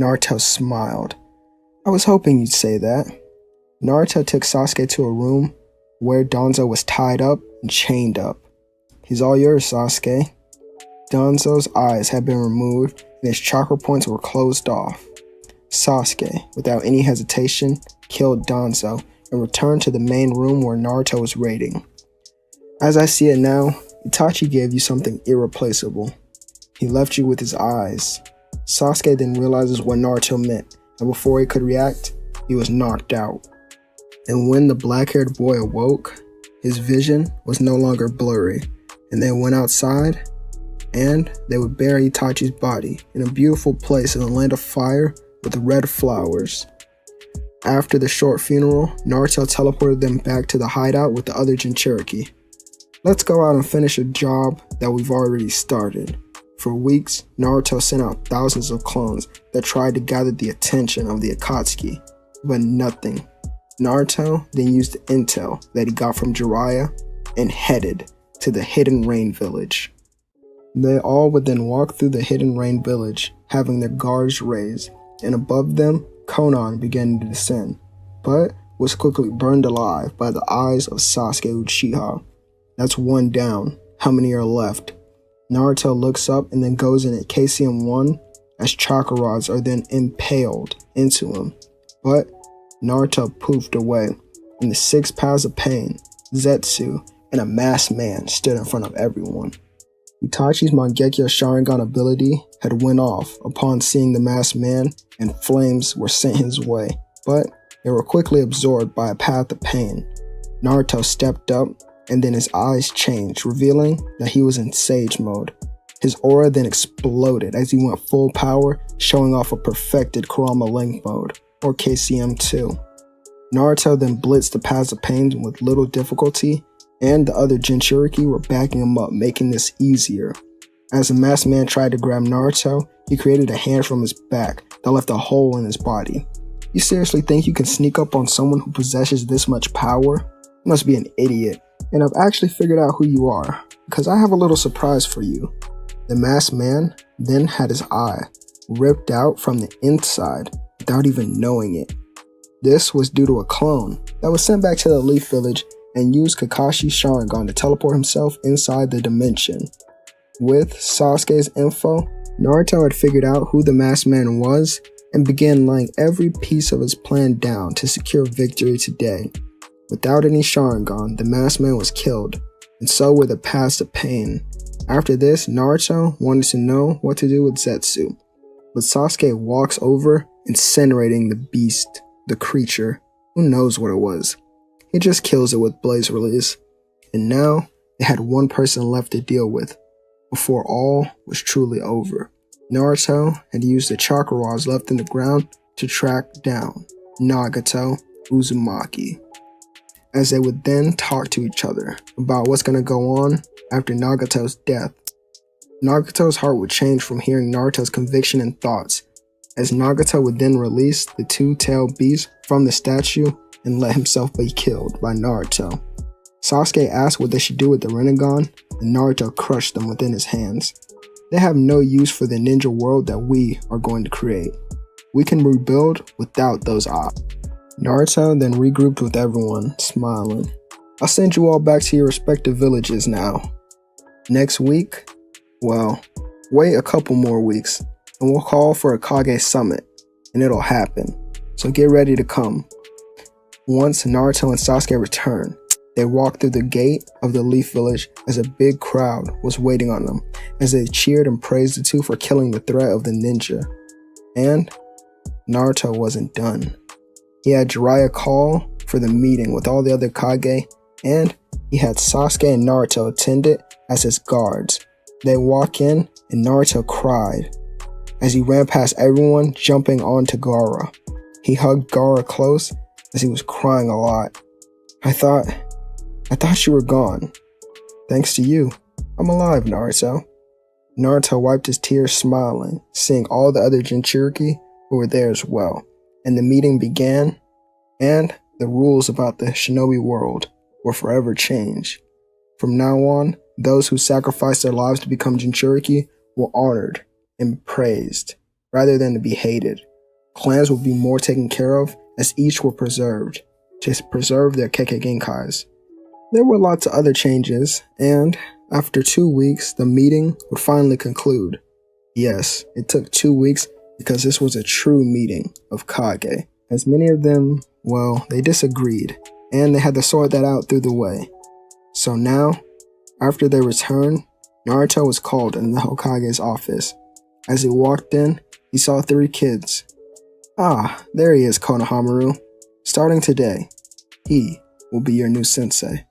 Naruto smiled. I was hoping you'd say that. Naruto took Sasuke to a room where Danzo was tied up and chained up. He's all yours, Sasuke. Danzo's eyes had been removed and his chakra points were closed off. Sasuke, without any hesitation, killed Danzo and returned to the main room where Naruto was raiding. As I see it now, Itachi gave you something irreplaceable. He left you with his eyes. Sasuke then realizes what Naruto meant, and before he could react, he was knocked out. And when the black-haired boy awoke, his vision was no longer blurry, and they went outside, and they would bury Itachi's body in a beautiful place in the land of fire with red flowers. After the short funeral, Naruto teleported them back to the hideout with the other Jinchuriki. Let's go out and finish a job that we've already started. For weeks, Naruto sent out thousands of clones that tried to gather the attention of the Akatsuki, but nothing. Naruto then used the intel that he got from Jiraiya and headed to the Hidden Rain Village. They all would then walk through the Hidden Rain Village, having their guards raised, and above them, Konan began to descend, but was quickly burned alive by the eyes of Sasuke Uchiha. That's one down. How many are left? Naruto looks up and then goes in at KCM1 as chakra rods are then impaled into him. But Naruto poofed away, and the 6 paths of pain, Zetsu, and a masked man stood in front of everyone. Itachi's Mangekyo Sharingan ability had went off upon seeing the masked man, and flames were sent his way, but they were quickly absorbed by a path of pain. Naruto stepped up, and then his eyes changed, revealing that he was in Sage mode. His aura then exploded as he went full power, showing off a perfected Kurama Length mode, or KCM2. Naruto then blitzed the paths of pain with little difficulty, and the other Jinchuriki were backing him up, making this easier. As the masked man tried to grab Naruto, he created a hand from his back that left a hole in his body. You seriously think you can sneak up on someone who possesses this much power? You must be an idiot. And I've actually figured out who you are, because I have a little surprise for you. The masked man then had his eye ripped out from the inside without even knowing it. This was due to a clone that was sent back to the Leaf Village and used Kakashi's Sharingan to teleport himself inside the dimension. With Sasuke's info, Naruto had figured out who the masked man was and began laying every piece of his plan down to secure victory today. Without any Sharingan, the masked man was killed, and so were the paths of pain. After this, Naruto wanted to know what to do with Zetsu, but Sasuke walks over, incinerating the beast, the creature. Who knows what it was? He just kills it with Blaze Release, and now they had one person left to deal with, before all was truly over. Naruto had used the chakra rods left in the ground to track down Nagato Uzumaki, as they would then talk to each other about what's going to go on after Nagato's death. Nagato's heart would change from hearing Naruto's conviction and thoughts, as Nagato would then release the 2-tailed beast from the statue and let himself be killed by Naruto. Sasuke asked what they should do with the Rinnegan, and Naruto crushed them within his hands. They have no use for the ninja world that we are going to create. We can rebuild without those eyes. Naruto then regrouped with everyone, smiling. I'll send you all back to your respective villages now. Next week? Well, wait a couple more weeks, and we'll call for a Kage summit, and it'll happen. So get ready to come. Once Naruto and Sasuke return, they walked through the gate of the Leaf Village as a big crowd was waiting on them, as they cheered and praised the two for killing the threat of the ninja. And Naruto wasn't done. He had Jiraiya call for the meeting with all the other Kage, and he had Sasuke and Naruto attend it as his guards. They walk in, and Naruto cried as he ran past everyone, jumping onto Gaara. He hugged Gaara close as he was crying a lot. I thought you were gone. Thanks to you, I'm alive, Naruto. Naruto wiped his tears, smiling, seeing all the other Jinchuriki who were there as well. And the meeting began, and the rules about the shinobi world were forever changed. From now on, those who sacrificed their lives to become Jinchuriki were honored and praised, rather than to be hated. Clans would be more taken care of, as each were preserved, to preserve their Kekkei Genkais. There were lots of other changes, and after 2 weeks, the meeting would finally conclude. Yes, it took 2 weeks, because this was a true meeting of Kage, as many of them, well, they disagreed, and they had to sort that out through the way. So now, after they returned, Naruto was called in the Hokage's office. As he walked in, he saw 3 kids. Ah, there he is, Konohamaru. Starting today, he will be your new sensei.